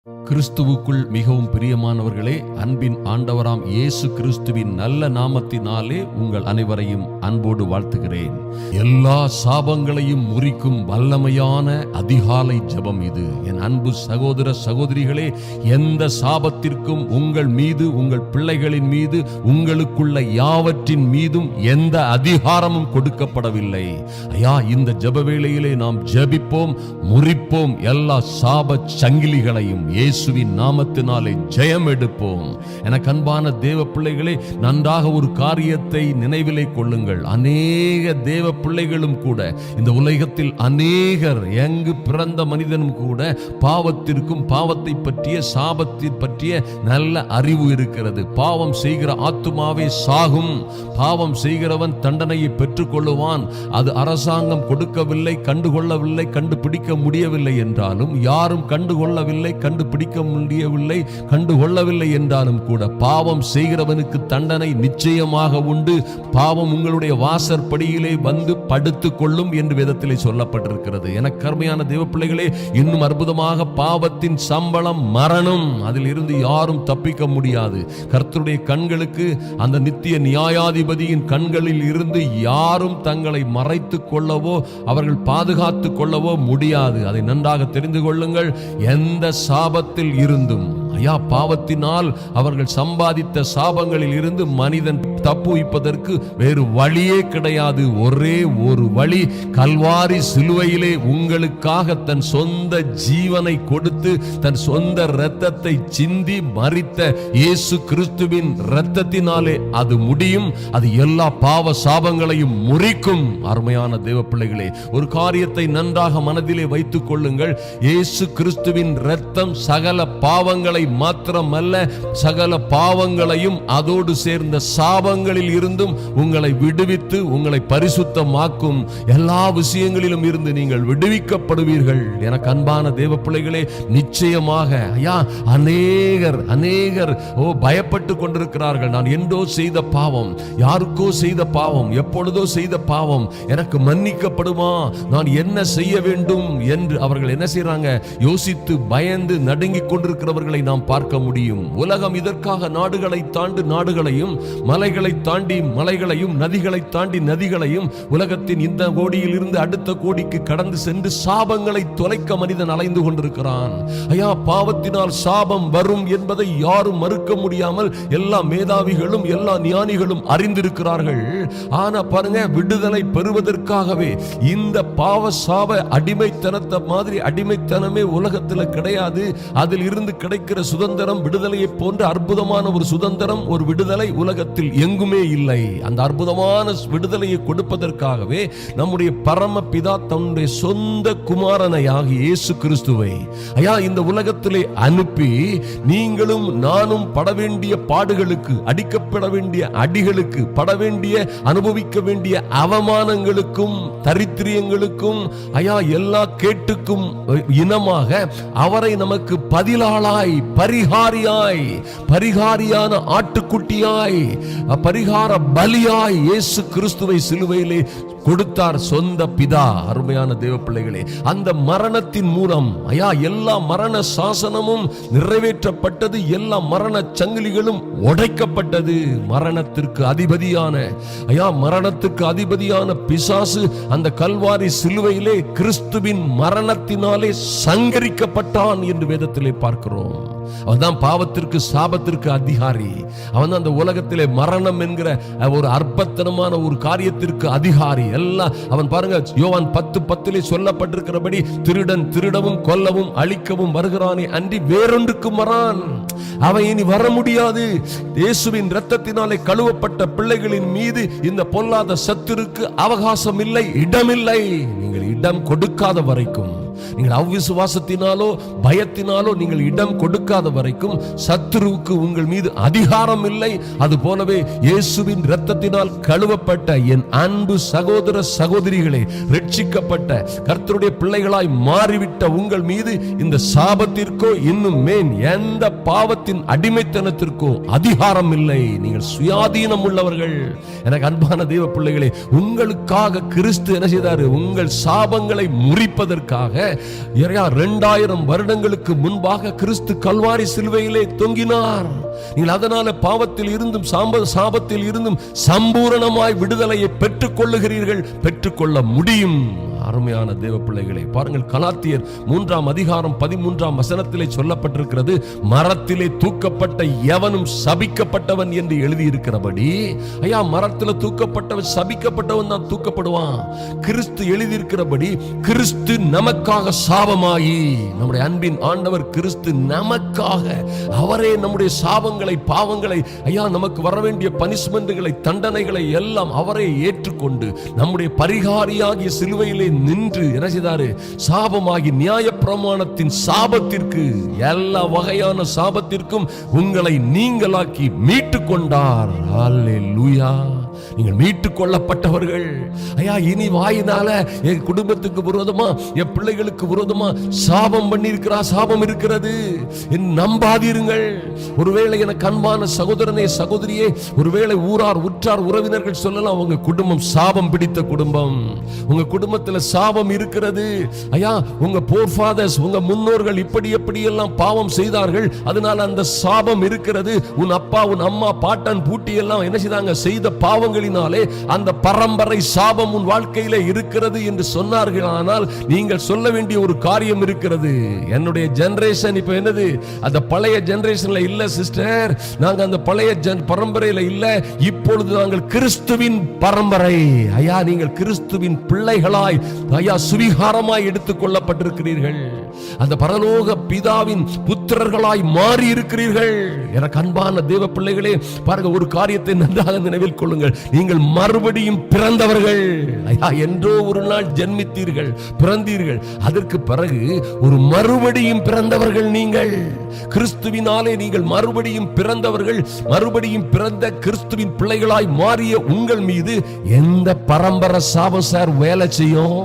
கிறிஸ்துவுக்குள் மிகவும் பிரியமானவர்களே, அன்பின் ஆண்டவராம் இயேசு கிறிஸ்துவின் நல்ல நாமத்தினாலே உங்கள் அனைவரையும் அன்போடு வாழ்த்துகிறேன். எல்லா சாபங்களையும் முறிக்கும் வல்லமையான அதிகாலை ஜெபம் இது. என் அன்பு சகோதர சகோதரிகளே, எந்த சாபத்திற்கும் உங்கள் மீது, உங்கள் பிள்ளைகளின் மீது, உங்களுக்குள்ள யாவற்றின் மீதும் எந்த அதிகாரமும் கொடுக்கப்படவில்லை. ஐயா, இந்த ஜெப வேளையிலே நாம் ஜெபிப்போம், முறிப்போம் எல்லா சாப சங்கிலிகளையும். இயேசுவின் நாமத்தினாலே ஜெயம் எடுப்போம். எனக்கு அன்பான தேவ பிள்ளைகளே, நன்றாக ஒரு காரியத்தை நினைவிலே கொள்ளுங்கள். அநேக தேவ பிள்ளைகளும் கூட, இந்த உலகத்தில் அநேகர், எங்கு பிறந்த மனிதனும் கூட பாவத்திற்கும் பாவத்தை பற்றிய சாபத்தை பற்றிய நல்ல அறிவு இருக்கிறது. பாவம் செய்கிற ஆத்துமாவே சாகும், பாவம் செய்கிறவன் தண்டனையை பெற்றுக் கொள்ளுவான். அது அரசாங்கம் கொடுக்கவில்லை, கண்டுகொள்ளவில்லை, கண்டுபிடிக்க முடியவில்லை என்றாலும், யாரும் கண்டுகொள்ளவில்லை, கண்டுபிடிக்க முடியவில்லை, கண்டுகொள்ளவில்லை என்றாலும் கூட பாவம் செய்கிறவனுக்கு தண்டனை நிச்சயமாக உண்டு. பாவம் உங்களுடைய வாசற்படியிலே வந்து படுத்துக் கொள்ளும் என்று வேதத்திலே சொல்லப்பட்டிருக்கிறது. எனக்கு அருமையான தேவ பிள்ளைகளே, இன்னும் அற்புதமாக, பாவத்தின் சம்பளம் மரணம். அதில் இருந்து யாரும் தப்பிக்க முடியாது. கர்த்தருடைய கண்களுக்கு, அந்த நித்திய நியாயாதிபதியின் கண்களில் இருந்து யாரும் தங்களை மறைத்துக் கொள்ளவோ அவர்கள் பாதுகாத்துக் கொள்ளவோ முடியாது. அதை நன்றாக தெரிந்து கொள்ளுங்கள். எந்த சாபத்தில் இருந்தும், ஐயா, பாவத்தினால் அவர்கள் சம்பாதித்த சாபங்களில் இருந்து மனிதன் தப்புவிப்பதற்கு வேறு வழியே கிடையாது. ஒரே ஒரு வழி, கல்வாரி சிலுவையிலே உங்களுக்காக தன் சொந்த ஜீவனை கொடுத்து, தன் சொந்த இரத்தத்தை சிந்தி மரித்த இயேசு கிறிஸ்துவின் இரத்தத்தினாலே அது முடியும். அது எல்லா பாவ சாபங்களையும் முறிக்கும். அருமையான தேவ பிள்ளைகளே, ஒரு காரியத்தை நன்றாக மனதிலே வைத்துக் கொள்ளுங்கள். இயேசு கிறிஸ்துவின் இரத்தம் சகல பாவங்களை மாத்திரமல்ல, சகல பாவங்களையும் அதோடு சேர்ந்த சாபங்களில் இருந்தும் உங்களை விடுவித்து உங்களை பரிசுத்தமாக்கும். எல்லா விஷயங்களிலும் இருந்து நீங்கள் விடுவிக்கப்படுவீர்கள். எனக்கு அன்பான தேவ பிள்ளைகளே, நிச்சயமாக ஐயா, அநேகர் பயப்பட்டு கொண்டிருக்கிறார்கள். நான் என்றோ செய்த பாவம், யாருக்கோ செய்த பாவம், எப்பொழுதோ செய்த பாவம் எனக்கு மன்னிக்கப்படுமா, நான் என்ன செய்ய வேண்டும் என்று அவர்கள் என்ன செய்றாங்க? யோசித்து பயந்து நடுங்கிக் கொண்டிருக்கிறவர்களை நாம் பார்க்க முடியும். உலகம் இதற்காக நாடுகளை தாண்டி நாடுகளையும், மலைகளை தாண்டி மலைகளையும், நதிகளை தாண்டி நதிகளையும், உலகத்தின் இந்த கோடியில் இருந்து அடுத்த கோடிக்கு கடந்து சென்று சாபங்களை தொலைக்க மனிதன் அலைந்து கொண்டிருக்கிறான். ஐயா, பாவத்தினால் சாபம் வரும் என்பதை யாரும் மறுக்க முடியாமல் எல்லா மேதாவிகளும் எல்லா ஞானிகளும் அறிந்திருக்கிறார்கள். ஆனா பாருங்க, விடுதலை பெறுவதற்காகவே இந்த பாவ சாப அடிமைத்தனத்தை மாதிரி அடிமைத்தனமே உலகத்தில் கிடையாது. அதில் இருந்து கிடைக்கிற சுதந்திரம், விடுதலையை போன்ற அற்புதமான ஒரு சுதந்திரம், ஒரு விடுதலை உலகத்தில் எங்குமே இல்லை. அந்த அற்புதமான விடுதலையை கொடுப்பதற்காகவே நம்முடைய பரம பிதா தன்னுடைய சொந்த குமாரனையாகிய இயேசு கிறிஸ்துவை ஐயா இந்த உலகத்திலே அனுப்பி, நீங்களும் நானும் பட வேண்டிய பாடுகளுக்கு, அடிக்கப்பட வேண்டிய அடிகளுக்கு, பட வேண்டிய, அனுபவிக்க வேண்டிய அவமானங்களுக்கும் தரித்திரியங்களுக்கும், ஐயா எல்லா கேட்டுக்கும் இனமாக அவரை நமக்கு பதிலாளாய், பரிகாரியாய், பரிகாரியான ஆட்டுக்குட்டியாய், பரிகார பலியாய் இயேசு கிறிஸ்துவை சிலுவையிலே கொடுத்தார் சொந்த பிதா. அருமையான தேவ பிள்ளைகளே, அந்த மரணத்தின் மூலம் ஐயா எல்லா மரண சாசனமும் நிறைவேற்றப்பட்டது. எல்லா மரண சங்கிலிகளும் உடைக்கப்பட்டது. மரணத்திற்கு அதிபதியான ஐயா, மரணத்திற்கு அதிபதியான பிசாசு அந்த கல்வாரி சிலுவையிலே கிறிஸ்துவின் மரணத்தினாலே சங்கரிக்கப்பட்டான் என்று வேதத்திலே பார்க்கிறோம். அவன்தான் பாவத்திற்கு சாபத்திற்கு அதிகாரி. அவன் அந்த உலகத்திலே மரணம் என்கிற ஒரு அற்பத்தனமான ஒரு காரியத்திற்கு அதிகாரி. எல்லாம் அவன் பாருங்க, யோவான் 10:10 சொல்லப்பட்டிருக்கிறபடி, திருடன் திருடவும் கொல்லவும் அழிக்கவும் வருகிறானே அன்றி வேறொன்றுக்கு வரான். அவன் இனி வர முடியாது. இயேசுவின் இரத்தத்தினாலே கழுவப்பட்ட பிள்ளைகளின் மீது இந்த பொல்லாத சத்துருக்கு அவகாசம் இல்லை, இடமில்லை. நீங்கள் இடம் கொடுக்காத வரைக்கும், நீங்கள் அவ்விசுவாசத்தினாலோ பயத்தினாலோ நீங்கள் இடம் கொடுக்காத வரைக்கும் சத்துருவுக்கு உங்கள் மீது அதிகாரம் இல்லை. அது போலவே இயேசுவின் இரத்தத்தினால் கழுவப்பட்ட என் அன்பு சகோதர சகோதரிகளே, ரட்சிக்கப்பட்ட கர்த்தருடைய பிள்ளைகளாய் மாறிவிட்ட உங்கள் மீது இந்த சாபத்திற்கோ இன்னும் மேன் எந்த பாவத்தின் அடிமைத்தனத்திற்கோ அதிகாரம் இல்லை. நீங்கள் சுயாதீனம் உள்ளவர்கள். எனக்கு அன்பான தேவ பிள்ளைகளே, உங்களுக்காக கிறிஸ்து என்ன செய்தாரு? உங்கள் சாபங்களை முறிப்பதற்காக 2000 வருடங்களுக்கு முன்பாக கிறிஸ்து கல்வாரி சிலுவையிலே தொங்கினார். நீங்கள் அதனால பாவத்தில் இருந்தும் சாபத்தில் இருந்தும் சம்பூரணமாய் விடுதலையை பெற்றுக் கொள்ளுகிறீர்கள், பெற்றுக்கொள்ள முடியும். அருமையான தேவ பிள்ளைகளை பாருங்கள், கலாத்தியர் 3 அதிகாரம் 13 வசனத்திலே சொல்லப்பட்டிருக்கிறது, மரத்திலே தூக்கப்பட்ட எவனும் சபிக்கப்பட்டவன் என்று எழுதியிருக்கிறபடி, ஐயா மரத்தில் தூக்கப்பட்டவன் சபிக்கப்பட்டவன் தான் தூக்கப்படுவான். கிறிஸ்து எழுதியிருக்கிறபடி கிறிஸ்து நமக்காக சாபமாகி, நம்முடைய அன்பின் ஆண்டவர் கிறிஸ்து நமக்காக, அவரே நம்முடைய சாபங்களை பாவங்களை, ஐயா நமக்கு வர வேண்டிய பனிஷ்மெண்ட்களை தண்டனைகளை எல்லாம் அவரே ஏற்றுக்கொண்டு நம்முடைய பரிகாரியாகிய சிலுவையிலே நின்று என்ன செய்தாரு? சாபமாகி நியாய பிரமாணத்தின் சாபத்திற்கு, எல்லா வகையான சாபத்திற்கும் உங்களை நீங்களாக்கி மீட்டுக் கொண்டார். அல்லேலூயா. நீங்கள் மீட்டுக் கொள்ளப்பட்டவர்கள். ஐயா இனி வாயினால என் குடும்பத்துக்கு விரோதமா, என் பிள்ளைகளுக்கு விரோதமா சாபம் பண்ணியிருக்கிறா, சாபம் இருக்கிறது நம்பாதீருங்கள். ஒருவேளை எனக்கு அன்பான சகோதரனே சகோதரியே, ஒருவேளை ஊரார் உற்றார் உறவினர்கள் சொல்லலாம், உங்க குடும்பம் சாபம் பிடித்த குடும்பம், உங்க குடும்பத்தில் சாபம் இருக்கிறது. ஐயா உங்க போர்ஃபாதர்ஸ், உங்க முன்னோர்கள் இப்படி எப்படி எல்லாம் பாவம் செய்தார்கள், அதனால அந்த சாபம் இருக்கிறது. உன் அப்பா உன் அம்மா பாட்டன் பூட்டி எல்லாம் என்ன செய்தாங்க? செய்த பாவங்களினாலே அந்த பரம்பரை சாபம் உன் வாழ்க்கையிலே இருக்கிறது என்று சொன்னார்கள். ஆனால் நீங்கள் சொல்ல வேண்டிய ஒரு காரியம் இருக்கிறது. என்னுடைய ஜெனரேஷன் இப்ப என்னது? அந்த பழைய ஜெனரேஷன்ல இல்ல சிஸ்டர், நாங்க அந்த பழைய பரம்பரையில இல்ல, இப்பொழுது நாங்கள் கிறிஸ்துவின் பரம்பரை. ஐயா நீங்கள் கிறிஸ்துவின் பிள்ளைகளாய், ஐயா சுவிகாரமாய் எடுத்துக் கொள்ளப்பட்டிருக்கிறீர்கள். அந்த பரலோக பிதாவின் புத்திரர்களாய் மாறி இருக்கிறீர்கள். எனக்கு அன்பான தேவ பிள்ளைகளே பாருங்க, ஒரு காரியத்தை நன்றாக நினைவில் கொள்ளுங்கள். நீங்கள் மறுபடியும் பிறந்தவர்கள். ஐயா என்றோ ஒரு நாள் ஜென்மித்தீர்கள், பிறந்தீர்கள். அதற்கு பிறகு ஒரு மறுபடியும் பிறந்தவர்கள் நீங்கள். கிறிஸ்துவினாலே நீங்கள் மறுபடியும் பிறந்தவர்கள். மறுபடியும் பிறந்த கிறிஸ்துவின் பிள்ளைகளாய் மாறிய உங்கள் மீது எந்த பரம்பரை சாபம் சார் வேலை செய்யும்?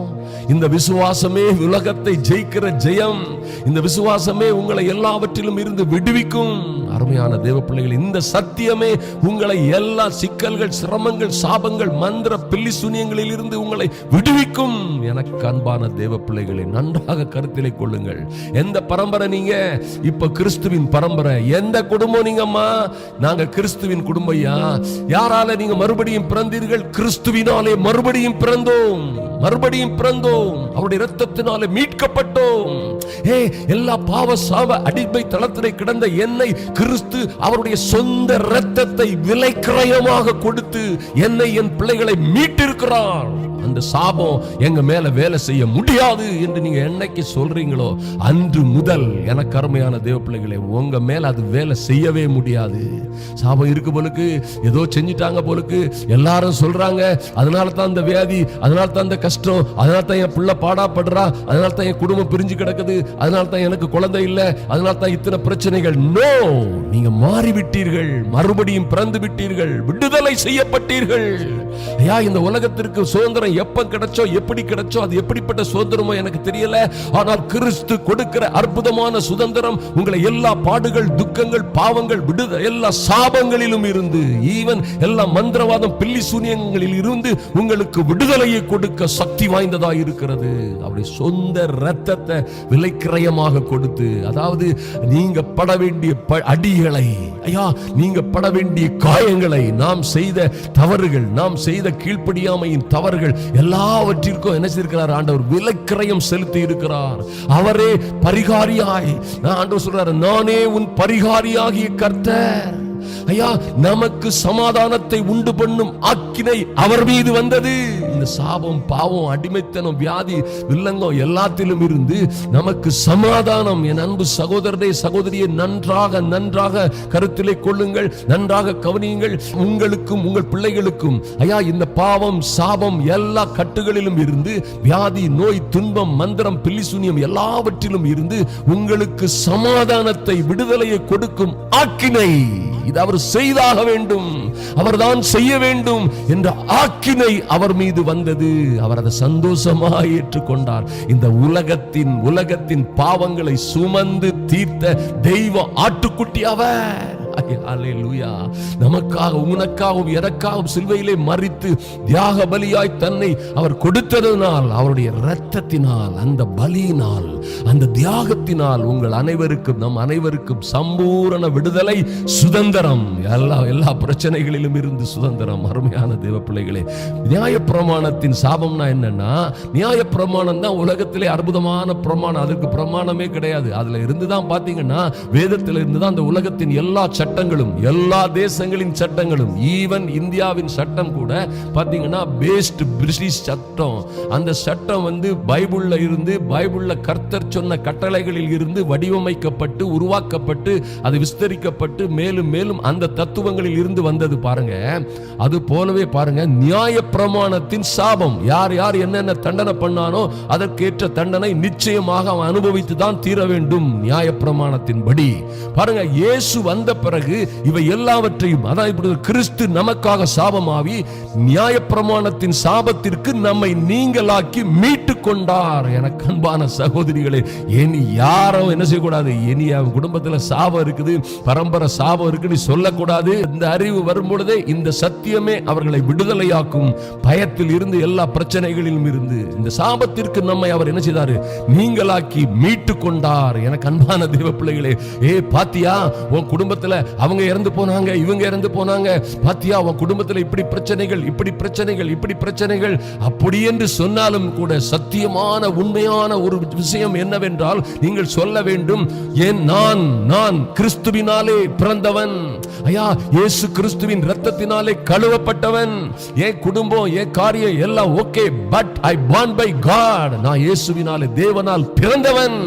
இந்த விசுவாசமே உலகத்தை ஜெயிக்கிற ஜெயம். இந்த விசுவாசமே உங்களை எல்லாவற்றிலும் இருந்து விடுவிக்கும். அருமையான தேவ பிள்ளைகள், இந்த சத்தியமே உங்களை எல்லா சிக்கல்கள், சிரமங்கள், சாபங்கள், மந்திர பில்லி சூனியங்களில் இருந்து உங்களை விடுவிக்கும். எனக்கு அன்பான தேவ பிள்ளைகளை நன்றாக கருத்திலே கொள்ளுங்கள். எந்த பரம்பரை நீங்க? இப்ப கிறிஸ்துவின் பரம்பரை. எந்த குடும்பம் நீங்கம்மா? நாங்க கிறிஸ்துவின் குடும்பையா. யாரால நீங்க மறுபடியும் பிறந்தீர்கள்? கிறிஸ்துவினாலே மறுபடியும் பிறந்தோம், மறுபடியும் பிறந்தோம், அவருடைய இரத்தத்தினாலே மீட்கப்பட்டோம். எல்லா பாவ சாப அடிமை தளத்திலே கிடந்த என்னை கிறிஸ்து அவருடைய சொந்த இரத்தத்தை விலைக்கிரயமாக கொடுத்து என்னை, என் பிள்ளைகளை மீட்டிருக்கிறார். அந்த சாபம் எங்க மேல வேலை செய்ய முடியாது என்று நீங்க என்னைக்கு சொல்றீங்களோ அன்று முதல் எனக்கு அருமையான தேவ பிள்ளைகளே, உங்க மேல அது வேலை செய்யவே முடியாது. சாபம் இருக்கு போலுக்கு, ஏதோ செஞ்சிட்டாங்க போலுக்கு எல்லாரும் சொல்றாங்க, அதனால தான் அந்த வியாதி, அதனால தான் அந்த கஷ்டம், அதனால தான் என் பிள்ளை பாடாப்படுறா, அதனால தான் என் குடும்பம் பிரிஞ்சு கிடக்குது, அதனால தான் எனக்கு குழந்தை இல்லை, அதனால தான் இத்தனை பிரச்சனைகள். நோ, நீங்க மாறிவிட்டீர்கள், மறுபடியும் பிறந்து விட்டீர்கள், விடுதலை செய்யப்பட்டீர்கள். ஐயா இந்த உலகத்திற்கு சுதந்திரம் எப்ப கிடைச்சோ, எப்படி கிடைச்சோ, அது எப்படிப்பட்ட சுதந்திரமோ எனக்கு தெரியல. ஆனால் கிறிஸ்து கொடுக்கிற அற்புதமான சுதந்திரம் உங்களை எல்லா பாடுகள், துக்கங்கள், பாவங்கள், விடுதலை, எல்லா சாபங்களிலும் இருந்து, ஈவன் எல்லா மந்திரவாதம், பில்லி சூனியங்களில் இருந்து உங்களுக்கு விடுதலையை கொடுக்க சக்தி வாய்ந்ததா இருக்கிறது. அவருடைய சொந்த இரத்தத்தை விலைக்கிரயமாக கொடுத்து, அதாவது நீங்க பட வேண்டிய அடிகளை, ஐயா நீங்க பட வேண்டிய காயங்களை, நாம் செய்த தவறுகள், நாம் செய்த கீழ்ப்படியாமையின் தவறுகள் எல்லாவற்றிற்கும் என்ன செய்திருக்கிறார்? ஆண்டவர் விலைக்கிரயம் செலுத்தி இருக்கிறார். அவரே பரிகாரியாய், ஆண்டவர் சொல்றார், நானே உன் பரிகாரியாகிய கர்த்தர். ஐயா நமக்கு சமாதானத்தை உண்டு பண்ணும் ஆக்கினை அவர் மீது வந்தது. இந்த சாபம், பாவம், அடிமைத்தனம், வியாதி, வில்லங்கம் எல்லாத்திலும் இருந்து நமக்கு சமாதானம். என் அன்பு சகோதரனே சகோதரியை நன்றாக நன்றாக கருத்திலே கொள்ளுங்கள், நன்றாக கவனியுங்கள். உங்களுக்கும் உங்கள் பிள்ளைகளுக்கும் ஐயா இந்த பாவம், சாபம் எல்லா கட்டுகளிலும் இருந்து, வியாதி, நோய், துன்பம், மந்திரம், பில்லி சூனியம் எல்லாவற்றிலும் இருந்து உங்களுக்கு சமாதானத்தை, விடுதலையை கொடுக்கும் ஆக்கினை இது அவர் செய்தாக வேண்டும், அவர்தான் செய்ய வேண்டும் என்ற ஆக்கினை அவர் மீது வந்தது. அவர் அதை சந்தோஷமாக ஏற்றுக்கொண்டார். இந்த உலகத்தின் பாவங்களை சுமந்து தீர்த்த தெய்வ ஆட்டுக்குட்டி அவர். அல்லேலூயா. நமக்காக உனக்காகவும் எனக்காகவும் சிலுவையிலே மரித்து தியாக பலியாய் தன்னை அவர் கொடுத்ததினால், அவருடைய இரத்தத்தினால், அந்த பலியினால், அந்த தியாகத்தினால் உங்கள் அனைவருக்கும், நம் அனைவருக்கும் சம்பூரண விடுதலை, சுதந்திரம், எல்லா பிரச்சனைகளிலும் இருந்து சுதந்திரம். அருமையான தேவ பிள்ளைகளே, நியாயப்பிரமாணத்தின் சாபம்னா என்னன்னா, நியாயப்பிரமாணம் தான் உலகத்திலே அற்புதமான பிரமாணம். அதற்கு பிரமாணமே கிடையாது. அதுல இருந்துதான் பாத்தீங்கன்னா, வேதத்தில் இருந்துதான் அந்த உலகத்தின் எல்லா சட்டங்களும், எல்லா தேசங்களின் சட்டங்களும், ஈவன் இந்தியாவின் சட்டம் கூட பாத்தீங்கன்னா பேஸ்ட் பிரிட்டிஷ் சட்டம். அந்த சட்டம் பைபிள்ல இருந்து, பைபிள்ல கர்த்தர் சொன்ன கட்டளைகளில் இருந்து வடிவமைக்கப்பட்டு, உருவாக்கப்பட்டு, அது விஸ்தரிக்கப்பட்டு, மேலும் மேலும் அந்த தத்துவங்களில் இருந்து வந்தது பாருங்க. அது போலவே பாருங்க, நியாயப்பிரமாணத்தின் சாபம், யார் யார் என்னென்ன தண்டனை பண்ணானோ அதற்கேற்ற தண்டனை நிச்சயமாக அவன் அனுபவித்து தான் தீர வேண்டும். நியாயப்பிரமாணத்தின்படி பாருங்க, இயேசு வந்த பிறகு இவை எல்லாவற்றையும், அதாவது கிறிஸ்து நமக்காக சாபமாவி நியாயப்பிரமாணத்தின் சாபத்திற்கு நம்மை நீங்களாக்கி மீட்டு கொண்டார். எனக்கு அன்பான சகோதரிகளே, இனி யாரும் என்ன செய்யக்கூடாது, இனி அவன் குடும்பத்தில் சாபம் இருக்குது, பரம்பரை சாபம் இருக்குன்னு சொல்லக்கூடாது. இந்த அறிவு வரும்பொழுதே இந்த சத்தியமே அவர்களை விடுதலையாக்கும். பயத்தில் இருந்து, எல்லா பிரச்சனைகளிலும் இருந்து, இந்த சாபத்திற்கு நம்மை அவர் என்ன செய்தாரு, நீங்களாக்கி மீட்டு கொண்டார். எனக்கு அன்பான தேவ பிள்ளைகளே, பாத்தியா உன் குடும்பத்துல அவங்க இறந்து போனாங்க, இவங்க இறந்து போனாங்க, பாத்தியா உன் குடும்பத்துல இப்படி பிரச்சனைகள், இப்படி பிரச்சனைகள், இப்படி பிரச்சனைகள், அப்படி என்று சொன்னாலும் கூட சத்தியமான உண்மையான ஒரு விஷயம் என்னவென்றால், நீங்கள் சொல்ல வேண்டும், ஏன் நான் கிறிஸ்துவினாலே பிறந்தவன், ஐயா இயேசு கிறிஸ்துவின் இரத்தத்தினாலே கழுவப்பட்டவன், என் குடும்பம், என் காரியம் எல்லாம் okay, but I born by God, நான் இயேசுவினாலே, தேவனால் பிறந்தவன்.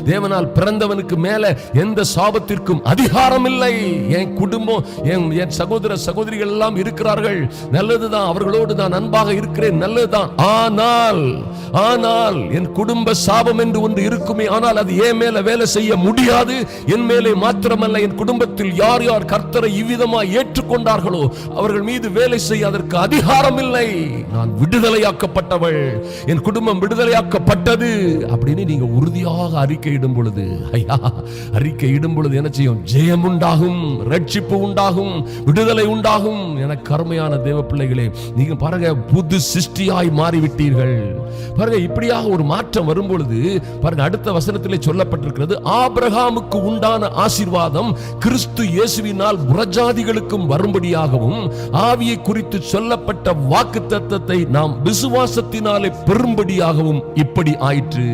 தேவனால் பிறந்தவனுக்கு மேல எந்த சாபத்திற்கும் அதிகாரம் இல்லை. என் குடும்பம், என் சகோதர சகோதரிகள் எல்லாம் இருக்கிறார்கள், நல்லதுதான், அவர்களோடு நான் அன்பாக இருக்கிறேன், நல்லதுதான். ஆனால் என் குடும்ப சாபம் என்று ஒன்று இருக்குமே, ஆனால் அது என் மேல வேலை செய்ய முடியாது. என் மேலே மாத்திரமல்ல, என் குடும்பத்தில் யார் யார் கர்த்தரை இவ்விதமாய் ஏற்றுக்கொண்டார்களோ அவர்கள் மீது வேலை செய்ய அதற்கு அதிகாரம் இல்லை. நான் விடுதலையாக்கப்பட்டவள், என் குடும்பம் விடுதலையாக்கப்பட்டது அப்படின்னு நீங்க உறுதியாக அறிக்கை இடும் பொழுது, ஐயா அறிக்கை இடும் பொழுது என்ன செய்யும், ஜெயம் உண்டாகும், ரட்சிப்பு உண்டாகும், விடுதலை உண்டாகும். எனக்கு அருமையான தேவ பிள்ளைகளே, நீங்க பாருங்க, புது சிருஷ்டியாய் மாறிவிட்டீர்கள். பாருங்க, இப்படியாக ஒரு மாற்றம் வரும் பொழுது பாருங்க, அடுத்த வசனத்திலே சொல்லப்பட்டிருக்கிறது, ஆபிரகாமுக்கு உண்டான ஆசீர்வாதம் கிறிஸ்து இயேசுவினால் புறஜாதிகளுக்கும் வரும்படியாகவும் ஆவியை குறித்து சொல்லப்பட்ட வாக்குத்தத்தத்தை நாம் விசுவாசத்தினாலே பெறும்படியாகவும் இப்படி ஆயிற்று.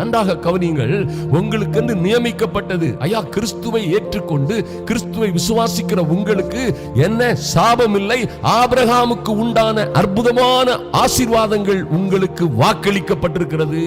நன்றாக கவனியுங்கள், உங்களுக்கு நியமிக்கப்பட்டது, ஐயா கிறிஸ்துவை ஏற்றுக்கொண்டு கிறிஸ்துவை விசுவாசிக்கிற உங்களுக்கு என்ன சாபம் இல்லை, ஆபிரகாமுக்கு உண்டான அற்புதமான ஆசீர்வாதங்கள் உங்களுக்கு வாக்களிக்கப்பட்டிருக்கிறது.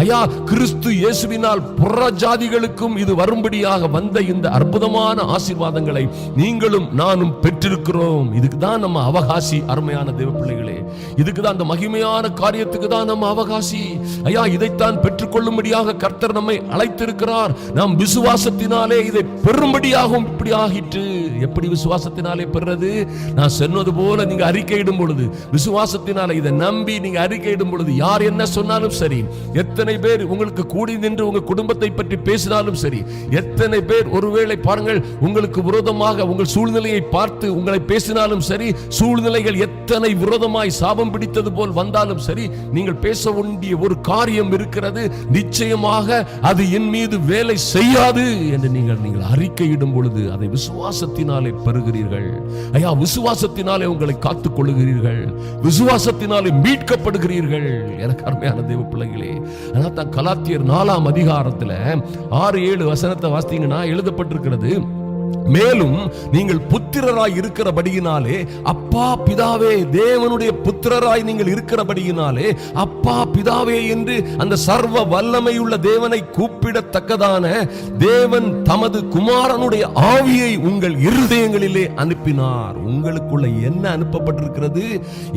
ஐயா கிறிஸ்து இயேசுவினால் புறஜாதிகளுக்கும் இது வரும்படியாக வந்த இந்த அற்புதமான ஆசீர்வாதங்களை நீங்களும் நானும் பெற்றிருக்கிறோம். இதுக்கு தான் நம்ம அவகாசி. அருமையான தேவ பிள்ளைகளே, இதுக்கு தான், அந்த மகிமையான காரியத்துக்கு தான் நம்ம அவகாசி. ஐயா இதைத்தான் பெற்றுக்கொள்ளும்படியாக கர்த்தர் நம்மை அழைத்திருக்கிறார். நாம் விசுவாசத்தினாலே இதை பெறும்படியாகவும் இப்படி ஆகிற்று. எப்படி விசுவாசத்தினாலே பெறுறது? நான் சொன்னது போல நீங்க அறிக்கையிடும் பொழுது, விசுவாசத்தினாலே இதை நம்பி நீங்க அறிக்கையிடும் பொழுது, யார் என்ன சொன்னாலும் சரி, எத்தனை பேர் உங்களுக்கு கூடி நின்று உங்க குடும்பத்தை பற்றி பேசினாலும் சரி, எத்தனை பேர் ஒருவேளை பாருங்கள் உங்களுக்கு விரோதமாக உங்கள் சூழ்நிலையை பார்த்து உங்களை பேசினாலும் சரி, சூழ்நிலைகள் எத்தனை விரோதமாய் சாபம் பிடித்தது போல் வந்தாலும் சரி, நீங்கள் பேச வேண்டிய ஒரு காரியம் இருக்கிறது. நிச்சயமாக அது என் மீது வேலை செய்யாது என்று நீங்கள் அறிக்கையிடும் பொழுது அதை விசுவாசத்தினாலே பெறுகிறீர்கள். ஐயா விசுவாசத்தினாலே உங்களை காத்துக் கொள்ளுகிறீர்கள், விசுவாசத்தினாலே மீட்கப்படுகிறீர்கள். எனக்கு அருமையான தேவ பிள்ளைகளே, அதான் கலாத்தியர் 4ஆம் அதிகாரத்துல 6-7 வசனத்தை வாசித்தீங்கன்னா எழுதப்பட்டிருக்கிறது, மேலும் நீங்கள் புத்திரராய் இருக்கிறபடியினாலே அப்பா பிதாவே, தேவனுடைய புத்திரராய் நீங்கள் இருக்கிறபடியினாலே அப்பா பிதாவே என்று அந்த சர்வ வல்லமையுள்ள தேவனை கூப்பிடத்தக்கதான தேவன் தமது குமாரனுடைய ஆவியை உங்கள் இருதயங்களிலே அனுப்பினார். உங்களுக்குள்ள என்ன அனுப்பப்பட்டிருக்கிறது?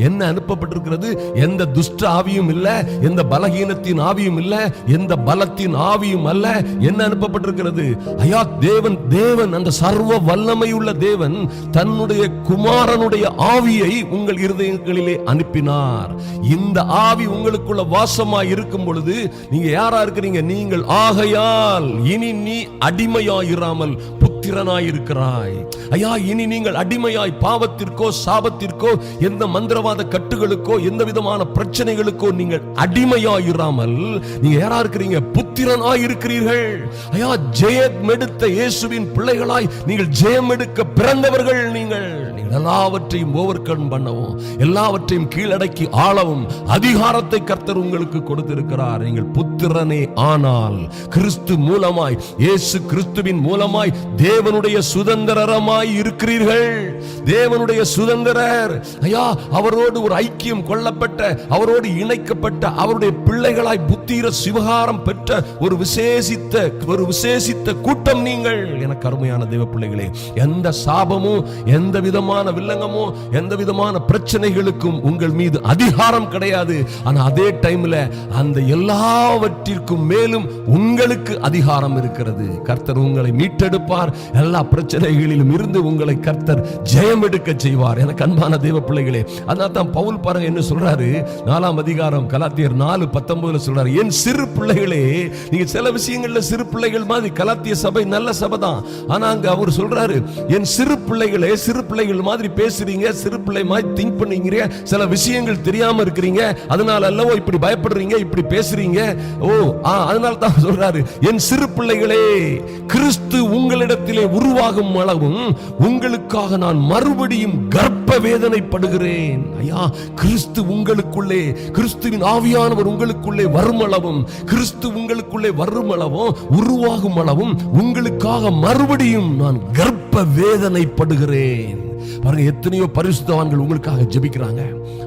என்ன அனுப்பப்பட்டிருக்கிறது? எந்த துஷ்ட ஆவியும் இல்ல, எந்த பலகீனத்தின் ஆவியும் இல்ல, எந்த பலத்தின் ஆவியும் அல்ல. என்ன அனுப்பப்பட்டிருக்கிறது? ஐயா தேவன் அந்த சர்வ வல்லமையுள்ள தேவன் தன்னுடைய குமாரனுடைய ஆவியை உங்கள் இருதயங்களிலே அனுப்பினார். இந்த ஆவி உங்களுக்குள்ள வாசமாய் இருக்கும் பொழுது நீங்க யாரா இருக்கிறீங்க? நீங்கள் ஆகையால் இனி நீ அடிமையாயிராமல் புத்திரனாய் இருக்கிறாய். ஐயா, இனி நீங்கள் அடிமையாய் பாவத்திற்கோ சாபத்திற்கோ எந்த மந்திரவாத கட்டுகளுக்கோ எந்த விதமான பிரச்சனைகளுக்கோ நீங்கள் அடிமையாயிராமல் நீங்க யாரா இருக்கிறீங்க? புத்திரனாய் இருக்கிறீர்கள். ஐயா, ஜெயம் எடுத்த இயேசுவின் பிள்ளைகளாய் நீங்கள் ஜெயம் எடுக்க பிறந்தவர்கள். நீங்கள் எல்லாவற்றையும் ஓவர் கம் பண்ணவும், எல்லாவற்றையும் கீழடக்கி ஆளவும் அதிகாரத்தை கர்த்தர் உங்களுக்கு கொடுத்திருக்கிறார். நீங்கள் புத்திரனே ஆனால் கிறிஸ்து மூலமாய், இயேசு கிறிஸ்துவின் மூலமாய் தேவனுடைய சுதந்திரமாய் இருக்கிறீர்கள். தேவனுடைய சுதந்திரர். ஐயா, அவரோடு ஒரு ஐக்கியம் கொள்ளப்பட்ட, அவரோடு இணைக்கப்பட்ட, அவருடைய பிள்ளைகளாய் புத்திர சிவகாரம் பெற்ற ஒரு விசேஷித்த கூட்டம் நீங்கள். எனக்கு அருமையான தேவ பிள்ளைகளே, எந்த சாபமும் எந்த விதமான வில்லங்கமோ எந்த விதமான பிரச்சனைகளுக்கும் உங்கள் மீது அதிகாரம் கிடையாது. ஆனா அதே டைம்ல அந்த எல்லாவற்றிற்கும் மேலும் உங்களுக்கு அதிகாரம் இருக்கிறது. கர்த்தர் உங்களை மீட்டெடுப்பார். எல்லா பிரச்சனைகளிலும் இருந்து உங்களை கர்த்தர் ஜெயம் எடுக்க செய்வார். எனக்கு அன்பான தேவ பிள்ளைகளே, அதான் தான் பவுல் பாருங்க என்ன சொல்றாரு, 4ஆம் அதிகாரம் கலாத்தியர் 4:19 சொல்றாரு, என் சிறு பிள்ளைகளே, நீங்க சில விஷயங்கள்ல சிறு பிள்ளைகள் மாதிரி, கலாத்திய சபை நல்ல சபை தான், ஆனா அங்க அவர் சொல்றாரு, என் சிறு பிள்ளைகளே, சிறு பிள்ளைகள் மாதிரி பேசுறீங்க, சிறு பிள்ளை மாதிரி திங்க் பண்ணீங்க, சில விஷயங்கள் தெரியாம இருக்கிறீங்க, அதனால அல்லவோ இப்படி பயப்படுறீங்க, இப்படி பேசுறீங்க. அதனால தான் சொல்றாரு, என் சிறு பிள்ளைகளே, கிறிஸ்து உங்களிடத்திலே உருவாகும் அளவும் உங்களுக்காக நான் மறுபடியும் கர்ப்ப வேதனைப்படுகிறேன். ஐயா, கிறிஸ்து உங்களுக்குள்ளே, கிறிஸ்துவின் ஆவியானவர் உங்களுக்குள்ளே வரும் அளவும், கிறிஸ்து உங்களுக்குள்ளே வரும் அளவும், உருவாகும் அளவும் உங்களுக்காக மறுபடியும் நான் கர்ப்ப வேதனைப்படுகிறேன். பாருங்க, எத்தனையோ பரிசுத்தவான்கள் உங்களுக்காக ஜெபிக்கிறாங்க.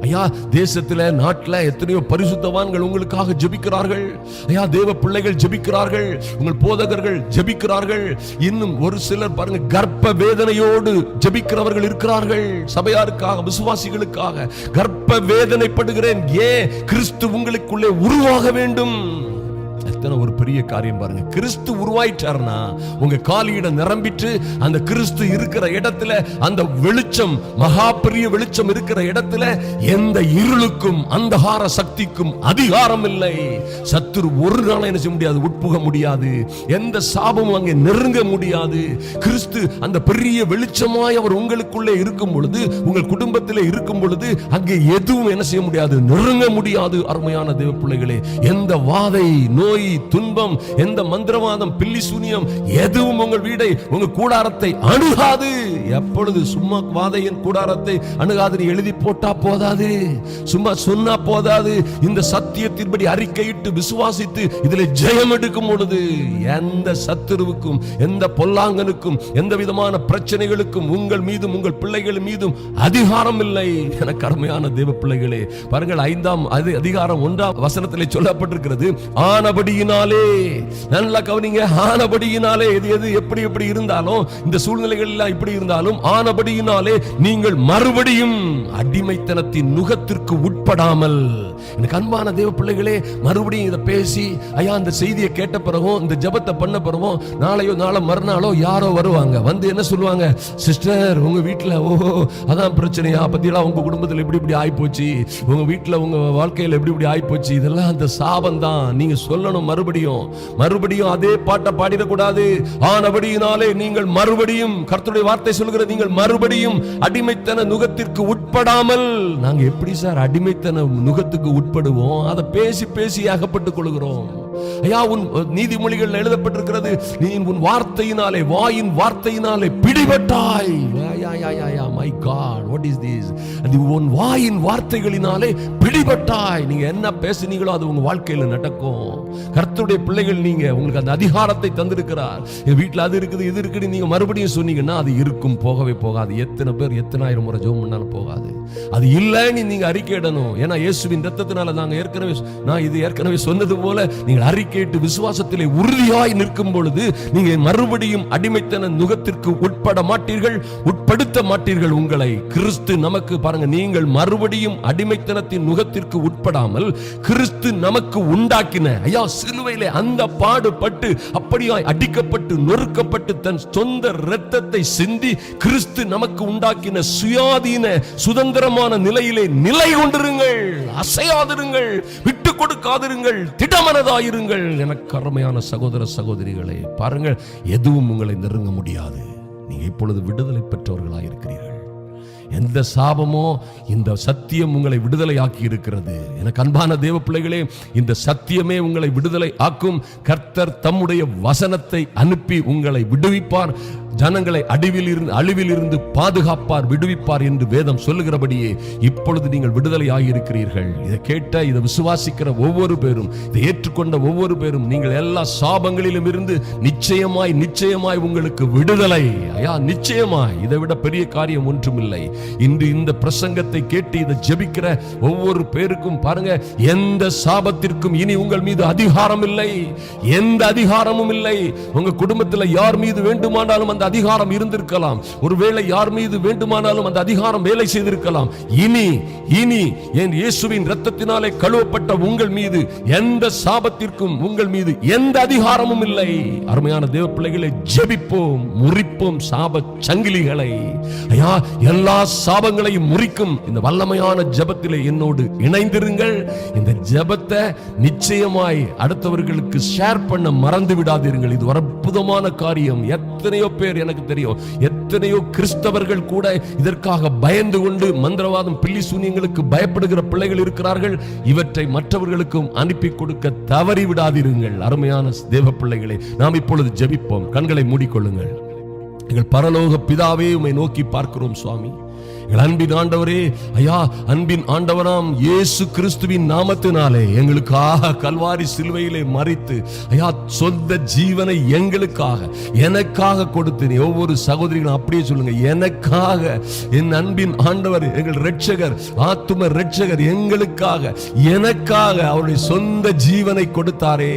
ஐயா, தேசத்துல நாட்டுல எத்தனையோ பரிசுத்தவான்கள் உங்களுக்காக ஜெபிக்கிறார்கள். ஐயா, தேவ பிள்ளைகள் ஜெபிக்கிறார்கள், உங்கள் போதகர்கள் ஜெபிக்கிறார்கள். இன்னும் ஒரு சிலர் பாருங்க, கர்ப்ப வேதனையோடு ஜெபிக்கிறவர்கள் இருக்கிறார்கள். சபையாருக்காக, விசுவாசிகளுக்காக கர்ப்ப வேதனைப்படுகிறேன். ஏன்? கிறிஸ்து உங்களுக்குள்ளே உருவாக வேண்டும். எத்தனை ஒரு பெரிய காரியம் பாருங்க. கிறிஸ்து உருவாயிட்டார்னா உங்க காலியிட நிரம்பிட்டு, அந்த கிறிஸ்து இருக்கிற இடத்துல, அந்த வெளிச்சம், மகா பெரிய வெளிச்சம் இருக்கிற இடத்துல எந்த இருளுக்கும் அந்தகார சக்திக்கும் அதிகாரம் இல்லை. சத்துரு ஒரு நாள் என்ன செய்ய முடியாது, உட்புக முடியாது. எந்த சாபமும் அங்கே நெருங்க முடியாது. கிறிஸ்து அந்த பெரிய வெளிச்சமாய் அவர் உங்களுக்குள்ளே இருக்கும் பொழுது, உங்கள் குடும்பத்திலே இருக்கும் பொழுது, அங்கே எதுவும் என்ன செய்ய முடியாது, நெருங்க முடியாது. அருமையான தேவ பிள்ளைகளே, எந்த வாதை, நோய், துன்பம், எந்த மந்திரவாதம், பில்லி சூனியம் எதுவும் உங்கள் வீடை, உங்க கூடாரத்தை அணுகாது. எப்பொழுது சும்மா வாதையின் கூடாரத்தை அணுகாது எழுதி போட்டா போதாது, சும்மா சொன்னா போதாது. இந்த சத்தியத்தின்படி அறிக்கையிட்டு விசுவாசித்து இதில் ஜெயம் எடுக்கும் பொழுது எந்த சத்துருவுக்கும், எந்த பொல்லாங்கனுக்கும், எந்த விதமான பிரச்சனைகளுக்கும் உங்கள் மீதும் உங்கள் பிள்ளைகள் மீதும் அதிகாரம் இல்லை. என கடுமையான தேவ பிள்ளைகளே, பாருங்கள், 5ஆம் அதிகாரம் 1ஆம் வசனத்திலே சொல்லப்பட்டிருக்கிறது, ஆனபடியினாலே, நல்லா கவனிங்க, ஆனபடியினாலே, எது எப்படி இருந்தாலும், இந்த சூழ்நிலைகள் எல்லாம் இப்படி இருந்தாலும், ஆனபடியினாலே நீங்கள் மறுபடியும் அடிமைத்தனத்தின் நுகத்திற்கு உட்படாமல். எனக்கு அன்பான தேவ பிள்ளைகளே, மறுபடியும் இதை பேசி, ஐயா, இந்த செய்தியை கேட்ட பிறகும், இந்த ஜெபத்தை பண்ண பிறகும், நாளையோ நாளை மறுநாளோ யாரோ வருவாங்க, வந்து என்ன சொல்லுவாங்க, சிஸ்டர் உங்க வீட்டுல அதான் பிரச்சனையா, பத்தியெல்லாம் உங்க குடும்பத்தில் இப்படி ஆயிப்போச்சு, உங்க வீட்டுல உங்க வாழ்க்கையில இப்படி ஆயிப்போச்சு, இதெல்லாம் அந்த சாபம் தான். நீங்க சொல்லணும், மறுபடியும் அதே பாட்டை பாடிடக்கூடாது. ஆனபடியினாலே நீங்கள் மறுபடியும், கர்த்தருடைய வார்த்தை சொல்கிறது, நீங்கள் மறுபடியும் அடிமைத்தன நுகத்திற்கு உட்படாமல். நாங்க எப்படி சார் அடிமைத்தன நுகத்துக்கு உட்படுவோம்? அதை பேசி அகப்பட்டுக் கொள்கிறோம். ஐயா, உன் நீதிமொழிகள் எழுதப்பட்டிருக்கிறது, நீ உன் வார்த்தையினாலே, வாயின் வார்த்தையினாலே பிடிபட்டாய். My God, what is this? உன் வாயின் வார்த்தைகளினாலே பிடிபட்டாய். நீங்க என்ன பேசுனீங்களோ அது உங்க வாழ்க்கையில நடக்கும். கர்த்தருடைய பிள்ளைகள் நீங்க, உங்களுக்கு அந்த அதிகாரத்தை தந்திருக்கிறார். எங்க வீட்டுல அது இருக்குது, இது இருக்குது, நீங்க மறுபடியும் சொன்னீங்கன்னா அது இருக்கும், போகவே போகாது. எத்தனை பேர் எத்தனை ஆயிரம் முறை ஜெபம் பண்ணாலும் போகாது. அது இல்லைன்னு நீங்க அறிக்கையிடணும். ஏன்னா இயேசுவின் ரத்தத்தினால நான் ஏற்கனவே சொன்னது போல, நீங்கள் அறிக்கையிட்டு விசுவாசத்திலே உறுதியாய் நிற்கும் பொழுது நீங்க மறுபடியும் அடிமைத்தன நுகத்திற்கு உட்பட மாட்டீர்கள், உட்படுத்த மாட்டீர்கள் உங்களை. கிறிஸ்து நமக்கு, பாருங்க, நீங்கள் மறுபடியும் அடிமைத்தனத்தின் நுகத்திற்கு உட்படாமல் கிறிஸ்து நமக்கு உண்டாக்கின, ஐயா, சிலுவையிலே அந்த பாடுபட்டு, அப்படியாய் அடிக்கப்பட்டு, நொறுக்கப்பட்டு, தன் சொந்த இரத்தத்தை சிந்தி கிறிஸ்து நமக்கு உண்டாக்கின சுயாதீன சுதந்திரமான நிலையிலே நிலை கொண்டிருங்கள், அசையாதிருங்கள், விட்டு விட்டு கொடுக்காதிருங்கள், திடமனதாயிருங்கள். எனக்கு அருமையான சகோதர சகோதரிகளே, பாருங்கள், எதுவும் உங்களை நெருங்க முடியாது. நீங்க இப்பொழுது விடுதலை பெற்றவர்களாயிருக்கிறீர்கள். எந்த சாபமோ இந்த சத்தியம் உங்களை விடுதலை ஆக்கி இருக்கிறது. எனக்கு அன்பான தேவ பிள்ளைகளே, இந்த சத்தியமே உங்களை விடுதலை ஆக்கும். கர்த்தர் தம்முடைய வசனத்தை அனுப்பி உங்களை விடுவிப்பார். ஜனங்களை அழிவில் இருந்து பாதுகாப்பார், விடுவிப்பார் என்று வேதம் சொல்லுகிறபடியே இப்பொழுது நீங்கள் விடுதலை ஆகியிருக்கிறீர்கள். இதை கேட்ட, இதை விசுவாசிக்கிற ஒவ்வொரு பேரும், இதை ஏற்றுக்கொண்ட ஒவ்வொரு பேரும், நீங்கள் எல்லா சாபங்களிலும் இருந்து நிச்சயமாய் நிச்சயமாய் உங்களுக்கு விடுதலை. ஐயா, நிச்சயமாய். இதை விட பெரிய காரியம் ஒன்றுமில்லை. இன்று இந்த பிரசங்கத்தை கேட்டு இதை ஜெபிக்கிற ஒவ்வொரு பேருக்கும் பாருங்க, எந்த சாபத்திற்கும் இனி உங்கள் மீது அதிகாரம் இல்லை, எந்த அதிகாரமும் இல்லை. உங்க குடும்பத்தில் யார் மீது வேண்டுமானாலும் அந்த அதிகாரம் இருந்திருக்கலாம். ஒருவேளை யார் மீது வேண்டுமானாலும் அந்த அதிகாரம் வேலை செய்திருக்கலாம். இனி என் இயேசுவின் இரத்தத்தினாலே கழுவப்பட்ட உங்கள் மீது எந்த சாபத்திற்கும் உங்கள் மீது எந்த அதிகாரமும் இல்லை. அருமையான தேவ பிள்ளைகளை, ஜெபிப்போம், முறிப்போம் சாப சங்கிலிகளை. ஐயா, எல்லா சாபங்களையும் முறிக்கும் இந்த வல்லமையான ஜெபத்திலே என்னோடு இணைந்திருங்கள். இந்த ஜெபத்தை நிச்சயமாய் அடுத்தவர்களுக்கு ஷேர் பண்ண மறந்து விடாதீர்கள். இது ஒரு அற்புதமான காரியம். எத்தனையோ பேர், எனக்கு தெரியும், எத்தனையோ கிறிஸ்தவர்கள் கூட இதற்காக பயந்து கொண்டு மந்திரவாதம், பில்லி சூனியங்களுக்கு பயப்படுகிற பிள்ளைகள் இருக்கிறார்கள். இவற்றை மற்றவர்களுக்கும் அனுப்பி கொடுக்க தவறி விடாதீர்கள். அருமையான தேவ பிள்ளைகளை, நாம் இப்பொழுது ஜெபிப்போம். கண்களை மூடிக்கொள்ளுங்கள். எங்கள் பரலோக பிதாவே, உம்மை நோக்கி பார்க்கிறோம் சுவாமி. அன்பின் ஆண்டவரே, ஐயா, அன்பின் ஆண்டவராம் இயேசு கிறிஸ்துவின் நாமத்தினாலே எங்களுக்காக கல்வாரி சிலுவையிலே மரித்து, ஐயா, சொந்த ஜீவனை எங்களுக்காக எனக்காக கொடுத்து, ஒவ்வொரு சகோதரிகளும் அப்படியே சொல்லுங்க, எனக்காக என் அன்பின் ஆண்டவர், எங்கள் இரட்சகர், ஆத்தும இரட்சகர் எங்களுக்காக எனக்காக அவருடைய சொந்த ஜீவனை கொடுத்தாரே.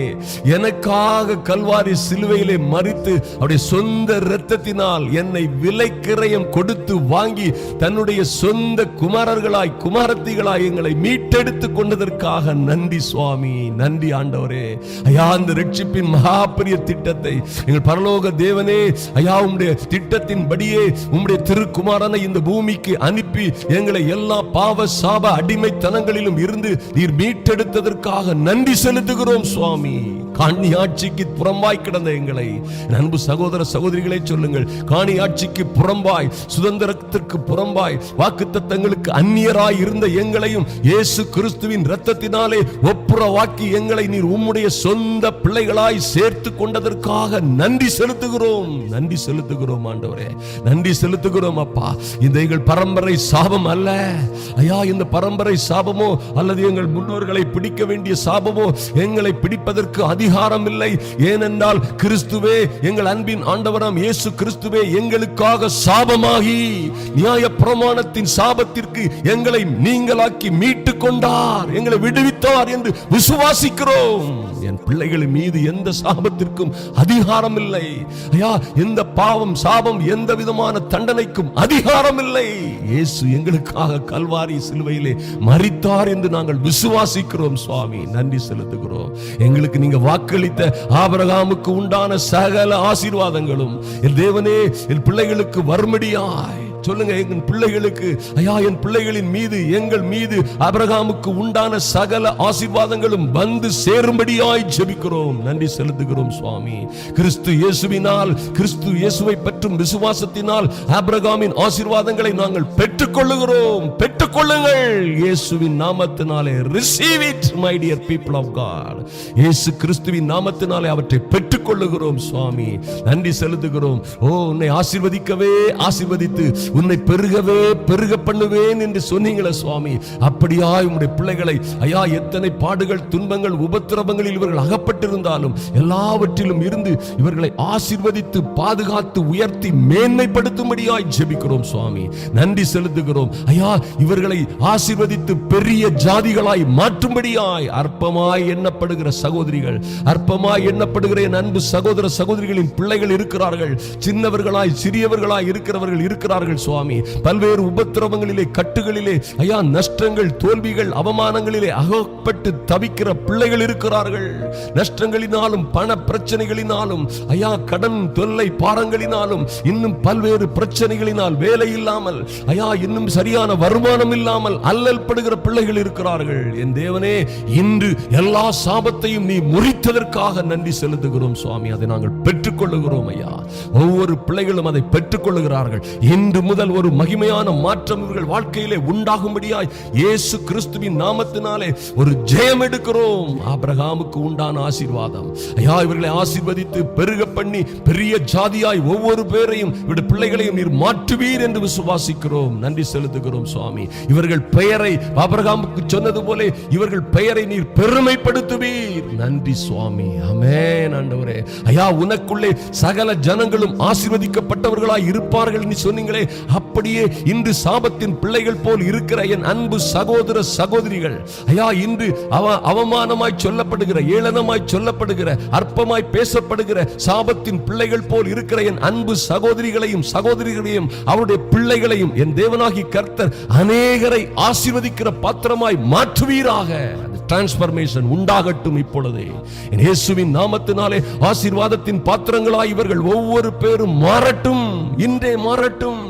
எனக்காக கல்வாரி சிலுவையிலே மரித்து அவருடைய சொந்த இரத்தத்தினால் என்னை விலைக்கிரயம் கொடுத்து வாங்கி தன்னுடைய சொந்த குமாரர்களாய் குமாரத்திகளாய் எங்களை மீட்டெடுத்து கொண்டதற்காக நன்றி சுவாமி, நன்றி ஆண்டவரே. ஐயா, அந்த ரட்சிப்பின் மகாபெரிய திட்டத்தை எங்கள் பரலோக தேவனே, ஐயா, உம்முடைய திட்டத்தின்படியே உம்முடைய திருக்குமாரனை இந்த பூமிக்கு அனுப்பி எங்களை எல்லா பாவ சாப அடிமைத்தனங்களிலும் இருந்து நீர் மீட்டெடுத்ததற்காக நன்றி செலுத்துகிறோம் சுவாமி. காணி ஆட்சிக்கு புறம்பாய் கிடந்த எங்களை, அன்பு சகோதர சகோதரிகளை சொல்லுங்கள், காணி ஆட்சிக்கு புறம்பாய், சுதந்திரத்திற்கு புறம்பாய், வாக்குத்தத்தங்களுக்கு அந்நியராய் இருந்த எங்களையும் இயேசு கிறிஸ்துவின் இரத்தத்தினாலே ஒப்புரவாக்கி எங்களை நீர் உம்முடைய சொந்த பிள்ளைகளாய் சேர்த்து கொண்டதற்காக நன்றி செலுத்துகிறோம். நன்றி செலுத்துகிறோம் ஆண்டவரே, நன்றி செலுத்துகிறோம் அப்பா. இந்த எங்கள் பரம்பரை சாபம் அல்ல ஐயா, இந்த பரம்பரை சாபமோ அல்லது எங்கள் முன்னோர்களை பிடிக்க வேண்டிய சாபமோ எங்களை பிடிப்பதற்கு அதிகாரம் இல்லை. ஏனென்றால் கிறிஸ்துவே, எங்கள் அன்பின் ஆண்டவராம் இயேசு கிறிஸ்துவே எங்களுக்காக சாபமாகி நியாய பிரமாணத்தின் சாபத்திற்கு எங்களை நீங்களாக்கி மீட்டு கொண்டார், எங்களை விடுவித்தார் என்று விசுவாசிக்கிறோம். என் பிள்ளைகளின் மீது எந்த சாபத்திற்கும் அதிகாரம் இல்லை ஐயா. எந்த பாவம், சாபம், எந்த விதமான தண்டனைக்கும் அதிகாரம் இல்லை. இயேசு எங்களுக்காக கல்வாரி சிலுவையிலே மரித்தார் என்று நாங்கள் விசுவாசிக்கிறோம் சுவாமி, நன்றி செலுத்துகிறோம். எங்களுக்கு நீங்க வாக்களித்த ஆபிரகாமுக்கு உண்டான சகல ஆசீர்வாதங்களும் என் தேவனே என் பிள்ளைகளுக்கு வரும்படியாய் சொல்லுங்க. என் பிள்ளைகளுக்கு ஐயா, என் பிள்ளைகளின் மீது, எங்கள் மீது ஆபிரகாமுக்கு உண்டான சகல ஆசீர்வாதங்களும் வந்து சேரும்படியாய் ஜெபிக்கிறோம், நன்றி செலுத்துகிறோம் சுவாமி. கிறிஸ்து இயேசுவினால், கிறிஸ்து இயேசுவை பற்றும் விசுவாசத்தினால் ஆபிரகாமின் ஆசீர்வாதங்களை நாங்கள் பெற்றுக்கொள்ளுகிறோம். பெற்றுக்கொள்ளுங்கள் இயேசுவின் நாமத்தினாலே. receive it my dear people of God. இயேசு கிறிஸ்துவின் நாமத்தினாலே அவற்றை பெற்றுக்கொள்ளுகிறோம் சுவாமி, நன்றி செலுத்துகிறோம். ஓ, உன்னை ஆசீர்வதிக்கவே ஆசீர்வதித்து உன்னை பெருகவே பெருக பண்ணுவேன் என்று சொன்னீங்களே சுவாமி. அப்படியாய் உம்முடைய பிள்ளைகளை ஐயா, எத்தனை பாடுகள், துன்பங்கள், உபத்திரவங்களில் இவர்கள் அகப்பட்டிருந்தாலும் எல்லாவற்றிலும் இருந்து இவர்களை ஆசீர்வதித்து பாதுகாத்து உயர்த்தி மேன்மைப்படுத்தும்படியாய் ஜெபிக்கிறோம் சுவாமி, நன்றி செலுத்துகிறோம் ஐயா. இவர்களை ஆசீர்வதித்து பெரிய ஜாதிகளாய் மாற்றும்படியாய் அற்பமாய் எண்ணப்படுகிற சகோதரிகள், அற்பமாய் எண்ணப்படுகிற என் அன்பு சகோதர சகோதரிகளின் பிள்ளைகள் இருக்கிறார்கள். சின்னவர்களாய் சிறியவர்களாய் இருக்கிறவர்கள் இருக்கிறார்கள் சுவாமி. பல்வேறு உபத்திரவங்கள் சாபங்களிலே, கட்டுகளிலே, ஐயா நஷ்டங்கள், தோல்விகள், அவமானங்களிலே அகப்பட்டு தவிக்கிற பிள்ளைகள் இருக்கிறார்கள். நஷ்டங்களினாலும் பண பிரச்சனைகளினாலும், ஐயா கடன் தொல்லை பாரங்களினாலும், இன்னும் பல்வேறு பிரச்சனைகளினால் வேலை இல்லாமல், ஐயா இன்னும் சரியான வருமானம் இல்லாமல் அல்லல் படுகிற பிள்ளைகள் இருக்கிறார்கள். என் தேவனே, இன்று எல்லா சாபத்தையும் நீ முறித்ததற்காக நன்றி செலுத்துகிறோம் சுவாமி. அதை நாங்கள் பெற்றுக்கொள்ளுகிறோம் ஐயா. ஒவ்வொரு பிள்ளைகளும் அதை பெற்றுக்கொள்ளுகிறார்கள். இன்று முதல் ஒரு மகிமையான மாற்றம் இவர்கள் வாழ்க்கையிலே உண்டாகும்படியாய் இயேசு கிறிஸ்துவின் நாமத்தினாலே ஒரு ஜெயம் எடுக்கிறோம். ஆபிரகாமுக்கு உண்டான ஆசீர்வாதம் ஐயா, இவர்களை ஆசீர்வதித்து பெருக பண்ணி பெரிய ஜாதியாய் ஒவ்வொரு பேரையும் இவருடைய பிள்ளைகளையும் நீர் மாற்றுவீர் என்று விசுவாசிக்கிறோம். நன்றி செலுத்துகிறோம் சுவாமி. இவர்கள் பெயரை ஆபிரகாமுக்கு சொன்னது போல இவர்கள் பெயரை நீர் பெருமைப்படுத்துவீர். நன்றி சுவாமி. ஆமென். ஆண்டவரே, ஐயா உனக்குள்ளே சகல ஜனங்களும் ஆசீர்வதிக்கப்பட்டவர்களாய் இருப்பார்கள் நீ சொன்னீங்களே, அப்படியே இன்று சாபத்தின் பிள்ளைகள் போல் இருக்கிற என் அன்பு சகோதர சகோதரிகள் ஐயா, இன்று அவமானமாய் சொல்லப்படுகிற, ஏளனமாய் சொல்லப்படுகிற, அற்பமாய் பேசப்படுகிற சாபத்தின் பிள்ளைகள் போல் இருக்கிற என் அன்பு சகோதரிகளையும் சகோதரிகளையும் அவருடைய பிள்ளைகளையும் என் தேவனாகி கர்த்தர் அநேகரை ஆசீர்வதிக்கிற பாத்திரமாய் மாற்றுவீராக. டிரான்ஸ்பர்மேஷன் உண்டாகட்டும் இப்பொழுதே இயேசுவின் நாமத்தினாலே. ஆசீர்வாதத்தின் பாத்திரங்களாய் இவர்கள் ஒவ்வொரு பேரும் மாறட்டும். இன்றே மாறட்டும்.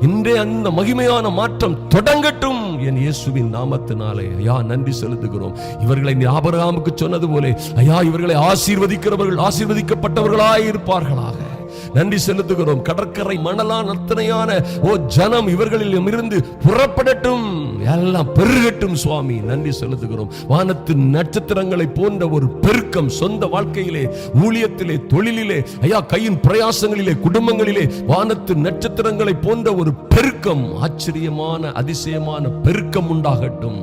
இன்றே அந்த மகிமையான மாற்றம் தொடங்கட்டும் என் இயேசுவின் நாமத்தினாலே. ஐயா நன்றி செலுத்துகிறோம். இவர்களை ஆபிரகாமுக்கு சொன்னது போல ஐயா, இவர்களை ஆசீர்வதிக்கிறவர்கள் ஆசீர்வதிக்கப்பட்டவர்களாய் இருப்பார்களாக. நன்றி செலுத்துகிறோம். கடற்கரை மணலான அத்தனையான ஜனம் இவர்களில் இருந்து புறப்படட்டும், எல்லாம் பெருகட்டும் சுவாமி. நன்றி செலுத்துகிறோம். வானத்து நட்சத்திரங்களை போன்ற ஒரு பெருக்கம் சொந்த வாழ்க்கையிலே, ஊழியத்திலே, தொழிலிலே, ஐயா கையின் பிரயாசங்களிலே, குடும்பங்களிலே வானத்து நட்சத்திரங்களை போன்ற ஒரு பெருக்கம், ஆச்சரியமான அதிசயமான பெருக்கம் உண்டாகட்டும்.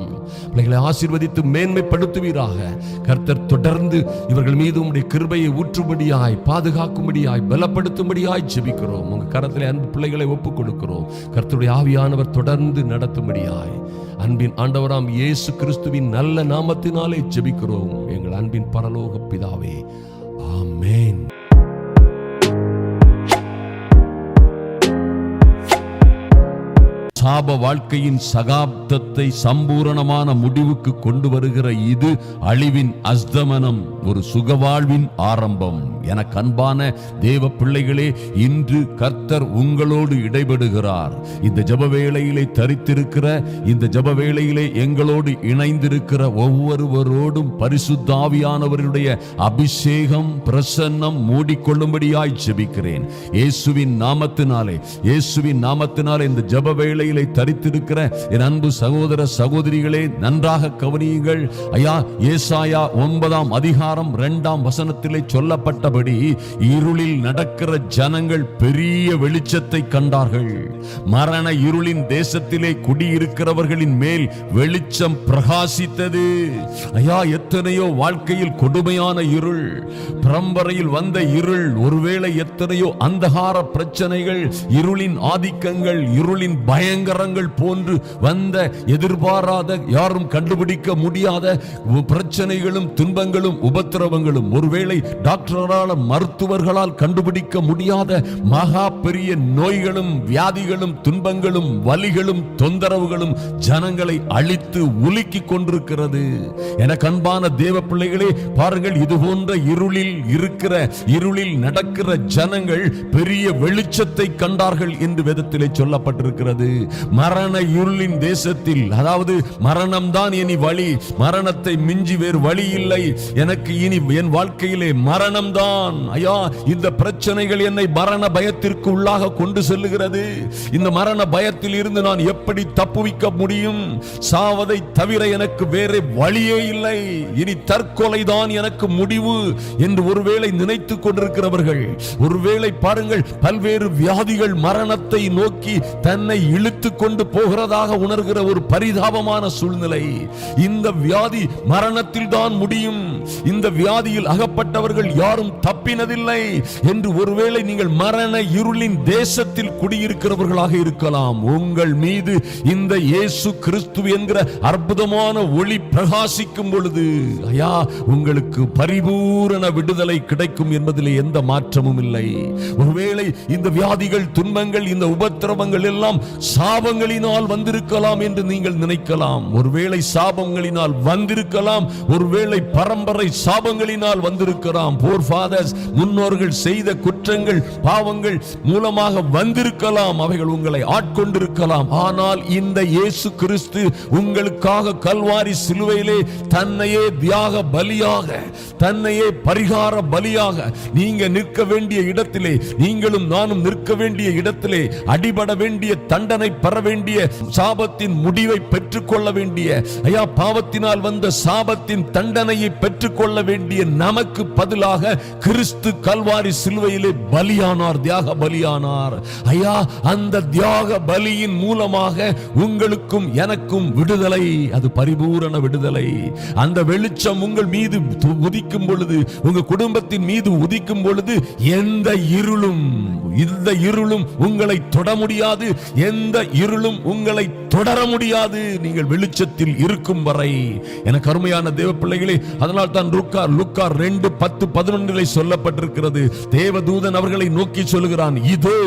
பிள்ளைகளை ஆசீர்வதித்து மேன்மைப்படுத்துவீராக. கர்த்தர் தொடர்ந்து இவர்கள் மீது உம்முடைய கிருபையை ஊற்றும்படியாய், பாதுகாக்கும்படியாய், பலப்படுத்தும்படியாய் ஜெபிக்கிறோம். உங்க கரத்திலே அன்பு பிள்ளைகளை ஒப்புக் கொடுக்கிறோம். கர்த்தருடைய ஆவியானவர் தொடர்ந்து நடத்தும்படியாய் அன்பின் ஆண்டவராம் இயேசு கிறிஸ்துவின் நல்ல நாமத்தினாலே ஜெபிக்கிறோம் எங்கள் அன்பின் பரலோக பிதாவே. ஆமென். சாப வாழ்க்கையின் சகாப்தத்தை சம்பூரணமான முடிவுக்கு கொண்டு வருகிற இது அழிவின் அஸ்தமனம், ஒரு சுகவாழ்வின் ஆரம்பம். எனக்கு அன்பான தேவ பிள்ளைகளே, இன்று கர்த்தர் உங்களோடு இடைபடுகிறார். இந்த ஜெப வேளையிலே தரித்திருக்கிற, இந்த ஜெப வேளையிலே எங்களோடு இணைந்திருக்கிற ஒவ்வொருவரோடும் பரிசுத்த ஆவியானவருடைய அபிஷேகம், பிரசன்னம் மூடிக்கொள்ளும்படியாய் ஜெபிக்கிறேன் இயேசுவின் நாமத்தினாலே. இயேசுவின் நாமத்தினாலே இந்த ஜெப வேளை தரித்திருக்கிற என் அன்பு சகோதர சகோதரிகளே, நன்றாக கவனியுங்கள். ஐயா ஏசாயா 9ஆம் அதிகாரம் 2ஆம் வசனத்திலே சொல்லப்பட்டபடி இருளில் நடக்கிற ஜனங்கள் பெரிய வெளிச்சத்தை கண்டார்கள். மரண இருளின் தேசத்திலே குடியிருக்கிறவர்களின் மேல் வெளிச்சம் பிரகாசித்தது. ஐயா எத்தனையோ வாழ்க்கையில் கொடுமையான இருள், பரம்பரையில் வந்த இருள், ஒருவேளை எத்தனையோ அந்தகார பிரச்சனைகள், இருளின் ஆதிக்கங்கள், இருளின் பயங்கரங்கள் போன்று வந்த எதிர்பாராத, யாரும் கண்டுபிடிக்க முடியாத பிரச்சனைகளும் துன்பங்களும் உபத்திரவங்களும், ஒருவேளை டாக்டரால் மருத்துவர்களால் கண்டுபிடிக்க முடியாத மகா பெரிய நோய்களும் வியாதிகளும் துன்பங்களும் வலிகளும் தொந்தரவுகளும் ஜனங்களை அழித்து உலுக்கிக் கொண்டிருக்கிறது. எனக்கு அன்பான தேவ பிள்ளைகளே, பாருங்கள், இது போன்ற இருளில் இருக்கிற, இருளில் நடக்கிற ஜனங்கள் பெரிய வெளிச்சத்தை கண்டார்கள் என்று வேதத்திலே சொல்லப்பட்டிருக்கிறது. மரண இருளின் தேசத்தில், அதாவது மரணம் தான் இனி வழி, மரணத்தை மிஞ்சி வேறு வழி இல்லை எனக்கு இனி என் வாழ்க்கையிலே மரணம் தான். ஐயா இந்த பிரச்சனைகள் என்னை மரண பயத்திற்கு உள்ளாக கொண்டு செல்லுகிறது. இந்த மரண பயத்தில் இருந்து நான் எப்படி தப்புவிக்க முடியும்? சாவதை தவிர எனக்கு வேறு வழியே இல்லை, இனி தற்கொலை தான் எனக்கு முடிவு என்று ஒருவேளை நினைத்துக் கொண்டிருக்கிறவர்கள், ஒருவேளை பாருங்கள் பல்வேறு வியாதிகள் மரணத்தை நோக்கி தன்னை இழுத்துக் கொண்டு போகிறதாக உணர்கிற ஒரு பரிதாபமான சூழ்நிலை. இந்த வியாதி மரணத்தில் தான் முடியும். இந்த வியாதியில் அகப்பட்ட அழைக்கப்பட்டவர்கள் யாரும் தப்பினதில்லை என்று ஒருவேளை நீங்கள் மரண இருளின் தேசத்தில் குடியிருக்கிறவர்களாக இருக்கலாம். உங்கள் மீது இந்த இயேசு கிறிஸ்து என்கிற அற்புதமான ஒளி பிரகாசிக்கும் பொழுது ஐயா உங்களுக்கு பரிபூரண விடுதலை கிடைக்கும் என்பதில் எந்த மாற்றமும் இல்லை. ஒருவேளை இந்த வியாதிகள், துன்பங்கள், இந்த உபத்திரவங்கள் எல்லாம் சாபங்களினால் வந்திருக்கலாம் என்று நீங்கள் நினைக்கலாம். ஒருவேளை சாபங்களினால் வந்திருக்கலாம், ஒருவேளை பரம்பரை சாபங்களினால் வந்திருக்கலாம். போர் ஃபாதர்ஸ், முன்னோர்கள் செய்த குற்றங்கள், பாவங்கள் மூலமாக வந்திருக்கலாம். அவைகள் உங்களை ஆட்கொண்டிருக்கலாம். ஆனால் இந்த இயேசு கிறிஸ்து உங்களுக்காக கல்வாரி சிலுவையிலே தன்னையே தியாக பலியாக, தன்னையே பரிகார பலியாக, நீங்க நிற்க வேண்டிய இடத்திலே, நீங்களும் நானும் நிற்க வேண்டிய இடத்திலே, அடிபட வேண்டிய, தண்டனை பெற வேண்டிய, சாபத்தின் முடிவை பெற்றுக்கொள்ள வேண்டிய, ஐயா பாவத்தினால் வந்த சாபத்தின் தண்டனையை பெற்றுக்கொள்ள வேண்டிய நமக்கு பதிலாக கிறிஸ்து கல்வாரி சிலுவையிலே பலியானார், தியாக பலியானார். ஐயா அந்த தியாக பலியின் மூலமாக உங்களுக்கும் எனக்கும் விடுதலை, அது பரிபூரண விடுதலை. அந்த வெளிச்சம் உங்கள் மீது உதிக்கும் பொழுது, உங்க குடும்பத்தின் மீது உதிக்கும் பொழுது எந்த இருளும் உங்களை தொட முடியாது, எந்த இருளும் உங்களை தொடர முடியாது, நீங்கள் வெளிச்சத்தில் இருக்கும் வரை. எனக்கு அருமையான தேவ பிள்ளைகளே, அதனால் தான் லுக்கா 2:10-11 சொல்லப்பட்டிருக்கிறது. தேவதூதன் அவர்களை நோக்கி சொல்லுகிறான், இதோ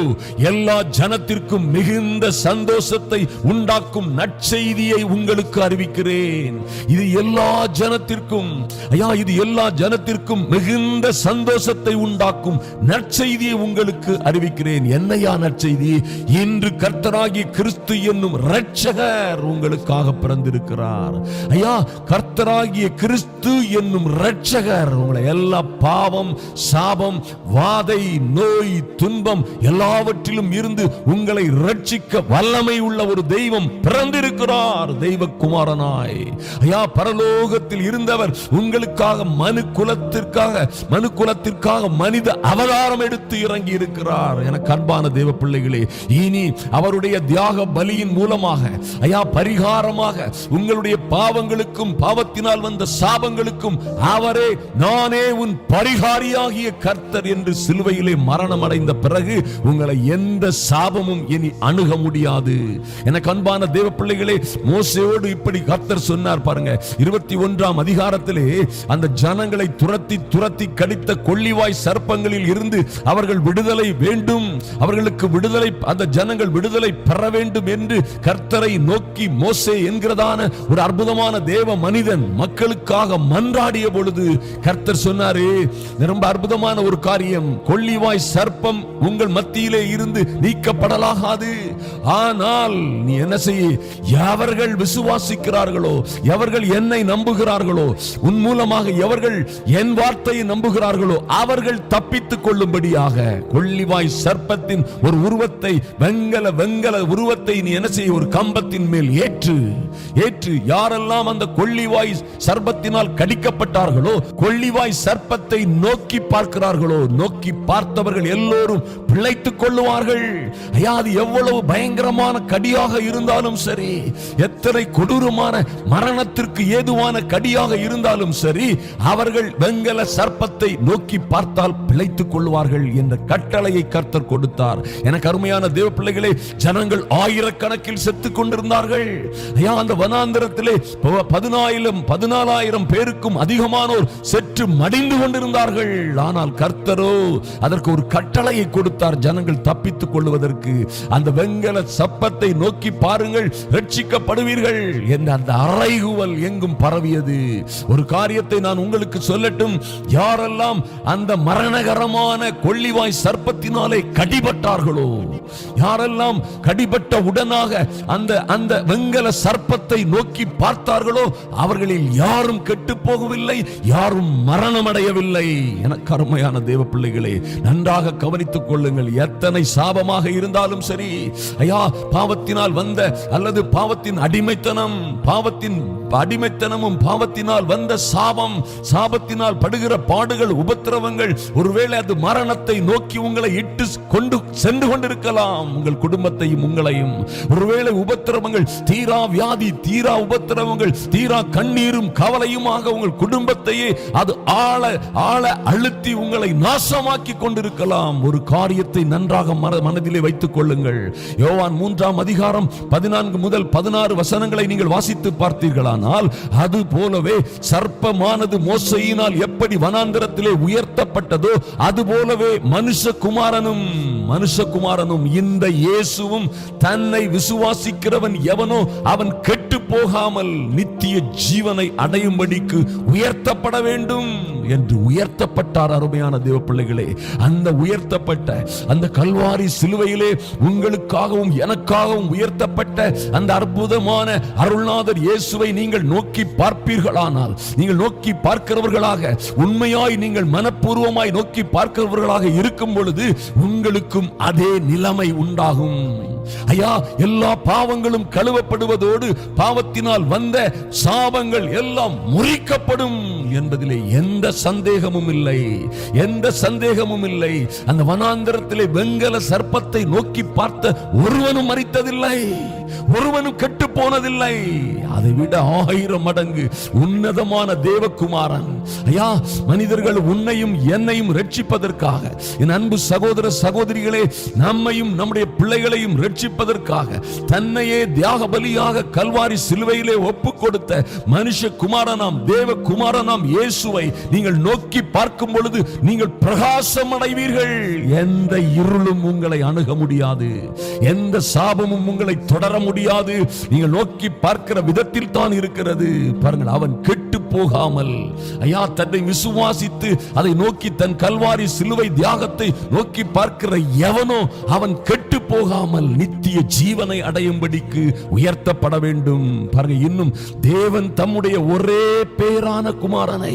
எல்லா ஜனத்திற்கும் மிகுந்த சந்தோஷத்தை உண்டாக்கும் நற்செய்தியை உங்களுக்கு அறிவிக்கிறேன். இது எல்லா ஜனத்திற்கும், ஐயா இது எல்லா ஜனத்திற்கும் மிகுந்த சந்தோஷத்தை உண்டாக்கும் நற்செய்தியை உங்களுக்கு அறிவிக்கிறேன். என்னையா நற்செய்தி? இன்று கர்த்தராகிய கிறிஸ்து என்னும் இரட்சகர் உங்களுக்காக பிறந்திருக்கிறார். ஐயா கர்த்தராகிய கிறிஸ்து என்னும் இரட்சகர் உங்களை எல்லா பாவம், சாபம், வாதை, நோய், துன்பம் எல்லாவற்றிலும் இருந்து உங்களை ரட்சிக்க வல்லமை உள்ள ஒரு தெய்வம் பிறந்திருக்கிறார், தெய்வ குமாரனாய். ஐயா பரலோகத்தில் இருந்தவர் உங்களுக்காக மனுக்குலத்திற்காக மனித அவதாரம் எடுத்து இறங்கி இருக்கிறார். எனக்கு அன்பான தேவ பிள்ளைகளே, இனி அவருடைய தியாக பலியின் மூலமாக, ஐயா பரிகாரமாக உங்களுடைய பாவங்களுக்கும், பாவத்தினால் வந்த சாபங்களுக்கும் அவரே நானே உன் பரிகாரியாகிய கர்த்தர் என்று சிலுவையிலே மரணம் அடைந்த பிறகு உங்களை எந்த சாபமும் இனி அணுக முடியாது. எனக்கு அன்பான தேவ பிள்ளைகளே, மோசேயோடு இப்படி கர்த்தர் சொன்னார் பாருங்க. 21ஆம் அதிகாரத்திலே அந்த ஜனங்களை துரத்தி கடித்த கொள்ளிவாய் சர்ப்பங்களில் இருந்து அவர்கள் விடுதலை வேண்டும், அவர்களுக்கு விடுதலை, அந்த ஜனங்கள் விடுதலை பெற வேண்டும் என்று கர்த்தரை நோக்கி மோசே என்கிறதான ஒரு அற்புதமான தேவ மனிதன் மக்களுக்காக மன்றாடிய பொழுது கர்த்தர் சொன்னாரே, ரொம்ப அற்புதமான ஒரு காரியம். கொள்ளிவாய் சர்ப்பம் உங்கள் மத்தியிலே இருந்து நீக்கப்படலாகாது. ஆனால் நீ என்ன செய்ய? எவர்கள் விசுவாசிக்கிறார்களோ, எவர்கள் என்னை நம்புகிறார்களோ, உன் மூலமாக எவர்கள் என் வார்த்தையை நம்புகிறார்களோ அவர்கள் தப்பித்துக் கொள்ளும்படியாக கொள்ளிவாய் சர்ப்பத்தின் ஒரு உருவத்தை, வெங்கல உருவத்தை நீ என்ன செய்ய? ஒரு கம்பத்தின் மேல் ஏற்று யாரெல்லாம் அந்த கொள்ளிவாய் சர்ப்பத்தினால் கடிக்கப்பட்டார்களோ, கொள்ளிவாய் சர்ப்பத்தை நோக்கி பார்க்கிறார்களோ, நோக்கி பார்த்தவர்கள் எல்லோரும் பிழைத்துக் கொள்ளுவார்கள். ஐயா அது எவ்வளவு பயங்கரமான கடியாக இருந்தாலும் சரி, எத்தனை கொடூரமான மரணத்திற்கு ஏதுவான கடியாக இருந்தாலும் சரி, அவர்கள் வெங்கல சர்ப்பத்தை நோக்கி பார்த்தால் பிழைத்துக் கொள்வார்கள் என்ற கட்டளையை கர்த்தர் கொடுத்தார். எனக்கு அருமையான தேவ பிள்ளைகளே, ஜனங்கள் ஆயிரக்கணக்கில் செத்துக் கொண்டிருந்தார்கள். ஐயா அந்த வனாந்தரத்திலே 14,000 பேருக்கும் அதிகமானோர் செற்று மடிந்து கொண்டிருந்தார்கள். ஆனால் கர்த்தரோ அதற்கு ஒரு கட்டளையை கொடுத்தார், ஜனங்கள் தப்பித்துக் கொள்வதற்கு. அந்த வெங்கல சர்ப்பத்தை நோக்கி பாருங்கள், ரட்சிக்கப்படுவீர்கள் என்ற அந்த அறைகூவல் எங்கும் பரவியது. ஒரு காரியத்தை நான் உங்களுக்கு சொல்லட்டும். யாரெல்லாம் அந்த மரணகரமான கொள்ளிவாய் சர்ப்பத்தினாலே கடிபட்டார்களோ, யாரெல்லாம் கடிபட்ட உடனாக அந்த வெங்கல சர்ப்பத்தை நோக்கி பார்த்தார்களோ அவர்களில் யாரும் கெட்டு போகவில்லை, யாரும் மரணம் அடையவில்லை. எனக்கு அருமையான தேவ பிள்ளைகளே, நன்றாக கவனித்துக் கொள்ளுங்கள். எத்தனை சாபமாக இருந்தாலும் சரி, ஐயா பாவத்தினால் வந்த அல்லது பாவத்தின் அடிமைத்தனமும் பாவத்தினால் வந்த சாபம், சாபத்தினால் படுகிற பாடுகள், உபத்திரவங்கள், ஒருவேளை அது மரணத்தை நோக்கி உங்களை இட்டு கொண்டு சென்று கொண்டிருக்கலாம், உங்கள் குடும்பத்தையும் உங்களையும். ஒருவேளை உபத்திரவங்கள், தீரா வியாதி, தீரா உபத்திரவங்கள், தீரா கண்ணீரும் கவலையுமாக உங்கள் குடும்பத்தையே அது ஆழ அழுத்தி உங்களை நாசமாக்கி கொண்டிருக்கலாம். ஒரு காரியத்தை நன்றாக மனதிலே வைத்துக் கொள்ளுங்கள். யோவான் 3ஆம் அதிகாரம் 14 முதல் 16 வசனங்களை நீங்கள் வாசித்து பார்த்தீர்களானால், அது போலவே சர்ப்பமானது மோசையினால் எப்படி வனாந்தரத்திலே உயர்த்தப்பட்டதோ அது போலவே மனுஷகுமாரனும் இந்த இயேசுவும் தன்னை விசுவாசிக்கிறவன் எவனோ அவன் கெட்டு போகாமல் நித்திய ஜீவனை அடையும்படிக்கு உயர்த்தப்பட வேண்டும் என்று உயர்த்தப்பட்டார். அருமையான தேவ பிள்ளைகளே, அந்த உயர்த்தப்பட்ட அந்த கல்வாரி சிலுவையிலே உங்களுக்காகவும் எனக்காகவும் உயர்த்தப்பட்ட அந்த அற்புதமான அருள்நாதர் இயேசுவை நீங்கள் நோக்கி பார்ப்பீர்களானால், நீங்கள் நோக்கி பார்க்கிறவர்களாக உண்மையாய் நீங்கள் மனப்பூர்வமாய் நோக்கி பார்க்கிறவர்களாக இருக்கும் பொழுது உங்களுக்கும் அதே நிலைமை உண்டாகும். ஐயா, எல்லா பாவங்களும் கழுவப்படுவதோடு பாவத்தினால் வந்த சாபங்கள் எல்லாம் முறிக்கப்படும் என்பதிலே எந்த சந்தேகமும் இல்லை. அந்த வனாந்தரத்திலே வெங்கல சர்ப்பத்தை நோக்கி பார்த்த ஒருவனும் மரித்ததில்லை, ஒருவனும் கெட்டு போனதில்லை. அதை விட 1000 மடங்கு உன்னதமான தேவகுமாரன் ஐயா, மனிதர்கள் உன்னையும் என்னையும் ரட்சிப்பதற்காக, என் அன்பு சகோதர சகோதரிகளே, நம்மையும் நம்முடைய பிள்ளைகளையும் ரட்சிப்பதற்காக தன்னையே தியாக பலியாக கல்வாரி சிலுவையிலே ஒப்புக் கொடுத்த மனுஷகுமாரனாம் தேவகுமாரனாம் இயேசுவை நீங்கள் நோக்கி பார்க்கும் பொழுது நீங்கள் பிரகாசம் அடைவீர்கள். எந்த இருளும் உங்களை அணுக முடியாது, எந்த சாபமும் உங்களை தொடர முடியாது. நீங்கள் நோக்கி பார்க்கிற விதத்தில் தான் இருக்கிறது. பாருங்கள், அவன் கெட்டு போகாமல் ஐயா தன்னை விசுவாசித்து அதை நோக்கி தன் கல்வாரி சிலுவை தியாகத்தை நோக்கி பார்க்கிற எவனோ அவன் கெட்டு போகாமல் நித்திய ஜீவனை அடையும்படிக்கு உயர்த்தப்பட வேண்டும். பாருங்க, இன்னும் தேவன் தம்முடைய ஒரே பேரான குமாரனை,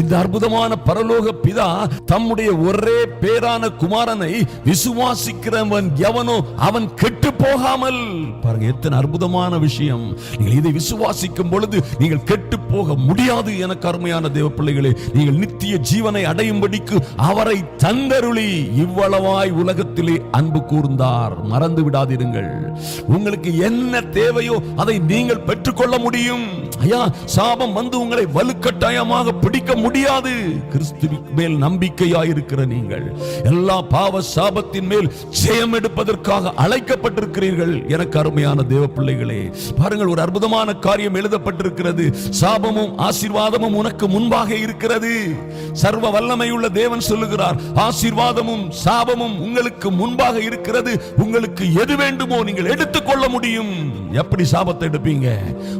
இந்த அற்புதமான பரலோக பிதா தம்முடைய ஒரே பேரான குமாரனை விசுவாசிக்கிறவன் எவனோ அவன் கெட்டு போகாமல். பாருங்க, எத்தனை அற்புதமான விஷயம். நீங்கள் இதை விசுவாசிக்கும் பொழுது நீங்கள் கெட்டு போக முடியாது. எனக்கு அருமையான தேவ பிள்ளைகளே, நீங்கள் நித்திய ஜீவனை அடையும்படிக்கு அவரை தந்தருளி இவ்வளவாய் உலகத்திலே அன்பு கூர்ந்தார். மறந்து விடாதீர்கள். உங்களுக்கு என்ன தேவையோ அதை நீங்கள் பெற்றுக்கொள்ள முடியும். ஐயா, சாபம் வந்து உங்களை வலுக்கட்டாயமாக பிடிக்க முடியாது. கிறிஸ்துவின் மேல் நம்பிக்கையாயிருக்கிற நீங்கள் எல்லா பாவ சாபத்தின் மேல் ஜெயம் எடுப்பதற்காக அழைக்கப்பட்டிருக்கிறீர்கள். எனக்கு அருமையான தேவ பிள்ளைகளே, பாருங்கள், ஒரு அற்புதமான காரியம் எழுதப்பட்டிருக்கிறது. சாபமும் ஆசீர்வாதமும் உனக்கு முன்பாக இருக்கிறது. சர்வ வல்லமையுள்ள தேவன் சொல்லுகிறார், ஆசீர்வாதமும் சாபமும் உங்களுக்கு முன்பாக இருக்கிறது. உங்களுக்கு எது வேண்டுமோ நீங்கள் எடுத்துக்கொள்ள முடியும். எப்படி சாபத்தை எடுப்பீங்க?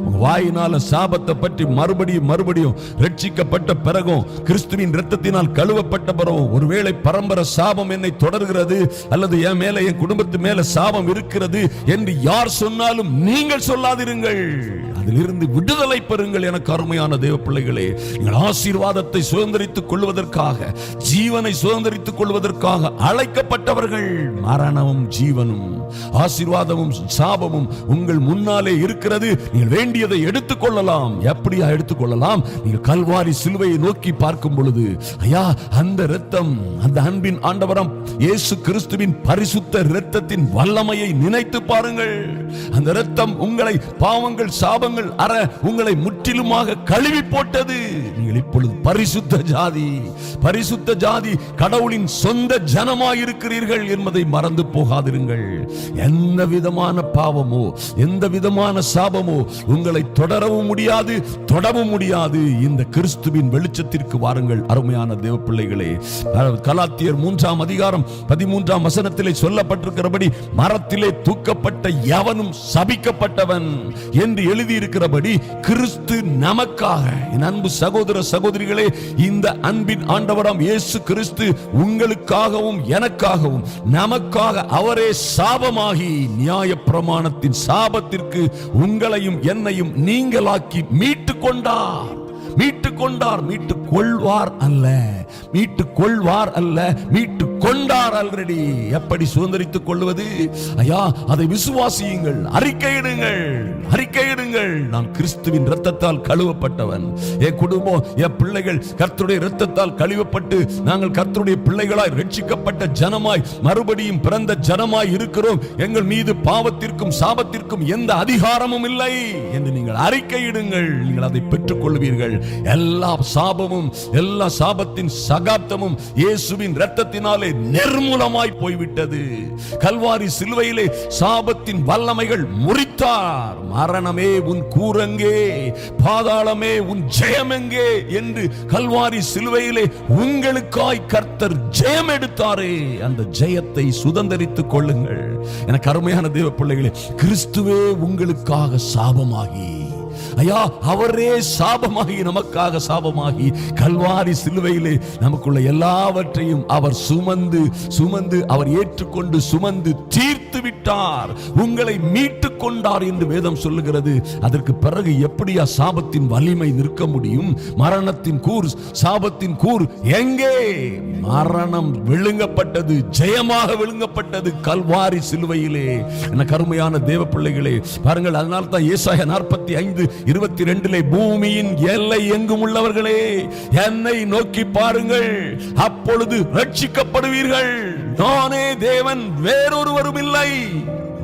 உங்க வாயினால சாபத்தை பற்றி மறுபடியும் ரட்சிக்கப்பட்ட பிறகும், கிறிஸ்துவின் இரத்தத்தினால் கழுவப்பட்ட பிறகும், ஒருவேளை பரம்பரை சாபம் என்னை தொடர்கிறது அல்லது என் மேல என் குடும்பத்து மேல சாபம் இருக்கிறது என்று யார் சொன்னாலும் நீங்கள் சொல்லாதிருங்கள். அதிலிருந்து விடுதலை பெறுங்கள். எனக்கு அருமையான தேவ பிள்ளைகளே, நீங்கள் ஆசீர்வாதத்தை சுதந்திரித்துக் கொள்வதற்காக, ஜீவனை சுதந்திரித்துக் கொள்வதற்காக அழைக்கப்பட்டவர்கள். மரணமும் ஜீவனும் ஆசீர்வாதமும் சாபமும் உங்கள் முன்னாலே இருக்கிறது. நீங்கள் வேண்டியதை எடுத்துக்கொள்ளலாம். எப்படியா எடுத்துக்கொள்ளலாம்? நீங்கள் கல்வாரி சிலுவையை நோக்கி பார்க்கும் பொழுது ஐயா, அந்த இரத்தம், அந்த அன்பின் ஆண்டவராம் இயேசு கிறிஸ்துவின் பரிசுத்த இரத்தத்தின் வல்லமையை நினைத்து பாருங்கள். அந்த இரத்தம் உங்களை பாவங்கள் சாபங்கள் உங்களை முற்றிலுமாக கழுவி போட்டது. நீங்கள் இப்பொழுது பரிசுத்த ஜாதி, கடவுளின் சொந்த ஜனமாய் இருக்கிறீர்கள் என்பதை மறந்து போகாதிருங்கள். எந்த விதமான பாவமோ எந்த விதமான சாபமோ உங்களை தொடரவும் முடியாது, தொடவும் முடியாது. இந்த கிறிஸ்துவின் வெளிச்சத்திற்கு வாருங்கள். அருமையான தேவ பிள்ளைகளே, கலாத்தியர் 3ஆம் அதிகாரம் 13ஆம் வசனத்திலே சொல்லப்பட்டிருக்கிறபடி, மரத்திலே தூக்கப்பட்ட எவனும் சபிக்கப்பட்டவன் என்று எழுதியிருக்கிறபடி கிறிஸ்து நமக்காக, என் அன்பு சகோதர சகோதரிகளே, இந்த அன்பின் ஆண்டவராம் இயேசு கிறிஸ்து உங்களுக்காகவும் எனக்காகவும் நமக்காக அவரே சாபமாகி நியாயப்பிரமாணத்தின் சாபத்திற்கு உங்களையும் என்னையும் நீங்களாக்கி மீட்டுக் கொண்டார். மீட்டுக் கொள்வார் அல்ல, மீட்டு கொண்டார் ஆல்ரெடி. எப்படி சுதந்திரித்துக் கொள்வது? ஐயா, அதை விசுவாசியுங்கள், அறிக்கையிடுங்கள். நான் கிறிஸ்துவின் இரத்தத்தால் கழுவப்பட்டவன். என் குடும்பம், என் பிள்ளைகள் கர்த்தருடைய இரத்தத்தால் கழுவப்பட்டு நாங்கள் கர்த்தருடைய பிள்ளைகளாய் ரட்சிக்கப்பட்ட ஜனமாய் மறுபடியும் பிறந்த ஜனமாய் இருக்கிறோம். எங்கள் மீது பாவத்திற்கும் சாபத்திற்கும் எந்த அதிகாரமும் இல்லை என்று நீங்கள் அறிக்கையிடுங்கள். நீங்கள் அதை பெற்றுக் கொள்வீர்கள். எல்லா சாபமும் எல்லா சாபத்தின் சகாப்தமும் இயேசுவின் இரத்தத்தினாலே நிர்மூலமாய் போய்விட்டது. கல்வாரி சிலுவையிலே சாபத்தின் வல்லமைகள் முறித்தார். மரணமே உன் கூரங்கே, பாதாளமே உன் ஜெயமெங்கே என்று கல்வாரி சிலுவையிலே உங்களுக்காய் கர்த்தர் ஜெயம் எடுத்தாரே. அந்த ஜெயத்தை சுதந்தரித்துக் கொள்ளுங்கள். எனக்கு அருமையான தேவ பிள்ளைகளே, கிறிஸ்துவே உங்களுக்காக சாபமாகி, ஐயா அவரே சாபமாகி, நமக்காக சாபமாகி கல்வாரி சிலுவையிலே நமக்குள்ள எல்லாவற்றையும் அவர் சுமந்து அவர் ஏற்றுக்கொண்டு சுமந்து தீர்த்து விட்டார். உங்களை மீட்டு கொண்டார் என்று வேதம் சொல்லுகிறது. அதற்கு பிறகு எப்படியா சாபத்தின் வலிமை நிற்க முடியும்? மரணத்தின் கூர், சாபத்தின் கூர் எங்கே? மரணம் விழுங்கப்பட்டது, ஜெயமாக விழுங்கப்பட்டது கல்வாரி சிலுவையிலே. என கருமையான தேவ பிள்ளைகளே பாருங்கள், அதனால தான் ஏசாயா 45:22 பூமியின் எல்லை எங்கும் உள்ளவர்களே என்னை நோக்கி பாருங்கள், அப்பொழுது ரட்சிக்கப்படுவீர்கள். நானே தேவன், வேறொருவரும் இல்லை.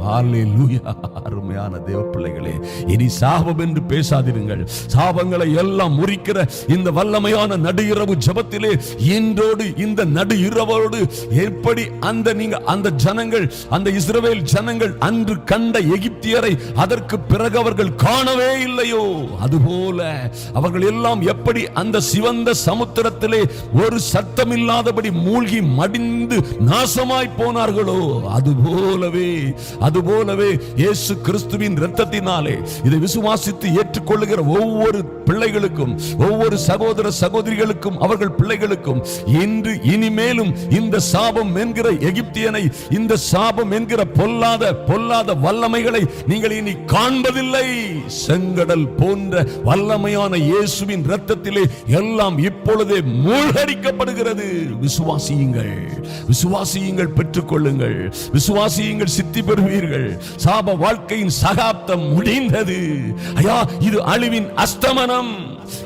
ஹல்லேலூயா. அருமையான தேவ பிள்ளைகளே, இனி சாபம் என்று பேசாதிருங்கள். சாபங்களை எல்லாம் முறிக்கிற இந்த வல்லமையான நடு இரவு ஜெபத்திலே இன்றோடு இந்த நடு இரவோடு எப்படி அந்த ஜனங்கள், அந்த இஸ்ரவேல் ஜனங்கள் அன்று கண்ட எகிப்தியரை அதற்கு பிறகு அவர்கள் காணவே இல்லையோ, அதுபோல அவர்கள் எல்லாம் எப்படி அந்த சிவந்த சமுத்திரத்திலே ஒரு சத்தம் இல்லாதபடி மூழ்கி மடிந்து நாசமாய் போனார்களோ, அதுபோலவே இயேசு கிறிஸ்துவின் இரத்தத்தினாலே இதை விசுவாசித்து ஏற்றுக்கொள்ளுகிற ஒவ்வொரு பிள்ளைகளுக்கும், ஒவ்வொரு சகோதர சகோதரிகளுக்கும், அவர்கள் பிள்ளைகளுக்கும் இனிமேலும் இந்த சாபம் என்கிற எகிப்தியனை, இந்த சாபம் என்கிற பொல்லாத வல்லமைகளை நீங்கள் இனி காண்பதில்லை. செங்கடல் போன்ற வல்லமையான இயேசுவின் இரத்தத்திலே எல்லாம் இப்பொழுதே மூழ்கடிக்கப்படுகிறது. விசுவாசியுங்கள், பெற்றுக்கொள்ளுங்கள். விசுவாசியுங்கள், சித்தி பெறுவீர்கள். சாப வாழ்க்கையின் சகாப்தம் முடிந்தது. ஐயா, இது அழிவின் அஸ்தமனம்.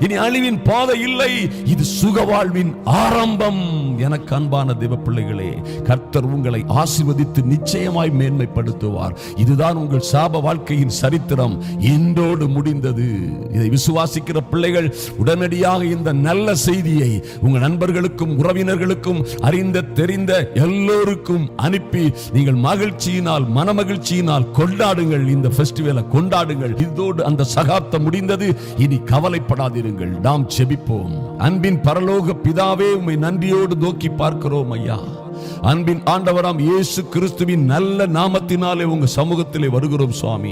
இனி அழிவின் பாதை இல்லை, இது சுகவாழ்வின் ஆரம்பம். எனக்கு அன்பான தேவ பிள்ளைகளே, கர்த்தர் உங்களை ஆசீர்வதித்து நிச்சயமாய் மேன்மைப்படுத்துவார். இதுதான் உங்கள் சாப வாழ்க்கையின் சரித்திரம் இன்றோடு முடிந்தது. இதை விசுவாசிக்கிற பிள்ளைகள் உடனடியாக இந்த நல்ல செய்தியை உங்கள் நண்பர்களுக்கும் உறவினர்களுக்கும் அறிந்த தெரிந்த எல்லோருக்கும் அனுப்பி நீங்கள் மகிழ்ச்சியினால், மனமகிழ்ச்சியினால் கொண்டாடுங்கள். இந்த ஃபெஸ்டிவலை கொண்டாடுங்கள். இதோடு அந்த சகாப்தம் முடிந்தது. இனி கவலைப்படாதீர்கள். நாம் ஜெபிப்போம். அன்பின் பரலோக பிதாவே, உம்மை நன்றியோடு நோக்கி பார்க்கிறோம் ஐயா. அன்பின் ஆண்டவராம் இயேசு கிறிஸ்துவின் நல்ல நாமத்தினாலே உங்க சமூகத்திலே வருகிறோம் சுவாமி.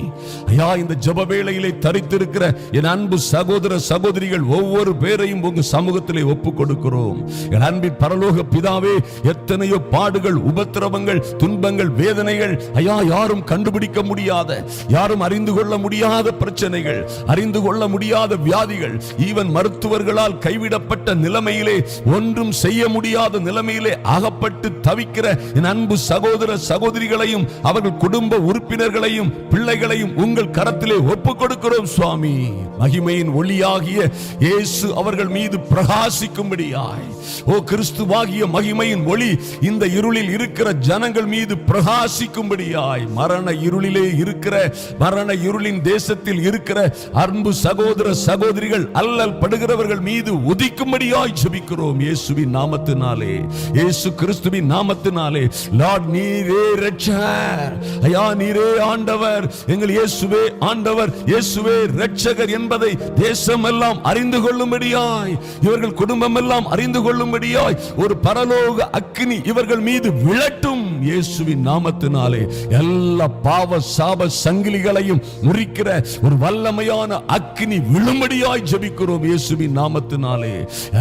ஐயா, இந்த ஜெப வேளையிலே தரித்திருக்கிற என் அன்பு சகோதர சகோதரிகள் ஒவ்வொரு பேரையும் உங்க சமூகத்திலே ஒப்புக் கொடுக்கிறோம். என் அன்பின் பரலோக பிதாவே, எத்தனையோ பாடுகள், உபத்திரவங்கள், துன்பங்கள், வேதனைகள், ஐயா யாரும் கண்டுபிடிக்க முடியாத, யாரும் அறிந்து கொள்ள முடியாத பிரச்சனைகள், அறிந்து கொள்ள முடியாத வியாதிகள், ஈவன் மருத்துவர்களால் கைவிடப்பட்ட நிலைமையிலே, ஒன்றும் செய்ய முடியாத நிலைமையிலே அகப்பட்டு தவிக்கிற என் அன்பு சகோதர சகோதரிகளையும் அவர்கள் குடும்ப உறுப்பினர்களையும் பிள்ளைகளையும் உங்கள் கரத்திலே ஒப்புக் கொடுக்கிறோம் சுவாமி. மகிமையின் ஒளியாகிய இயேசு அவர்கள் மீது பிரகாசிக்கும்படியாய், ஓ கிறிஸ்துவாகிய மகிமையின் ஒளி இந்த இருளில் இருக்கிற ஜனங்கள் மீது பிரகாசிக்கும்படியாய், மரண இருளிலே இருக்கிற, மரண இருளின் தேசத்தில் இருக்கிற அன்பு சகோதர சகோதரிகள், அல்லல் படுகிறவர்கள் மீது உதிக்கும்படியாய் ஜெபிக்கிறோம் இயேசுவின் நாமத்தினாலே, இயேசு கிறிஸ்துவின் நாமத்தினாலே. லார்ட், நீரே இரட்சகர் ஐயா, நீரே ஆண்டவர். எங்கள் இயேசுவே ஆண்டவர், இயேசுவே இரட்சகர் என்பதை தேசம் எல்லாம் அறிந்து கொள்ளும்படியாய், இவர்கள் குடும்பம் எல்லாம் அறிந்து கொள்ளும்படியாய் ஒரு பரலோக அக்கினி இவர்கள் மீது விழட்டும் இயேசுவின் நாமத்தினாலே. எல்லா பாவ சாப சங்கிலிகளையும் முறிக்கிற ஒரு வல்லமையான அக்கினி விழும்படியாய் ஜெபிக்கிறோம் இயேசுவின் நாமத்தினாலே.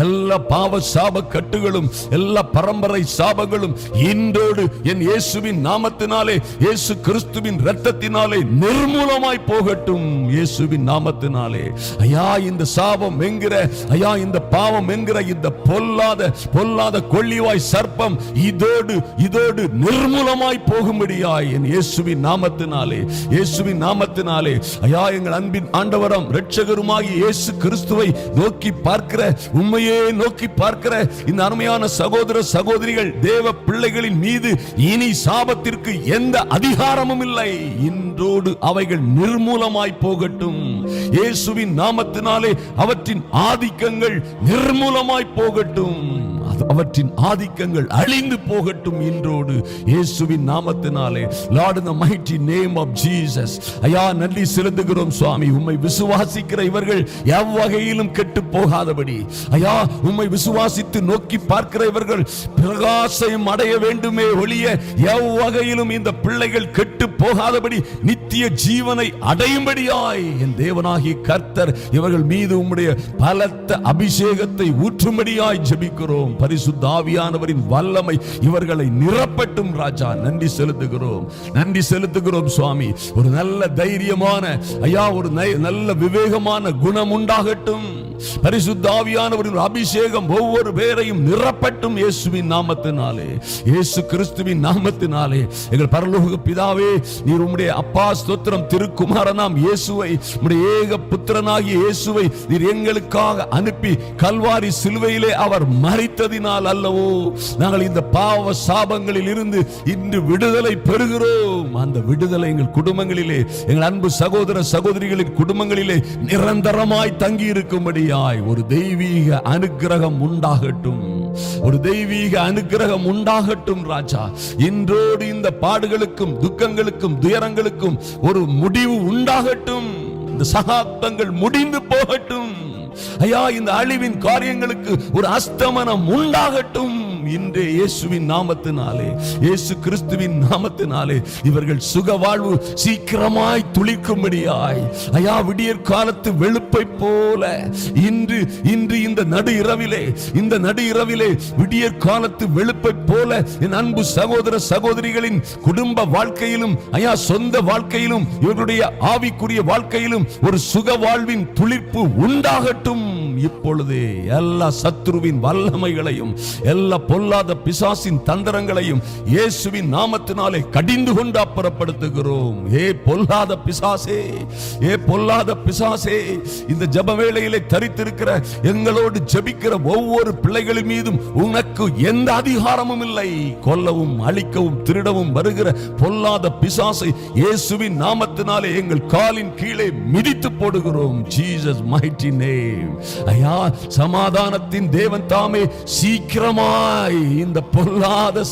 எல்லா பாவ சாப கட்டுகளும், எல்லா பரம்பரை சாபங்களும் இன்றோடு என் இயேசுவின் நாமத்தினாலே, இயேசு கிறிஸ்துவின் இரத்தத்தினாலே நிர்மூலமாய் போகட்டும் இயேசுவின் நாமத்தினாலே. ஐயா, இந்த சாபம் என்கிற, ஐயா இந்த பாவம் என்கிற இந்த பொல்லாத கொள்ளிவாய் சர்ப்பம் இதோடு நிர்மூலமாய் போகும்படியாய் என் இயேசுவின் நாமத்தினாலே, இயேசுவின் நாமத்தினாலே. ஐயா, எங்கள் அன்பின் ஆண்டவராம் இரட்சகருமாகிய இயேசு கிறிஸ்துவை நோக்கி பார்க்கிற, உம்மையே நோக்கி பார்க்கிற இந்த அருமையான சகோதர சகோதரிகள், தேவ தேவ பிள்ளைகளின் மீது இனி சாபத்திற்கு எந்த அதிகாரமும் இல்லை. இன்றோடு அவைகள் நிர்மூலமாய் போகட்டும். இயேசுவின் நாமத்தினாலே அவற்றின் ஆதிக்கங்கள் நிர்மூலமாய் போகட்டும். அவற்றின் ஆதிக்கங்கள் அழிந்து போகட்டும் இன்றோடு இயேசுவின் நாமத்தினாலே. Lord, in the mighty name of Jesus. ஐயா, நன்றி செலுத்துகிறோம் சுவாமி. உம்மை விசுவாசிக்கிற இவர்கள் எவ்வகையிலும் கெட்டு போகாதபடி, ஐயா, உம்மை விசுவாசித்து நோக்கி பார்க்கிற இவர்கள் பிரகாசம் அடைய வேண்டுமே ஒழிய எவ்வகையிலும் இந்த பிள்ளைகள் கெட்டு போகாதபடி நித்திய ஜீவனை அடையும்படியாய் என் தேவனாகிய கர்த்தர் இவர்கள் மீது உம்முடைய பலத்த அபிஷேகத்தை ஊற்றும்படியாய் ஜெபிக்கிறோம். பரிசுத்த ஆவியானவரின் வல்லமை இவர்களை நிரப்பட்டும் ராஜா. நன்றி செலுத்துகிறோம், நன்றி செலுத்துகிறோம் சுவாமி. ஒரு நல்ல தைரியமான, ஐயா, ஒரு நல்ல விவேகமான குணம் உண்டாகட்டும். பரிசுத்த ஆவியானவரின் அபிஷேகம் ஒவ்வொரு பேரையும் நிரப்பட்டும் இயேசுவின் நாமத்தினாலே, இயேசு கிறிஸ்துவின் நாமத்தினாலே. எங்கள் பரலோக பிதாவே, நீர் உம்முடைய அப்பா ஸ்தோத்திரம், திருக்குமாரனாம் இயேசுவை, உம்முடைய ஏக புத்திரனாகிய இயேசுவை நீர் எங்களுக்காக அனுப்பி கல்வாரி சிலுவையிலே அவர் மரித்ததினால் அல்லவோ நாங்கள் இந்த பாவ சாபங்களில் இருந்து இன்று விடுதலை பெறுகிறோம். அந்த விடுதலை எங்கள் குடும்பங்களிலே, எங்கள் அன்பு சகோதர சகோதரிகளின் குடும்பங்களிலே நிரந்தரமாய் தங்கி இருக்கும்படியாய் ஒரு தெய்வீக அனுக்கிரகம் உண்டாகட்டும், ஒரு தெய்வீக அனுக்கிரகம் உண்டாகட்டும் ராஜா. இன்றோடு இந்த பாடுகளுக்கும் துக்கங்களுக்கும் துயரங்களுக்கும் ஒரு முடிவு உண்டாகட்டும். இந்த சகாப்தங்கள் முடிந்து போகட்டும் ஐயா. இந்த அழிவின் காரியங்களுக்கு ஒரு அஸ்தமனம் உண்டாகட்டும் இன்றே இயேசுவின் நாமத்தினாலே, இயேசு கிறிஸ்துவின் நாமத்தினாலே. இவர்கள் சுக வாழ்வு சீக்கிரமாய் துளிக்கும்படியாய், ஐயா, விடியற் காலத்து வெளுப்பை போல இன்று இந்த நடு இரவிலே விடியற் காலத்து வெளுப்பை போல என் அன்பு சகோதர சகோதரிகளின் குடும்ப வாழ்க்கையிலும், ஐயா, சொந்த வாழ்க்கையிலும், இவர்களுடைய ஆவிக்குரிய வாழ்க்கையிலும் ஒரு சுக வாழ்வின் துளிர்ப்பு உண்டாகட்டும். இப்பொழுதே எல்லா சத்துருவின் வல்லமைகளையும், எல்லா பொல்லாத பிசாசின் தந்திரங்களையும் இயேசுவின் நாமத்தினாலே கடிந்து கொண்டு அப்புறப்படுத்துகிறோம். ஏ பொல்லாத பிசாசே, ஏ பொல்லாத பிசாசே, இந்த ஜெப வேளையிலே தரித்திருக்கிற எங்களோடு ஜெபிக்கிற ஒவ்வொரு பிள்ளைகளின் மீதும் உனக்கு எந்த அதிகாரமும் இல்லை. கொல்லவும் அழிக்கவும் திருடவும் வருகிற பொல்லாத பிசாசை இயேசுவின் நாமத்தினாலே எங்கள் காலின் கீழே மிதித்து போடுகிறோம். Jesus mighty name. ஐயா, சமாதானத்தின் தேவன் தாமே சீக்கிரமாய் இந்த பொல்லாத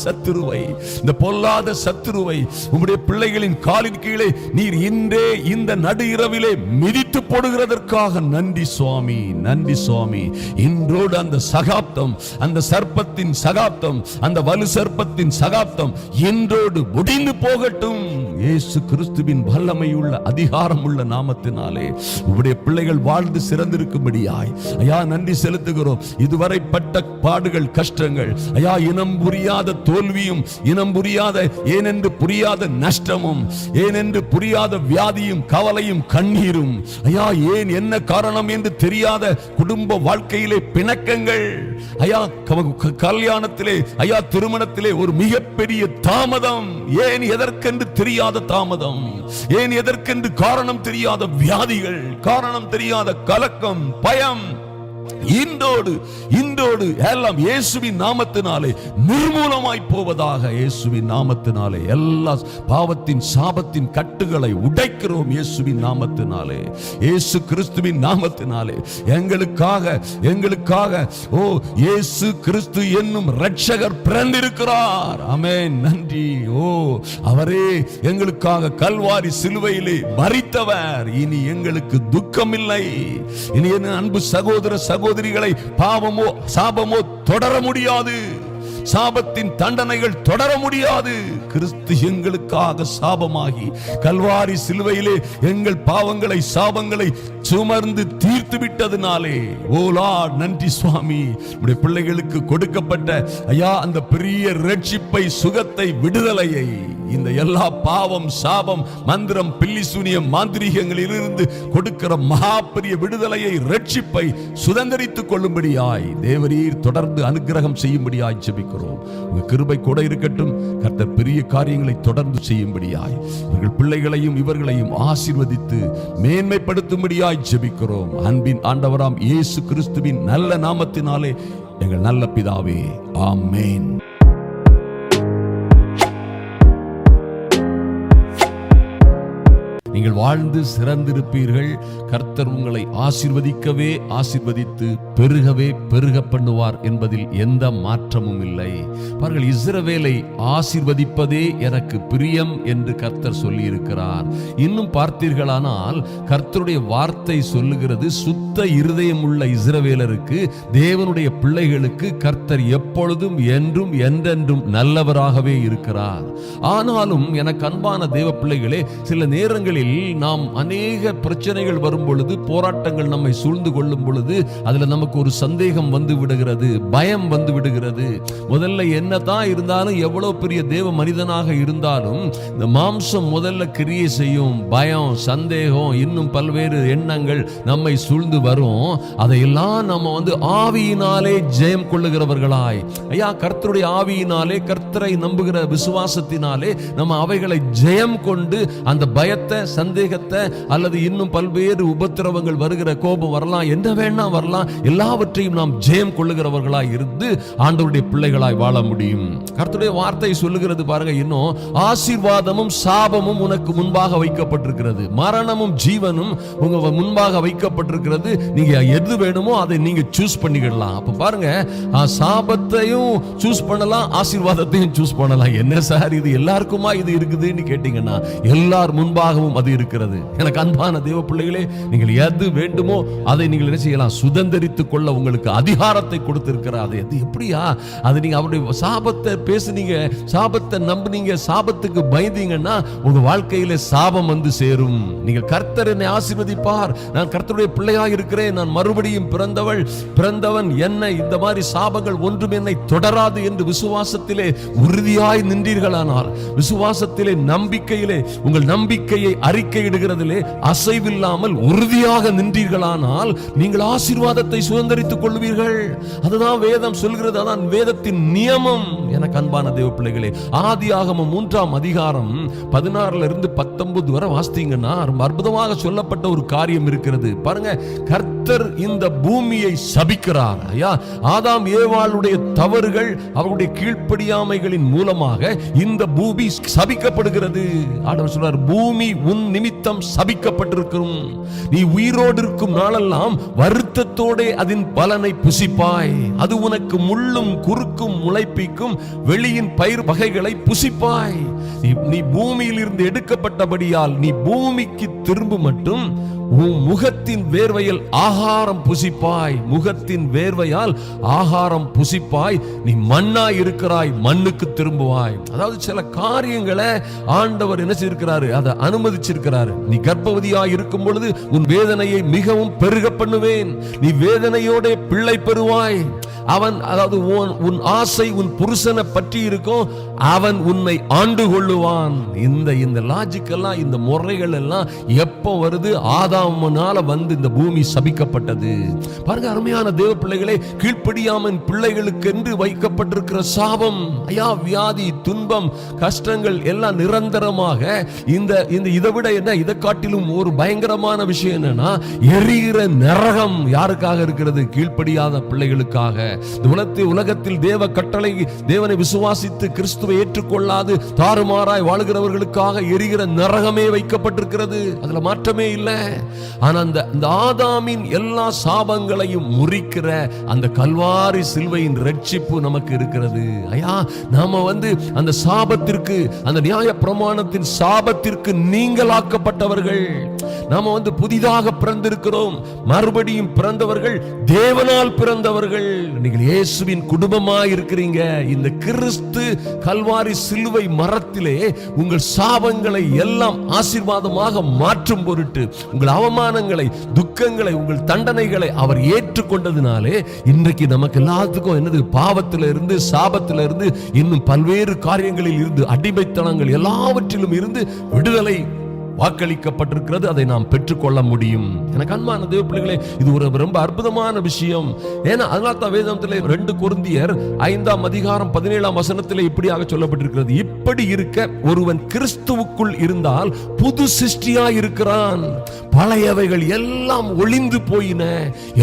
சத்துருவை உம்முடைய பிள்ளைகளின் காலின் கீழே நீர் இன்றே இந்த நடு இரவிலே மிதித்து போடுகிறதற்காக நன்றி சுவாமி, நன்றி சுவாமி. இன்றோடு அந்த சகாப்தம், அந்த சர்ப்பத்தின் சகாப்தம், அந்த வலு சர்ப்பத்தின் சகாப்தம் இன்றோடு முடிந்து போகட்டும். இயேசு கிறிஸ்துவின் வல்லமையுள்ள அதிகாரமுள்ள நாமத்தினாலே உம்முடைய பிள்ளைகள் வாழ்ந்து சிறந்திருக்கும்படியாய் ஐயா நன்றி செலுத்துகிறோம். இதுவரை பட்ட பாடுகள், கஷ்டங்கள், ஐயா, இனம் புரியாத தோல்வியும், இனம் புரியாத, ஏனென்று புரியாத நஷ்டமும், ஏனென்று புரியாத வியாதியும், கவலையும், கண்ணீரும், ஐயா, ஏன் என்ன காரணம் என்று தெரியாத குடும்ப வாழ்க்கையிலே பிணக்கங்கள், ஐயா, கல்யாணத்திலே, ஐயா, திருமணத்திலே ஒரு மிகப்பெரிய தாமதம், ஏன் எதற்கென்று தெரியாத தாமதம், ஏன் எதற்கென்று காரணம் தெரியாத வியாதிகள், காரணம் தெரியாத கலக்கம், பயம், இன்றோடு எல்லாம் இயேசுவின் நாமத்தினாலே நிர்மூலமாய் போவதாக. இயேசுவின் நாமத்தினாலே எல்லா பாவத்தின் சாபத்தின் கட்டுகளை உடைக்கிறோம். இயேசுவின் நாமத்தினாலே, இயேசு கிறிஸ்துவின் நாமத்தினாலே எங்களுக்காக ஓ இயேசு கிறிஸ்து என்னும் இரட்சகர் பிறந்திருக்கிறார். ஆமென். நன்றி. ஓ அவரே எங்களுக்காக கல்வாரி சிலுவையிலே மரித்தவர். இனி எங்களுக்கு துக்கம் இல்லை. இனி என் அன்பு சகோதர சகோதரிகளை பாவமோ சாபமோ தொடர முடியாது. சாபத்தின் தண்டனைகள் தொடர முடியாது. கிறிஸ்து எங்களுக்காக சாபமாகி கல்வாரி சிலுவையிலே எங்கள் பாவங்களை சாபங்களை சுமர்ந்து தீர்த்து விட்டதினாலே, ஓ லார்ட், நன்றி சுவாமி. உம்முடைய பிள்ளைகளுக்கு கொடுக்கப்பட்ட ஐயா அந்த பெரிய ரட்சிப்பை, சுகத்தை, விடுதலையை, இந்த எல்லா பாவம், சாபம், மந்திரம், பில்லி சூனியம், மாந்திரீகங்களிலிருந்து கொடுக்கிற மகா பெரிய விடுதலையை, ரட்சிப்பை சுதந்திரித்துக் கொள்ளும்படியாய் தேவரீர் தொடர்ந்து அனுக்கிரகம் செய்யும்படியாய் ஜெபிக்கிறோம். உங்க கிருபை கூட இருக்கட்டும். கர்த்தர் பெரிய காரியங்களை தொடர்ந்து செய்யும்படியாய் இவர்கள் பிள்ளைகளையும் இவர்களையும் ஆசீர்வதித்து மேன்மைப்படுத்தும்படியாய் ஜெபிக்கிறோம். அன்பின் ஆண்டவராம் இயேசு கிறிஸ்துவின் நல்ல நாமத்தினாலே எங்கள் நல்ல பிதாவே, ஆமென். நீங்கள் வாழ்ந்து சிறந்திருப்பீர்கள். கர்த்தர் உங்களை ஆசீர்வதிக்கவே ஆசீர்வதித்து பெருகவே பெருக பண்ணுவார் என்பதில் எந்த மாற்றமும் இல்லை. பாருங்கள், இஸ்ரவேலை ஆசீர்வதிப்பதே எனக்கு பிரியம் என்று கர்த்தர் சொல்லி இருக்கிறார். இன்னும் பார்த்தீர்களானால் கர்த்தருடைய வார்த்தை சொல்லுகிறது, சுத்த இருதயம் உள்ள இஸ்ரவேலருக்கு, தேவனுடைய பிள்ளைகளுக்கு கர்த்தர் எப்பொழுதும் என்றும் என்றென்றும் நல்லவராகவே இருக்கிறார். ஆனாலும் எனக்கு அன்பான தேவ பிள்ளைகளே, சில நேரங்களில் நாம் அநேக பிரச்சனைகள் வரும் பொழுது, போராட்டங்கள் நம்மை சூழ்ந்து கொள்ளும் பொழுது, அதுல நமக்கு ஒரு சந்தேகம் வந்து விடுகிறது, பயம் வந்து விடுகிறது. முதல்ல என்னதான் இருந்தாலும், எவ்வளவு பெரிய தேவ மனிதனாக இருந்தாலும் இந்த மாம்சம் முதல்ல கிரியை செய்யும். பயம், சந்தேகம், இன்னும் பல்வேறு எண்ணங்கள் நம்மை சூழ்ந்து வரும். அதையெல்லாம் நம்ம ஆவியினாலே ஜெயம் கொள்ளுகிறவர்களாய், ஐயா கர்த்தருடைய ஆவியினாலே, கர்த்தரை நம்புகிற விசுவாசத்தினாலே நம்ம அவைகளை ஜெயம் கொண்டு அந்த பயத்தை, சந்தேகத்தை, அல்லது இன்னும் பல்வேறு உபத்திரவங்கள் வருகிற, கோபம் வரலாம், என்ன வேணா வரலாம், எல்லாவற்றையும் நாம் ஜெயம் கொள்ளுகிறவர்களாய் இருந்து ஆண்டவருடைய பிள்ளைகளாய் வாழ முடியும். கர்த்தருடைய வார்த்தை சொல்லுகிறது பாருங்க, இன்னும் ஆசீர்வாதமும் சாபமும் உனக்கு முன்பாக வைக்கப்பட்டிருக்கிறது, மரணமும் ஜீவனும் உங்க முன்பாக வைக்கப்பட்டிருக்கிறது. நீங்க எது வேணுமோ அதை நீங்க சூஸ் பண்ணிக்கலாம். அப்ப பாருங்க, சாபத்தையும் சூஸ் பண்ணலாம், ஆசீர்வாதத்தையும் சூஸ் பண்ணலாம். என்ன சார் இது எல்லாருக்குமா இது இருக்குதுன்னு கேட்டீங்கன்னா, எல்லார் முன்பாகவும் அது இருக்கிறது. எனக்கு அன்பான தேவ பிள்ளைகளே, நீங்கள் எது வேண்டுமோ அதை நீங்கள் என்ன செய்யலாம், சுதந்தரித்துக் கொள்ள உங்களுக்கு அதிகாரத்தை கொடுத்திருக்கிறார். அது எப்படியா? அது நீங்க அவருடைய சாபத்தை பேசுனீங்க, சாபத்தை நம்புனீங்க, சாபத்துக்கு பயந்தீங்கன்னா உங்க வாழ்க்கையில சாபம் வந்து சேரும். நீங்கள் கர்த்தர் என்னை ஆசீர்வதிப்பார், நான் கர்த்தருடைய பிள்ளையாக இருக்கிறேன், நான் மறுபடியும் பிறந்தவன், என்னை இந்த மாதிரி சாபங்கள் ஒன்றும் என்னை தொடராது என்று விசுவாசத்திலே உறுதியாய் நின்றீர்களானால், விசுவாசத்திலே, நம்பிக்கையிலே, உங்கள் நம்பிக்கையை அறிக்கையிடுகிறதிலே அசைவில்லாமல் உறுதியாக நின்றீர்களானால் நீங்கள் ஆசீர்வாதத்தை சுதந்தரித்துக் கொள்வீர்கள். அதுதான் வேதம் சொல்கிறது, அதான் வேதத்தின் நியமம். எனக்கு அன்பான தேவ பிள்ளைகளே, ஆதியாகமம் 3ஆம் அதிகாரம் 16 இருந்து 19 வரை வாசித்தீங்கன்னா ரொம்ப அற்புதமாக சொல்லப்பட்ட ஒரு காரியம் இருக்கிறது பாருங்க. கர்த்தர் இந்த பூமியை சபிக்கிறார். ஐயா, ஆதாம் ஏவாளுடைய தவறுகள், அவருடைய கீழ்ப்படியாமைகளின் மூலமாக இந்த பூமி சபிக்கப்படுகிறது. ஆண்டவர் சொல்றார், பூமி உன் நிமித்தம் சபிக்கப்பட்டிருக்கும். நீ உயிரோடு இருக்கும் நாளெல்லாம் வருத்தத்தோட அதன் பலனை புசிப்பாய். அது உனக்கு முள்ளும் குறுக்கும் முளைப்பிக்கும் வெளியின் பயிர் வகைகளை புசிப்பாய். நீ பூமியில் இருந்து எடுக்கப்பட்டபடியால் நீ பூமிக்கு திரும்ப மட்டும் உன் முகத்தின் வேர்வையில் ஆகாரம் புசிப்பாய். முகத்தின் வேர்வையால் ஆகாரம் புசிப்பாய். நீ மண்ணாய் இருக்கிறாய், மண்ணுக்கு திரும்புவாய். அதாவது சில காரியங்களை ஆண்டவர் என்ன செய்திருக்கிறாரு, அதை அனுமதிச்சிருக்கிறாரு. நீ கர்ப்பவதியாய் இருக்கும் பொழுது உன் வேதனையை மிகவும் பெருக பண்ணுவேன். நீ வேதனையோட பிள்ளை பெறுவாய். அவன், அதாவது உன் ஆசை உன் புருஷனை பற்றி இருக்கும், அவன் உன்னை ஆண்டு கொள்ளுவான். இந்த லாஜிக் எல்லாம், இந்த முறைகள் எல்லாம் எப்போ வருது? ஆதாமனால வந்து இந்த பூமி சபிக்கப்பட்டது. பாருங்க அருமையான தேவ பிள்ளைகளே, கீழ்ப்படியாமன் பிள்ளைகளுக்கு என்று வைக்கப்பட்டிருக்கிற சாபம், ஐயா, வியாதி, துன்பம், கஷ்டங்கள் எல்லாம் நிரந்தரமாக இதை விட என்ன, இதை காட்டிலும் ஒரு பயங்கரமான விஷயம் என்னன்னா, எரிகிற நரகம் யாருக்காக இருக்கிறது? கீழ்ப்படியாத பிள்ளைகளுக்காக. உலகத்தில் தேவ கட்டளை, தேவனை விசுவாசித்து கிறிஸ்துவை ஏற்றுக்கொள்ளாது தாறுமாறாய் வாழுகிறவர்களுக்காக எரிகிற நரகமே வைக்கப்பட்டிருக்கிறது. அதுல மாற்றமே இல்லை. ஆனா அந்த ஆதாமின் எல்லா சாபங்களையும் முறிக்கிற அந்த கல்வாரி சிலுவையின் ரட்சிப்பு நமக்கு இருக்கிறது. ஐயா, நாம அந்த சாபத்திற்கு, அந்த நியாய பிரமாணத்தின் சாபத்திற்கு நீங்களாக்கப்பட்டவர்கள். நாம புதிதாக பிறந்திருக்கிறோம், மறுபடியும் பிறந்தவர்கள், தேவனால் பிறந்தவர்கள். நீங்கள் இயேசுவின் குடும்பமாய் இருக்கிறீங்க. இந்த கிறிஸ்து கல்வாரி சிலுவை மரத்திலே உங்கள் சாபங்களை எல்லாம் ஆசீர்வாதமாக மாற்றும் பொருட்டு, உங்கள் அவமானங்களை, துக்கங்களை, உங்கள் தண்டனைகளை அவர் ஏற்றுக்கொண்டதினாலே இன்றைக்கு நமக்கு எல்லாத்துக்கும் என்னது, பாவத்திலிருந்து, சாபத்திலிருந்து, இன்னும் பல்வேறு காரியங்களில் இருந்து, அடிமைத்தனங்கள் எல்லாவற்றிலும் இருந்து விடுதலை வாக்களிக்கப்பட்டிருக்கிறது. அதை நாம் பெற்றுக்கொள்ள முடியும். எனக்கு அன்பான தேவ பிள்ளைகளே, இது ஒரு ரொம்ப அற்புதமான விஷயம். ஏன்னா அதனால தான் வேதத்திலே 2 கொரிந்தியர் 5ஆம் அதிகாரம் 17ஆம் வசனத்திலே இப்படியாக சொல்லப்பட்டிருக்கிறது, இப்படி இருக்க ஒருவன் கிறிஸ்துவுக்குள் இருந்தால் புது சிருஷ்டியாய் இருக்கிறான், பழையவைகள் எல்லாம் ஒளிந்து போயின,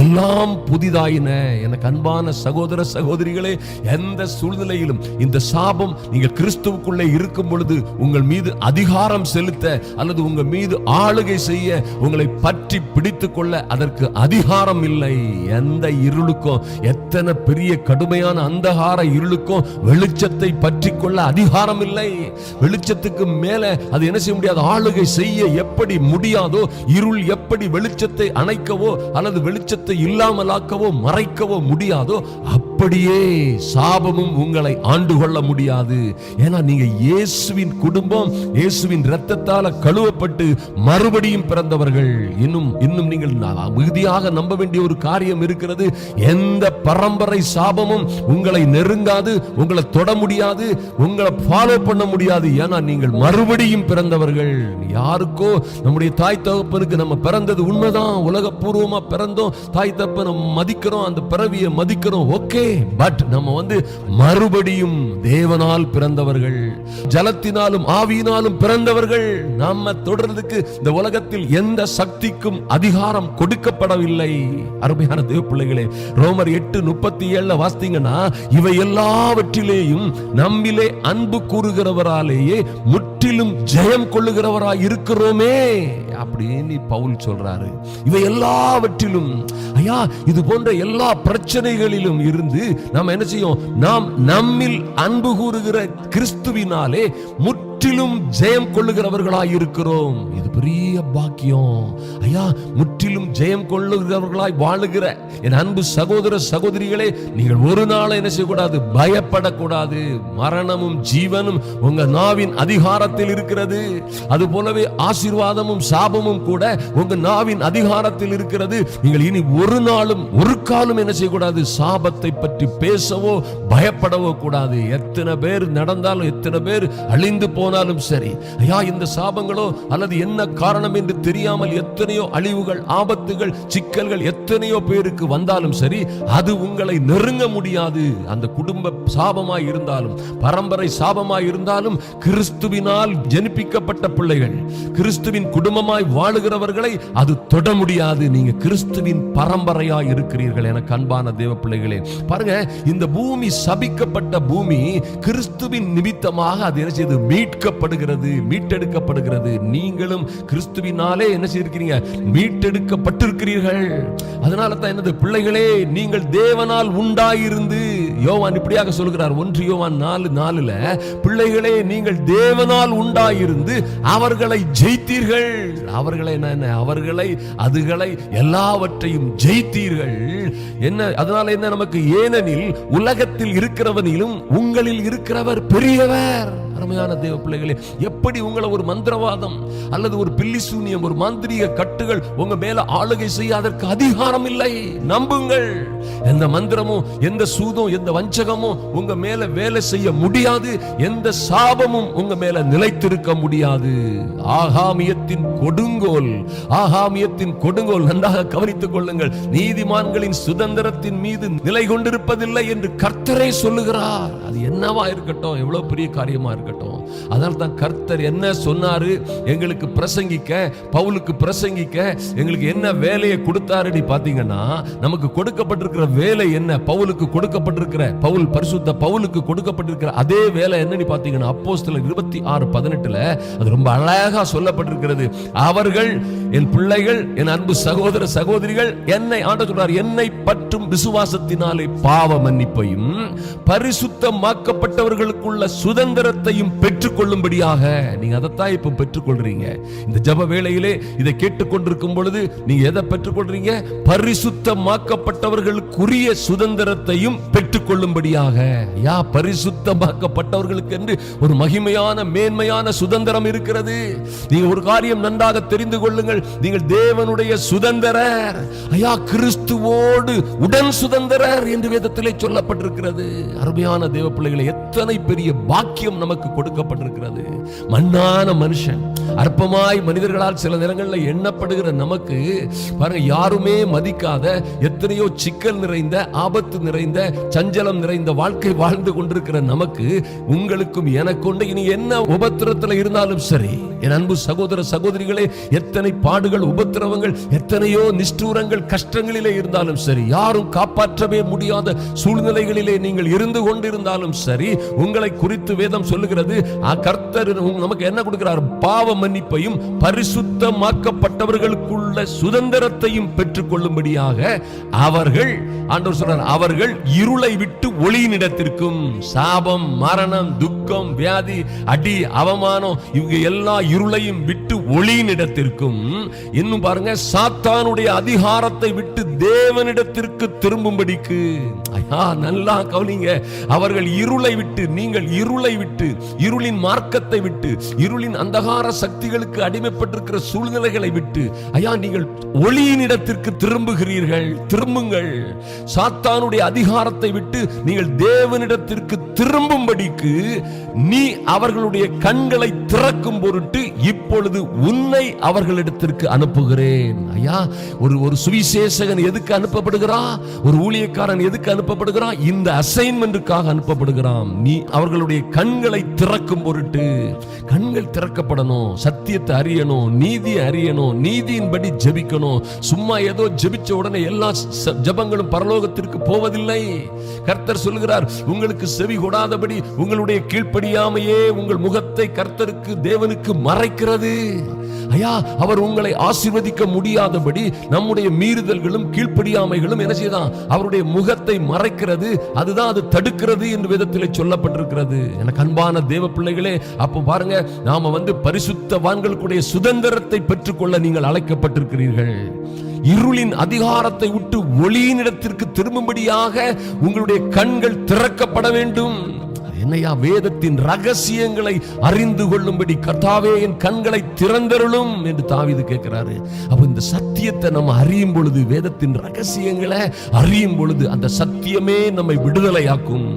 எல்லாம் புதிதாயின. எனக்கு அன்பான சகோதர சகோதரிகளே, எந்த சூழ்நிலையிலும் இந்த சாபம் நீங்கள் கிறிஸ்துவுக்குள்ளே இருக்கும் பொழுது உங்கள் மீது அதிகாரம் செலுத்த அல்லது உங்க மீது ஆளுகை செய்ய, உங்களை பற்றி பிடித்து கொள்ள அதற்கு அதிகாரம் இல்லை. எந்த இருளுக்கும், எத்தனை பெரிய கடுமையான அந்தகார இருளுக்கும் வெளிச்சத்தை பற்றி கொள்ள அதிகாரம் இல்லை. வெளிச்சத்துக்கு மேல அது என்ன செய்ய முடியாது, ஆளுகை செய்ய எப்படி முடியாதோ, இருள் எப்படி வெளிச்சத்தை அணைக்கவோ அல்லது வெளிச்சத்தை இல்லாமலாக்கவோ மறைக்கவோ முடியாதோ, அப்படியே சாபமும் உங்களை ஆண்டு கொள்ள முடியாது. ஏன்னா நீங்க இயேசுவின் குடும்பம், இயேசுவின் இரத்தத்தால கழுவப்பட்டு மறுபடியும் பிறந்தவர்கள். இன்னும் நீங்கள் மிகுதியாக நம்ப வேண்டிய ஒரு காரியம் இருக்கிறது. எந்த பரம்பரை சாபமும் உங்களை நெருங்காது, உங்களை தொட முடியாது, உங்களை ஃபாலோ பண்ண முடியாது. ஏன்னா நீங்கள் மறுபடியும் பிறந்தவர்கள். யாருக்கோ நம்முடைய தாய் தகப்பனுக்கு நம்ம பிறந்தது உண்மைதான், உலகபூர்வமா பிறந்தோம், தாய் தகப்பனை மதிக்கிறோம், அந்த பிறவியை மதிக்கிறோம், ஓகே. பட் நம்ம மறுபடியும் தேவனால் பிறந்தவர்கள், ஜலத்தினாலும் ஆவியினாலும் பிறந்தவர்கள். நம்ம தொடர்றதுக்கு இந்த உலகத்தில் எந்த சக்திக்கும் அதிகாரம் கொடுக்கப்படவில்லை. அருமையான தேவ பிள்ளைகளே, ரோமர் 8:37 வாசித்தீங்கன்னா, இவை எல்லாவற்றிலேயும் நம்மிலே அன்பு கூறுகிறவராலேயே முற்றிலும் ஜெயம் கொள்ளுகிறவராய் இருக்கிறோமே அப்படின்னு பவுல் சொல்றாரு. இவை எல்லாவற்றிலும், ஐயா, இது போன்ற எல்லா பிரச்சனைகளிலும் இருந்து நாம் என்ன செய்யும், நாம் நம்மில் அன்பு கூறுகிற கிறிஸ்துவினாலே முற்றிலும் ஜெயம் கொள்ளுகிறவர்களாய் இருக்கிறோம். இது பெரிய பாக்கியம் ஐயா. முற்றிலும் ஜெயம் கொள்ளுகிறவர்களாய் வாழுகிற என் அன்பு சகோதர சகோதரிகளே, நீங்கள் ஒரு நாள் என்ன செய்யக்கூடாது, பயப்படக்கூடாது. மரணமும் ஜீவனும் உங்க நாவின் அதிகாரத்தில் இருக்கிறது. அது போலவே ஆசீர்வாதமும் சாபமும் கூட உங்க நாவின் அதிகாரத்தில் இருக்கிறது. நீங்கள் இனி ஒரு நாளும் ஒரு காலம் என்ன செய்யக்கூடாது, சாபத்தை பற்றி பேசவோ பயப்படவோ கூடாது. எத்தனை பேர் நடந்தாலும், எத்தனை பேர் அழிந்து போனாலும் சரி, ஐயா, இந்த சாபங்களோ அல்லது என்ன காரணம் என்று தெரியாமல் எத்தனையோ அழிவுகள், ஆபத்துகள், சிக்கல்கள் எத்தனையோ பேருக்கு வந்தாலும் சரி, அது உங்களை நெருங்க முடியாது. அந்த குடும்ப சாபமாய் இருந்தாலும், பரம்பரை சாபமாய் இருந்தாலும், கிறிஸ்துவினால் ஜனிப்பிக்கப்பட்ட பிள்ளைகள், கிறிஸ்துவின் குடும்பமாய் வாழுகிறவர்களை அது தொட முடியாது. நீங்க கிறிஸ்துவின் பரம்பரையாய் இருக்கிறீர்கள். எனக்கு அன்பான தேவ பிள்ளைகளே, பாருங்க, இந்த பூமி சபிக்கப்பட்ட பூமி கிறிஸ்துவின் நிமித்தமாக அது என்ன செய்து மீட்கப்படுகிறது, மீட்டெடுக்கப்படுகிறது. நீங்களும் கிறிஸ்துவினாலே என்ன செய்திருக்கிறீங்க, மீட்டெடுக்கப்பட்டிருக்கிறீர்கள். அதனால தான் என்னது, பிள்ளைகளே, நீங்கள் தேவனால் உண்டாயிருந்து, யோவான் இப்படியாக சொல்கிறார், 1 யோவான் 4:4, பிள்ளைகளே, நீங்கள் தேவனால் உண்டாயிருந்து அவர்களை ஜெயித்தீர்கள். அவர்களை என்ன, அவர்களை, அதுகளை, எல்லாவற்றையும் ஜெயித்தீர்கள். என்ன, அதனால என்ன நமக்கு, ஏனெனில் உலகத்தில் இருக்கிறவனிலும் உங்களில் இருக்கிறவர் பெரியவர். அருமையான தேவ பிள்ளைகளே, எப்படி உங்களை ஒரு மந்திரவாதம் அல்லது ஒரு பில்லி சூனியம், ஒரு மாந்திரீக கட்டுகள் உங்க மேல ஆளுகை செய்ய அதற்கு அதிகாரம் இல்லை. நம்புங்கள், எந்த மந்திரமும், எந்த சூதும், எந்த வஞ்சகமும் உங்க மேல வேலை செய்ய முடியாது. எந்த சாபமும் உங்க மேல நிலைத்திருக்க முடியாது. ஆகாமியத்தின் கொடுங்கோல், ஆகாமியத்தின் கொடுங்கோல், நன்றாக கவனித்துக் கொள்ளுங்கள், நீதிமான்களின் சுதந்திரத்தின் மீது நிலை கொண்டிருப்பதில்லை என்று கர்த்தரே சொல்லுகிறார். அது என்னவா இருக்கட்டும், எவ்வளவு பெரிய காரியமா இருக்கட்டும், அதனால தான் கர்த்தர் என்ன சொன்னாரு, எங்களுக்கு பிரசங்கிக்க, பவுலுக்கு பிரசங்கிக்க எங்களுக்கு என்ன வேலையை கொடுத்தாரு பாத்தீங்கன்னா, நமக்கு கொடுக்கப்பட்டிருக்கிற வேலை என்ன, பவுலுக்கு கொடுக்கப்பட்டிருக்கிற, பவுல் பரிசுத்த பவுலுக்கு கொடுக்கப்பட்டிருக்கிற அதே வேலை என்னன்னு பாத்தீங்கன்னா, அப்போஸ்தலர் 26:18 அது ரொம்ப அழகா சொல்லப்பட்டிருக்கிறது. அவர்கள் என் பிள்ளைகள், என் அன்பு சகோதர சகோதரிகள், என்னை ஆண்டவர் சொல்றார், என்னை பற்றும் விசுவாசத்தினாலே பாவ மன்னிப்பையும் பரிசுத்தமாக்கப்பட்டவர்களுக்குள்ள சுதந்திரத்தையும் பெற்றுக் கொள்ளும்படியாக. நீங்க அதைத்தான் இப்ப பெற்றுக் கொள்றீங்க. இந்த ஜெப வேளையிலே இதை கேட்டுக்கொண்டிருக்கும் பொழுது நீங்க எதை பெற்றுக் கொள்றீங்க, பரிசுத்தமாக்கப்பட்டவர்களுக்குரிய சுதந்திரத்தையும் பெற்றுக் கொள்ளும்படியாக. யா, பரிசுத்தமாக்கப்பட்டவர்களுக்கு என்று ஒரு மகிமையான மேன்மையான சுதந்திரம் இருக்கிறது. நீங்க ஒரு காரியம் நன்றாக தெரிந்து கொள்ளுங்கள், நீங்கள் தேவனுடைய சுதந்திரர். ஐயா, கிறிஸ்துவோடு உடன் சுதந்திரர் என்று வேதத்திலே சொல்லப்பட்டிருக்கிறது. அருமையான தேவ பிள்ளைகளை, எத்தனை பெரிய பாக்கியம் நமக்கு கொடுக்கப்பட்டிருக்கிறது. மண்ணான மனுஷன், அற்பமாய் மனிதர்களால் சில நேரங்களில் எண்ணப்படுகிற நமக்கு பாருங்க, யாருமே மதிக்காத, எத்தனையோ சிக்கல் நிறைந்த, ஆபத்து நிறைந்த, சஞ்சலம் நிறைந்த வாழ்க்கை வாழ்ந்து கொண்டிருக்கிற நமக்கு, உங்களுக்கும் எனக்கும் இனி என்ன உபத்திரத்தில் இருந்தாலும் சரி, என் அன்பு சகோதர சகோதரிகளே, எத்தனை பாடுகள், உபத்திரவங்கள், எத்தனையோ நிஷ்டூரங்கள், கஷ்டங்களிலே இருந்தாலும் சரி, யாரும் காப்பாற்றவே முடியாத சூழ்நிலைகளிலே நீங்கள் இருந்து கொண்டிருந்தாலும் சரி, உங்களை குறித்து வேதம் சொல்லுகிறது, கர்த்தர் நமக்கு என்ன கொடுக்கிறார், பாவ மன்னிப்பையும் பரிசுத்தமாக்கப்பட்டவர்களுக்குள்ள சுதந்திரத்தையும் பெற்றுக் கொள்ளும்படியாக அவர்கள், ஆண்டவர் சொல்றார், அவர்கள் இருளை விட்டு ஒளியினிடத்திற்கும், சாபம், மரணம், துக்கம், வியாதி, அடி, அவமானம், இவங்க எல்லா இருளையும் விட்டு ஒளியினிடத்திற்கும், இன்னும் பாருங்க, சாத்தானுடைய அதிகாரத்தை விட்டு தேவனிடத்திற்கு திரும்பும்படிக்கு. நல்லா கவனிங்க. அவர்கள் இருளை விட்டு, நீங்கள் இருளை விட்டு, இருளின் மார்க்கத்தை விட்டு, இருளின் அந்தகார சக்திகளுக்கு அடிமைப்பட்டிருக்கிற சூழ்நிலைகளை விட்டு நீங்கள் ஒளியினிடத்திற்கு திரும்புகிறீர்கள். திரும்புங்கள். சாத்தானுடைய அதிகாரத்தை விட்டு நீங்கள் தேவனிடத்திற்கு திரும்பும்படிக்கு நீ அவர்களுடைய கண்களை திறக்கும் பொருட்டு இப்பொழுது உன்னை அவர்களிடத்திற்கு அனுப்புகிறேன். ஒரு சுவிசேஷகன் எதுக்கு அனுப்பப்படுகிறான்? ஒரு ஊழியக்காரன் எதுக்கு அனுப்பப்படுகிறான்? இந்த அசைன்மென்ட்காக அனுப்பப்படுகிறான். நீ அவர்களுடைய கண்களை திறக்கும் பொருட்டு. கண்கள் திறக்கப்படணும், சத்தியத்தை அறியணும், நீதியை அறியணும், நீதியின்படி ஜெபிக்கணும். சும்மா ஏதோ ஜெபிச்ச உடனே எல்லா ஜெபங்களும் பரலோகத்திற்கு போவதில்லை. கர்த்தர் சொல்கிறார், உங்களுக்கு செவி கொடாதபடி உங்களுடைய கீழ்ப்படியாமையே உங்கள் முகத்தை கர்த்தருக்கு, தேவனுக்கு மறைக்கிறது. அவர் உங்களை ஆசீர்வதிக்க முடியாதபடி நம்முடைய மீறுதல்களும் கீழ்ப்படியாமைகளும் என்ன செய்தான்? அவருடைய முகத்தை மறைக்கிறது. அதுதான் அது தடுக்கிறது என்று வேதத்திலே சொல்லப்பட்டிருக்கிறது. எனக்கு அன்பான தேவ பிள்ளைகளே, அப்ப பாருங்க, நாம பரிசுத்தவான்களுடைய சுதந்திரத்தை பெற்றுக்கொள்ள நீங்கள் அழைக்கப்பட்டிருக்கிறீர்கள். இருளின் அதிகாரத்தை விட்டு ஒளியினிடத்திற்கு திரும்பும்படியாக உங்களுடைய கண்கள் திறக்கப்பட வேண்டும். என்னையா, வேதத்தின் ரகசியங்களை அறிந்து கொள்ளும்படி கர்த்தாவே என் கண்களை திறந்தருளும் என்று தாவீது கேட்கிறாரு. அப்ப இந்த சத்தியத்தை நம்ம அறியும் பொழுது, வேதத்தின் ரகசியங்களை அறியும் பொழுது, அந்த சத்தியமே நம்மை விடுதலையாக்கும்.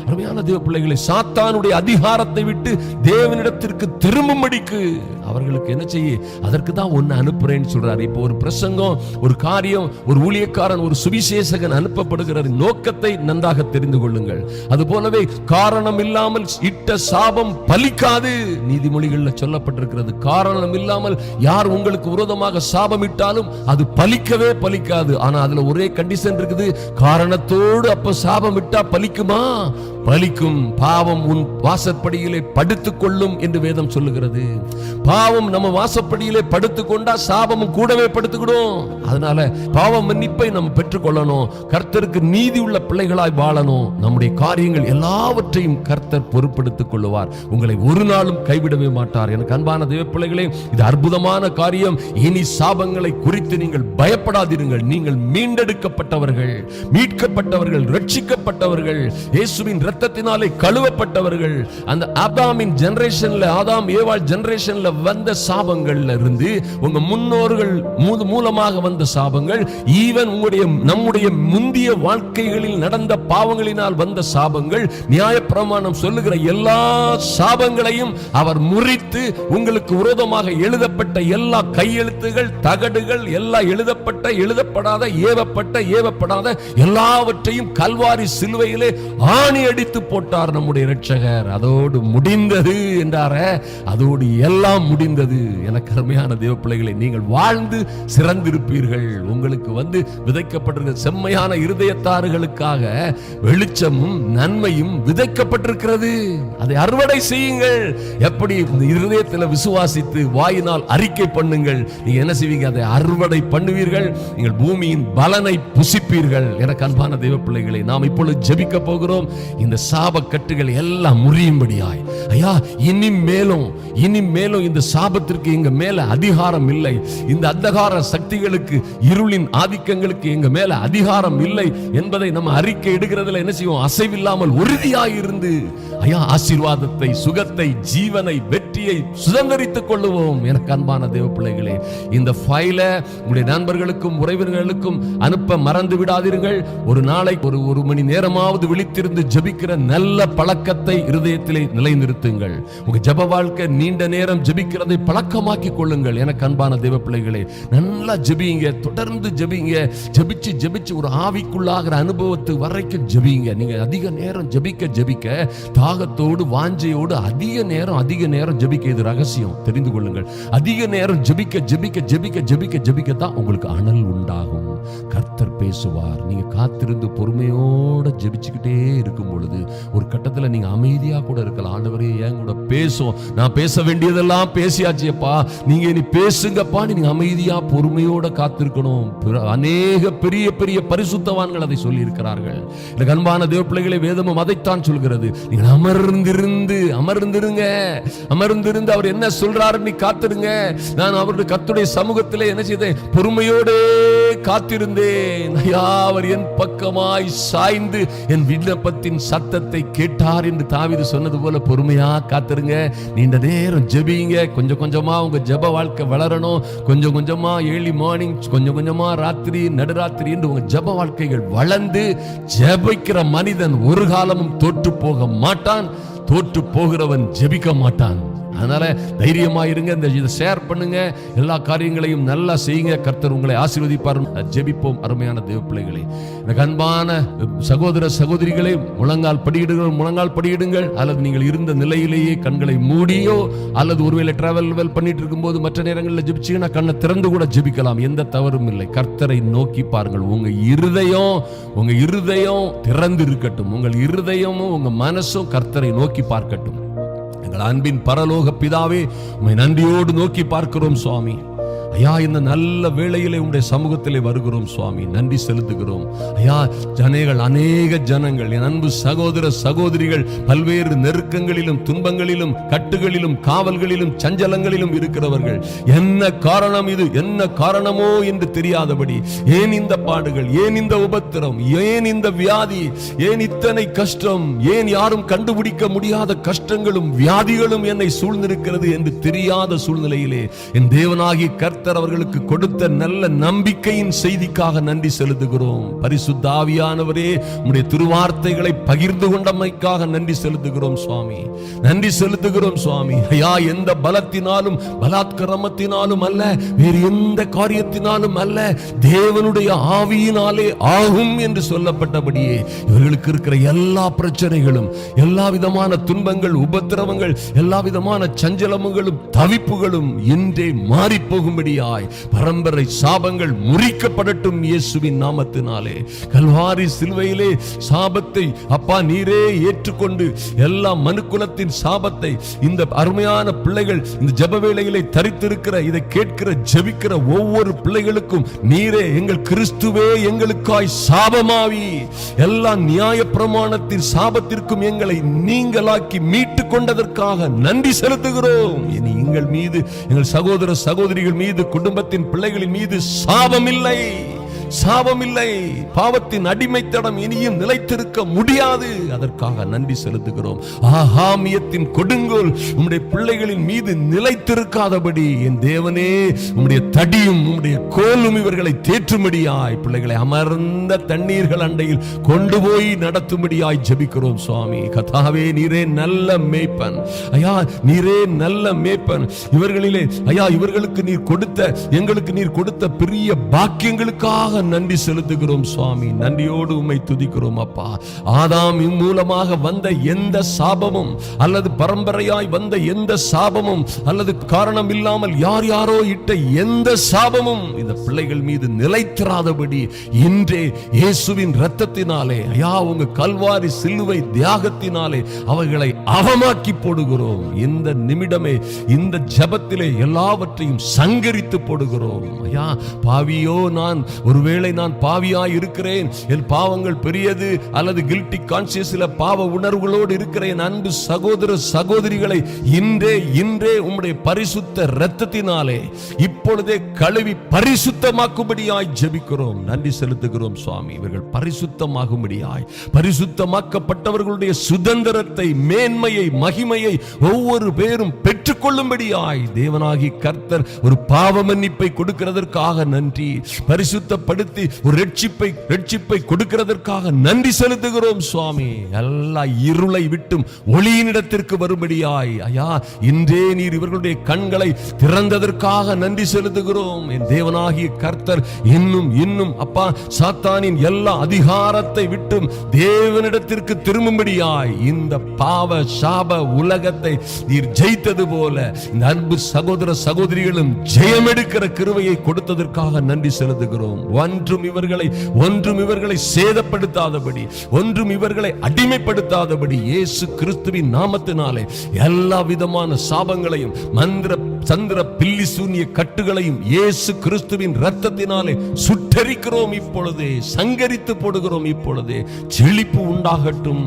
அருமையான தேவ பிள்ளைகளை, சாத்தானுடைய அதிகாரத்தை விட்டு தேவனிடத்திற்கு திரும்பும்படிக்கு அவர்களுக்கு என்ன செய்ய? அதற்கு தான் ஒன்னு அனுப்புறேன்னு சொல்றாரு. இப்போ ஒரு பிரசங்கம், ஒரு காரியம், ஒரு ஊழியக்காரன், ஒரு சுவிசேஷகன் அனுப்பப்படுகிற நோக்கத்தை நன்றாக தெரிந்து கொள்ளுங்கள். அது போலவே காரணம் இல்லாமல் இட்ட சாபம் பலிக்காது. நீதிமொழிகளில் சொல்லப்பட்டிருக்கிறது, காரணம் இல்லாமல் யார் உங்களுக்கு விரோதமாக சாபம் இட்டாலும் அது பலிக்கவே பலிக்காது. ஆனா அதுல ஒரே கண்டிஷன் இருக்குது, காரணத்தோடு அப்ப சாபம் இட்டா பலிக்குமா? பலிக்கும். பாவம் உன் வாசற்படியிலே படுத்துக் கொள்ளும் என்று வேதம் சொல்லுகிறது. பாவம் நம்ம வாசப்படியிலே படுத்துக் கொண்டா சாபமும் கூடவே படுத்துக்கிடும். அதனால பாவ மன்னிப்பை நம்ம பெற்றுக்கொள்ளணும். கர்த்தருக்கு நீதி உள்ள பிள்ளைகளாய் வாழணும். நம்முடைய காரியங்கள் எல்லாவற்றையும் கர்த்தர் பொறுப்பெடுத்துக் கொள்ளுவார். உங்களை ஒரு நாளும் கைவிடவே மாட்டார். எனக்கு அன்பான தேவ பிள்ளைகளே, இது அற்புதமான காரியம். இனி சாபங்களை குறித்து நீங்கள் பயப்படாதீர்கள். நீங்கள் மீண்டெடுக்கப்பட்டவர்கள், மீட்கப்பட்டவர்கள், ரட்சிக்கப்பட்டவர்கள், இயேசுவின் இரத்தத்தினாலே கழுவப்பட்டவர்கள். அந்த ஆதாமின் ஜெனரேஷன்ல, ஆதாம் ஏவாள் ஜெனரேஷன்ல வந்த சாபங்கள்ல இருந்து, உங்க முன்னோர்கள் மூலமாக வந்த சாபங்கள், ஈவன் நம்முடைய முந்திய வாழ்க்கைகளில் நடந்த பாவங்களினால் வந்த சாபங்கள், நியாயப்பிரமாணம் சொல்லுகிற எல்லா சாபங்களையும் அவர் முறித்து, உங்களுக்கு விரோதமாக எழுதப்பட்ட எல்லா கையெழுத்துகள், தகடுகள், எல்லா எழுதப்பட்ட, எழுதப்படாத, ஏவப்பட்ட, ஏவப்படாத எல்லாவற்றையும் கல்வாரி சிலுவையிலே ஆணி அடித்து போட்டார் நம்முடைய இரட்சகர். அதோடு முடிந்தது என்றார, அதோடு எல்லாம் முடிந்தது. எனக்கு அருமையான தேவ பிள்ளைகளை, நீங்கள் வாழ்ந்து சிறந்திருப்பீர்கள். உங்களுக்கு விதைக்கப்பட்டிருக்கிற செம்மையான இருதயத்தாறுகளுக்காக வெளிச்சமும் நன்மையும் விதைக்கப்பட்டிருக்கிறது. அதை அறுவடை செய்யுங்கள். எப்படி? இந்த இருதயத்தில் விசுவாசித்து வாயினால் அறிக்கை பண்ணுங்கள். நீங்க என்ன செய்வீங்க? அதை அறுவடை பண்ணுவீர்கள். நீங்கள் பூமியின் பலனை புசிப்பீர்கள். எனக்கு அன்பான தேவ பிள்ளைகளை, நாம் இப்பொழுது ஜெபிக்க போகிறோம். இந்த சாப கட்டுகள் எல்லாம் முறியும்படியாய், இனிமேலும் இந்த சாபத்திற்கு எங்க மேல அதிகாரம் இல்லை. இந்த அந்தகார சக்திகளுக்கு, இருளின் ஆதிக்கங்களுக்கு எங்க மேல அதிகாரம் இல்லை என்பதை நம்ம அறிக்கை எடுக்கிறதுல என்ன செய்வோம்? அசைவில்லாமல் உறுதியாய் இருந்து ஆசீர்வாதத்தை, சுகத்தை, ஜீவனை, வெற்றியை சுதந்திரித்துக் கொள்ளுவோம். எனக்கு அன்பான தேவ பிள்ளைகளே, இந்த ஃபைலை உங்களுடைய நண்பர்களுக்கும் உறவினர்களுக்கும் அனுப்ப மறந்து விடாதீர்கள். ஒரு நாளைக்கு ஒரு மணி நேரமாவது விழித்திருந்து ஜெபிக்கிற நல்ல பழக்கத்தை இருதயத்திலே நிலைநிறுத்துங்கள். உங்க ஜெப வாழ்க்கை நீண்ட நேரம் ஜெபிக்கிறதை பழக்கமாக்கி கொள்ளுங்கள். எனக்கு அன்பான தேவ பிள்ளைகளே, நல்லா ஜெபிங்க, தொடர்ந்து ஜெபிங்க. ஜெபிச்சு ஒரு ஆவிக்குள்ளாகிற அனுபவத்து வரைக்கும் ஜெபிங்க. நீங்க அதிக நேரம் ஜெபிக்க தாகத்தோடு, வாஞ்சையோடு அதிக நேரம் ஜெபிக்க ஜெபிக்க இது ரகசியம், தெரிந்து கொள்ளுங்கள். அதிக நேரம் ஜெபிக்க ஜெபிக்க ஜெபிக்க ஜெபிக்க ஜெபிக்கத்தான் உங்களுக்கு அனல் உண்டாகும். கர்த்தர் பேசுவார். நீங்க காத்திருந்து பொறுமையோட ஜெபிச்சுக்கிட்டே இருக்கும் பொழுது ஒரு கட்டத்துல நீங்க அமைதியா கூட இருக்கலாம். ஆண்டவரே என் கூட பேசும், நான் பேச வேண்டியதெல்லாம் பேசியாச்சேப்பா, நீங்க இனி பேசுங்கப்பா. நீங்க அமைதியா பொறுமையோட காத்திருக்கணும். அநேக பெரிய பெரிய பரிசுத்தவான்கள் அதை சொல்லி இருக்கிறார்கள். எனக்கு அன்பான தேவ பிள்ளைகளை, வேதமும் அதைத்தான் சொல்கிறது. நீங்க அமர்ந்திருந்து அவர் என்ன சொல்றாரு நீ காத்திருங்க. நான் அவருடைய கர்த்தருடைய சமூகத்திலே என்ன செய்தேன்? பொறுமையோடு காத்திருந்தேன். அவர் என் பக்கமாய் சாய்ந்து என் விண்ணப்பத்தின் சத்தத்தை கேட்டார் என்று தாவீது சொன்னது போல பொறுமையா காத்திருங்க. நீண்ட நேரம் ஜெபிங்க. கொஞ்சம் கொஞ்சமா உங்க ஜெப வாழ்க்கை வளரணும். கொஞ்சம் கொஞ்சமா ஏர்லி மார்னிங், கொஞ்சம் கொஞ்சமா ராத்திரி, நடுராத்திரி என்று உங்க ஜெப வாழ்க்கைகள் வளர்ந்து, ஜெபிக்கிற மனிதன் ஒரு காலமும் தோற்று போக மாட்டான். தோற்று போகிறவன் ஜெபிக்க மாட்டான். அதனால தைரியமா இருங்க. இதை ஷேர் பண்ணுங்க. எல்லா காரியங்களையும் நல்லா செய்யுங்க. கர்த்தர் உங்களை ஆசீர்வதிப்பார். ஜெபிப்போம். அருமையான தேவ பிள்ளைகளே, எனக்கு அன்பான சகோதர சகோதரிகளை, முழங்கால் படியிடுங்கள். அல்லது நீங்கள் இருந்த நிலையிலேயே கண்களை மூடியோ அல்லது ஒருவேளை டிராவல் பண்ணிட்டு இருக்கும்போது மற்ற நேரங்களில் ஜெபிச்சீங்கன்னா கண்ணை திறந்து கூட ஜெபிக்கலாம். எந்த தவறும் இல்லை. கர்த்தரை நோக்கி பாருங்கள். உங்க இருதயம் திறந்து இருக்கட்டும். உங்கள் இருதயமும் உங்க மனசும் கர்த்தரை நோக்கி பார்க்கட்டும். எங்கள் அன்பின் பரலோக பிதாவே, உம்மை நன்றியோடு நோக்கி பார்க்கிறோம் சுவாமி. ஐயா, இந்த நல்ல வேளையிலே உம்முடைய சமூகத்திலே வருகிறோம் சுவாமி. நன்றி செலுத்துகிறோம் ஐயா. அநேக ஜனங்கள், என் அன்பு சகோதர சகோதரிகள் பல்வேறு நெருக்கங்களிலும், துன்பங்களிலும், கட்டுகளிலும், காவல்களிலும், சஞ்சலங்களிலும் இருக்கிறவர்கள். என்ன காரணம் இது, என்ன காரணமோ என்று தெரியாதபடி, ஏன் இந்த பாடுகள், ஏன் இந்த உபத்திரம், ஏன் இந்த வியாதி, ஏன் இத்தனை கஷ்டம், ஏன் யாரும் கண்டுபிடிக்க முடியாத கஷ்டங்களும் வியாதிகளும் என்னை சூழ்ந்திருக்கிறது என்று தெரியாத சூழ்நிலையிலே என் தேவனாகிய கர்த்தர் அவர்களுக்கு கொடுத்த நல்ல நம்பிக்கையின் செய்திக்காக நன்றி செலுத்துகிறோம். பரிசுத்த ஆவியானவரே, உம்முடைய திருவார்த்தைகளை பகிர்ந்து கொண்டமைக்காக நன்றி செலுத்துகிறோம் சுவாமி. நன்றி செலுத்துகிறோம் சுவாமி. ஐயா, எந்த பலத்தினாலும் பலாத்கரமத்தினாலும் அல்ல, வேறு எந்த காரியத்தினாலும் அல்ல, தேவனுடைய ஆவியினாலே ஆகும் என்று சொல்லப்பட்டபடியே இவர்களுக்கு இருக்கிற எல்லா பிரச்சனைகளும், எல்லா விதமான துன்பங்கள், உபத்திரவங்கள், எல்லா விதமான சஞ்சலமுகளும் தவிப்புகளும் இன்றே மாறி போகும்படி பரம்பரை சாபங்கள் முறிக்கப்படட்டும் இயேசுவின் நாமத்தினாலே. கல்வாரி சிலுவையிலே சாபத்தை அப்பா நீரே ஏற்றுக்கொண்டு எல்லா மனுக்குலத்தின் சாபத்தை இந்த அருமையான பிள்ளைகள் இந்த ஜெப வேளையிலே தரித்திருக்கிற, இதை கேட்கிற, ஜெபிக்கிற ஒவ்வொரு பிள்ளைகளுக்கும் நீரே, எங்கள் கிறிஸ்துவே எங்களுக்காய் சாபமாவி எல்லா நியாய பிரமாணத்தின் சாபத்திற்கும் எங்களை நீங்களாக்கி மீட்டு கொண்டதற்காக நன்றி செலுத்துகிறோம். இனி எங்கள் மீது, எங்கள் சகோதர சகோதரிகள் மீது, குடும்பத்தின் பிள்ளைகளின் மீது சாபமில்லை. பாவத்தின் அடிமைத்தனம் இனியும் நிலைத்திருக்க முடியாது. அதற்காக நன்றி செலுத்துகிறோம். ஆகாமியத்தின் கொடுங்கோல் உம்முடைய பிள்ளைகளின் மீது நிலைத்திருக்காதபடி என் தேவனே, உம்முடைய தடியும் உம்முடைய கோலும் இவர்களை தேற்றும்படியாய், பிள்ளைகளை அமர்ந்த தண்ணீர்கள் அண்டையில் கொண்டு போய் நடத்தும்படியாய் ஜெபிக்கிறோம் சுவாமி. கர்த்தாவே, நீரே நல்ல மேய்ப்பன். ஐயா, நீரே நல்ல மேய்ப்பன். இவர்களிலே ஐயா, இவர்களுக்கு நீர் கொடுத்த, எங்களுக்கு நீர் கொடுத்த பெரிய பாக்கியங்களுக்காக நன்றி செலுத்துகிறோம் சுவாமி. நன்றியோடு உம்மை துதிக்கிறோம் அப்பா. ஆதாம் மூலமாக வந்த எந்த சாபமும், அல்லது பரம்பரையாய் வந்த எந்த சாபமும், அல்லது காரணம் இல்லாமல் யார் யாரோ இட்ட எந்த சாபமும் இந்த பிள்ளைகள் மீது நிலைத்திராதபடி இன்றே இயேசுவின் இரத்தத்தினாலே, ஐயா, உங்க கல்வாரி சிலுவை தியாகத்தினாலே அவர்களை அவமாக்கி போடுகிறோம். இந்த நிமிடமே, இந்த ஜெபத்திலே எல்லாவற்றையும் சங்கரித்து போடுகிறோம். ஐயா, பாவியோ நான், ஒருவேளை நான் பாவியாய் இருக்கிறேன், என் பாவங்கள் பெரியது, அல்லது கில்ட்டி கான்சியஸ்ல பாவ உணர்வுகளோடு இருக்கிறேன். அன்பு சகோதர சகோதரிகளை இன்றே உம்முடைய பரிசுத்த இரத்தத்தினாலே இப்பொழுதே கழுவி பரிசுத்தமாக்கும்படியாய் ஜெபிக்கிறோம். நன்றி செலுத்துகிறோம் சுவாமி. இவர்கள் பரிசுத்தமாகும்படியாய், பரிசுத்தமாக்கப்பட்டவர்களுடைய சுதந்திரத்தை, மேன்மையை, மகிமையை ஒவ்வொரு பேரும் பெற்றுக்கொள்ளும்படியாய் தேவனாகி கர்த்தர் ஒரு பாவ மன்னிப்பை கொடுக்கிறதற்காக நன்றி. பரிசுத்தப்படு பயன்படுத்தி ஒரு ரட்சிப்பை கொடுக்கிறதற்காக நன்றி செலுத்துகிறோம் சுவாமி. எல்லா இருளை விட்டும் ஒளியினிடத்திற்கு வரும்படியாய் ஐயா இன்றே நீர் இவர்களுடைய கண்களை திறந்ததற்காக நன்றி செலுத்துகிறோம். என் தேவனாகிய கர்த்தர் இன்னும் அப்பா சாத்தானின் எல்லா அதிகாரத்தை விட்டும் தேவனிடத்திற்கு திரும்பும்படியாய் இந்த பாவ சாப உலகத்தை நீர் ஜெயித்தது போல இந்த அன்பு சகோதர சகோதரிகளும் ஜெயம் எடுக்கிற கிருபையை கொடுத்ததற்காக நன்றி செலுத்துகிறோம். ஒன்றும் இவர்களை சேதப்படுத்தாதபடி, ஒன்றும் இவர்களை அடிமைப்படுத்தாதபடி இயேசு கிறிஸ்துவின் நாமத்தினாலே எல்லா விதமான சாபங்களையும் மந்திர சந்திர பில்லி சூன்ய கட்டுகளையும் இயேசு கிறிஸ்துவின் இரத்தத்தினாலே சுட்டரிக்கிறோம். இப்பொழுதே சங்கரித்து போடுகிறோம். இப்பொழுதே செழிப்பு உண்டாகட்டும்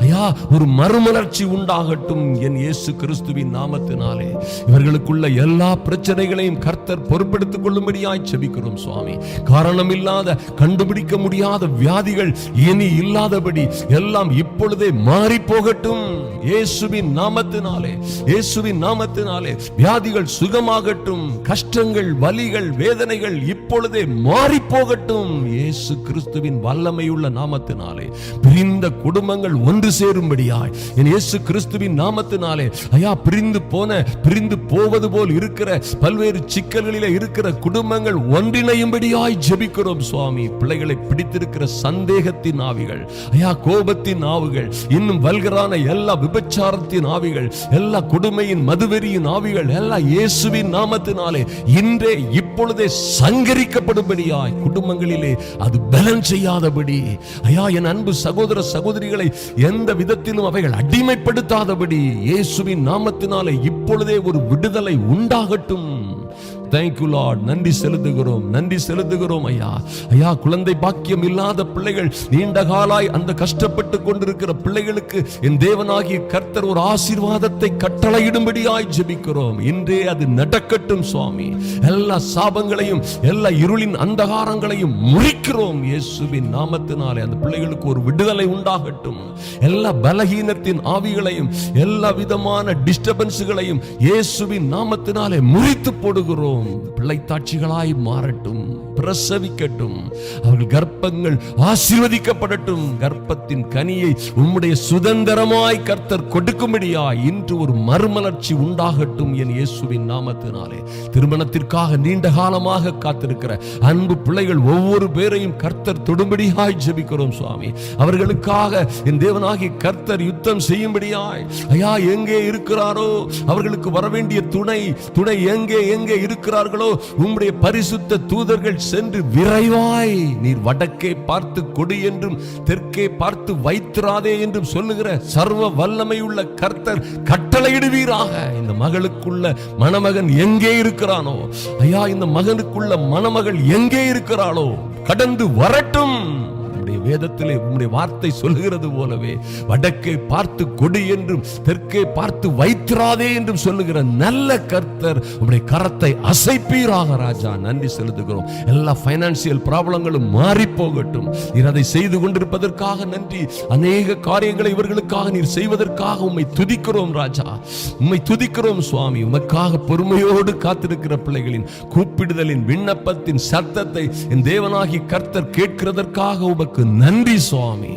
ஐயா, ஒரு மறுமலர்ச்சி உண்டாகட்டும் என் இயேசு கிறிஸ்துவின் நாமத்தினாலே. இவர்களுக்குள்ள எல்லா பிரச்சனைகளையும் கர்த்தர் பொறுப்பெடுத்துக் கொள்ளும்படியாய் ஜெபிக்கிறோம் சுவாமி. காரணம் இல்லாத கண்டுபிடிக்க முடியாத வியாதிகள் இனி இல்லாதபடி எல்லாம் இப்பொழுதே மாறி போகட்டும் இயேசுவின் நாமத்தினாலே. இயேசுவின் நாமத்தினாலே வியாதிகள் சுகமாகட்டும், கஷ்டங்கள் வலிகள் வேதனைகள் இப்பொழுதே மாறி போகட்டும் இயேசு கிறிஸ்துவின் வல்லமையுள்ள நாமத்தினாலே. பிரிந்த குடும்பங்கள் ஒன்று சேரும்படியாய் என் இயேசு கிறிஸ்துவின் நாமத்தினாலே ஐயா பிரிந்து போவது போல் இருக்கிற பல்வேறு சிக்கல்களிலே இருக்கிற குடும்பங்கள் ஒன்றிணையும்படியாய் ஜெபிக்கிறோம் சுவாமி. பிள்ளைகளை பிடித்திருக்கிற சந்தேகத்தின் ஆவிகள் ஐயா, கோபத்தின் ஆவிகள், இன்னும் வல்கரான எல்லா விபச்சாரத்தின் ஆவிகள், எல்லா கொடுமையின் மதுவெறியின் ஆவிகள் எல்லாம் இயேசுவின் நாமத்தினாலே இன்றே இப்பொழுதே சங்கரிக்கப்படும்படியாய் குடும்பங்களிலே அது பலன் செய்யாதபடி ஐயா என் அன்பு சகோதர சகோதரிகளை எந்த விதத்திலும் அவைகள் அடிமைப்படுத்தாதபடி இயேசுவின் நாமத்தினாலே இப்பொழுதே ஒரு விடுதலை உண்டாகட்டும். Thank you Lord. நன்றி செலுத்துகிறோம் ஐயா. குழந்தை பாக்கியம் இல்லாத பிள்ளைகள், நீண்ட காலாய் அந்த கஷ்டப்பட்டு கொண்டிருக்கிற பிள்ளைகளுக்கு என் தேவனாகிய கர்த்தர் ஒரு ஆசீர்வாதத்தை கட்டளையிடும்படியாய் ஜெபிக்கிறோம். இன்றே அது நடக்கட்டும் சுவாமி. எல்லா சாபங்களையும் எல்லா இருளின் அந்தகாரங்களையும் முறிக்கிறோம் இயேசுவின் நாமத்தினாலே. அந்த பிள்ளைகளுக்கு ஒரு விடுதலை உண்டாகட்டும். எல்லா பலகீனத்தின் ஆவிகளையும் எல்லா விதமான டிஸ்டர்பன்ஸ்களையும் இயேசுவின் நாமத்தினாலே முறித்து போடுகிறோம். பிள்ளைத்தாட்சிகளாய் மாறட்டும், பிரசவிக்கட்டும், அவர்கள் கர்ப்பங்கள் ஆசீர்வதிக்கப்படட்டும். கர்ப்பத்தின் கனியை உம்முடைய சுதந்திரமாய் கர்த்தர் கொடுக்கும்படியாய் இன்று ஒரு மறுமலர்ச்சி உண்டாகட்டும் என் இயேசுவின் நாமத்தினாலே. திருமணத்திற்காக நீண்ட காலமாக காத்திருக்கிற அன்பு பிள்ளைகள் ஒவ்வொரு பேரையும் கர்த்தர் தொடும்படியாய் ஜெபிக்கிறோம் சுவாமி. அவர்களுக்காக என் தேவனாகிய கர்த்தர் யுத்தம் செய்யும்படியாய் ஐயா எங்கே இருக்கிறாரோ அவர்களுக்கு வரவேண்டிய துணை எங்கே இருக்கிறார்களோ உம்முடைய பரிசுத்த தூதர்கள் சென்று விரைவாய் நீர் வடக்கே பார்த்து கொடு என்றும் தெற்கே பார்த்து வைத்திராதே என்றும் சொல்லுகிற சர்வ வல்லமையுள்ள கர்த்தர் கட்டளையிடுவீராக. இந்த மகளுக்குள்ள மணமகன் எங்கே இருக்கிறானோ ஐயா, இந்த மகனுக்குள்ள மணமகள் எங்கே இருக்கிறாளோ கடந்து வரட்டும். வேதத்திலே உம்முடைய வார்த்தை சொல்லுகிறது போலவே வடக்கே பார்த்து கொடு என்றும் தெற்கே பார்த்து வைத்திராதே என்றும் சொல்லுகிற நல்ல கர்த்தர் உம்முடைய கரத்தை அசைப்பீராக ராஜா. நன்றி செலுத்துகிறோம். எல்லா பைனான்சியல் ப்ராப்ளங்களும் மாறி போகட்டும். நீர் அதை செய்து கொண்டிருப்பதற்காக நன்றி. அநேக காரியங்களை இவர்களுக்காக நீர் செய்வதற்காக உம்மை துதிக்கிறோம் ராஜா. உம்மை துதிக்கிறோம் சுவாமி. உமக்காக பொறுமையோடு காத்திருக்கிற பிள்ளைகளின் கூப்பிடுதலின் விண்ணப்பத்தின் சத்தத்தை என் தேவனாகி கர்த்தர் கேட்கிறதற்காக உமக்கு நன்றி சுவாமி.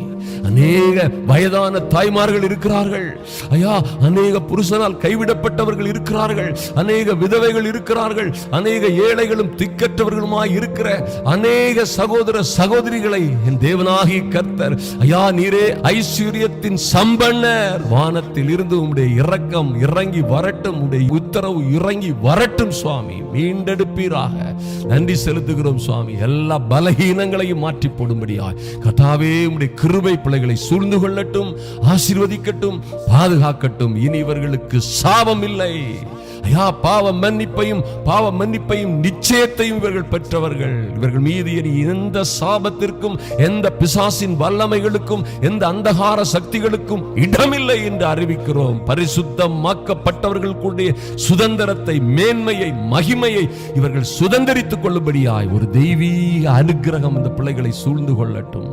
அநேக வயதான தாய்மார்கள் இருக்கிறார்கள் ஐயா, அநேக புருஷனால் கைவிடப்பட்டவர்கள் இருக்கிறார்கள், அநேக விதவைகள் இருக்கிறார்கள், அநேக ஏழைகளும் திக்கற்றவர்களுமாய் இருக்கிற அநேக சகோதர சகோதரிகளை என் தேவனாகிய கர்த்தர் ஐயா நீரே ஐஸ்வர்யத்தின் சம்பன்னர். வானத்தில் இருந்து உம்முடைய இரக்கம் இறங்கி வரட்டும், உம்முடைய உத்தரவு இறங்கி வரட்டும் சுவாமி. மீண்டெடுப்பீராக. நன்றி செலுத்துகிறோம் சுவாமி. எல்லா பலகீனங்களையும் மாற்றி போடும்படியாய் கர்த்தாவே உம்முடைய கிருபை பிள்ளைகளை சூழ்ந்து கொள்ளட்டும், ஆசீர்வதிக்கட்டும், பாதுகாக்கட்டும். இனி இவர்களுக்கு சாபம் இல்லை ஐயா. பாவ மன்னிப்பையும் நிச்சயத்தையும் இவர்கள் பெற்றவர்கள். இவர்கள் மீது எந்த சாபத்திற்கும் எந்த பிசாசின் வல்லமைகளுக்கும் எந்த அந்தகார சக்திகளுக்கும் இடமில்லை என்று அறிவிக்கிறோம். பரிசுத்தமாக்கப்பட்டவர்களுடைய சுதந்திரத்தை, மேன்மையை, மகிமையை இவர்கள் சுதந்திரித்துக் கொள்ளும்படியாய் ஒரு தெய்வீக அனுக்கிரகம் இந்த பிள்ளைகளை சூழ்ந்து கொள்ளட்டும்.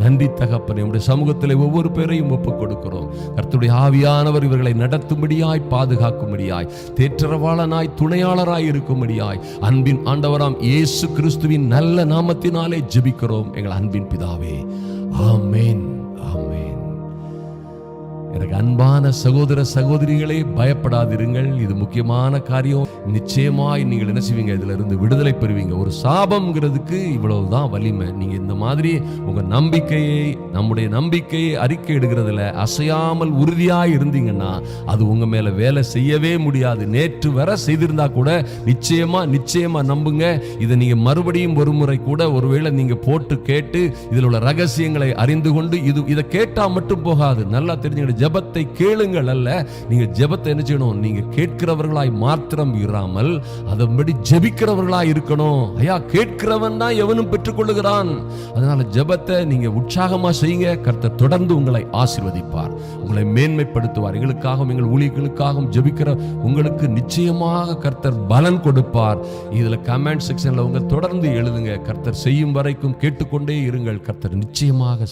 நன்றி தகப்பனே. உம்முடைய சமூகத்திலே ஒவ்வொரு பேரையும் ஒப்புக் கொடுக்கிறோம். கர்த்தருடைய ஆவியானவர் இவர்களை நடத்தும்படியாய் பாதுகாக்கும்படியாய் தேற்றரவாளனாய் துணையாளராய் இருக்கும்படியாய் அன்பின் ஆண்டவராம் இயேசு கிறிஸ்துவின் நல்ல நாமத்தினாலே ஜெபிக்கிறோம் எங்கள் அன்பின் பிதாவே. ஆமென், ஆமென். எனக்கு அன்பான சகோதர சகோதரிகளே, பயப்படாதிருங்கள். இது முக்கியமான காரியம். நிச்சயமாய் நீங்கள் என்ன செய்வீங்க? இதுல இருந்து விடுதலை பெறுவீங்க. ஒரு சாபம்ங்கிறதுக்கு இவ்வளவுதான் வலிமை. நீங்க இந்த மாதிரி உங்க நம்பிக்கையை, நம்முடைய நம்பிக்கையை அறிக்கை எடுக்கிறதுல அசையாமல் உறுதியாய் இருந்தீங்கன்னா அது உங்க மேல வேலை செய்யவே முடியாது. நேற்று வரை செய்திருந்தா கூட நிச்சயமா நம்புங்க. இதை நீங்க மறுபடியும் ஒரு முறை கூட ஒருவேளை நீங்க போட்டு கேட்டு இதில் உள்ள ரகசியங்களை அறிந்து கொண்டு இதை கேட்டா மட்டும் போகாது. நல்லா தெரிஞ்சுக்கிட்டு ஜெபத்தை கேளுங்கள் அல்ல, நீங்க ஜெபத்தை என்ன செய்யணும்? நீங்க கேட்கிறவர்களாய் மாத்திரம் இராமல் அதன்படி ஜெபிக்கிறவர்களாய் இருக்கணும். ஐயா, கேட்கிறவன் தான் எவனும் பெற்றுக்கொள்ளுகிறான். அதனால ஜெபத்தை நீங்க உற்சாகமா செய்யுங்க. கர்த்தர் தொடர்ந்து உங்களை ஆசீர்வதிப்பார், உங்களை மேன்மைப்படுத்துவார். எங்களுக்காகவும் எங்கள் ஊழியர்களுக்காகவும் ஜெபிக்கிற உங்களுக்கு நிச்சயமாக கர்த்தர் பலன் கொடுப்பார். இதுல கமெண்ட் செக்ஷன்ல உங்க தொடர்ந்து எழுதுங்க. கர்த்தர் செய்யும் வரைக்கும் கேட்டுக்கொண்டே இருங்கள். கர்த்தர் நிச்சயமாக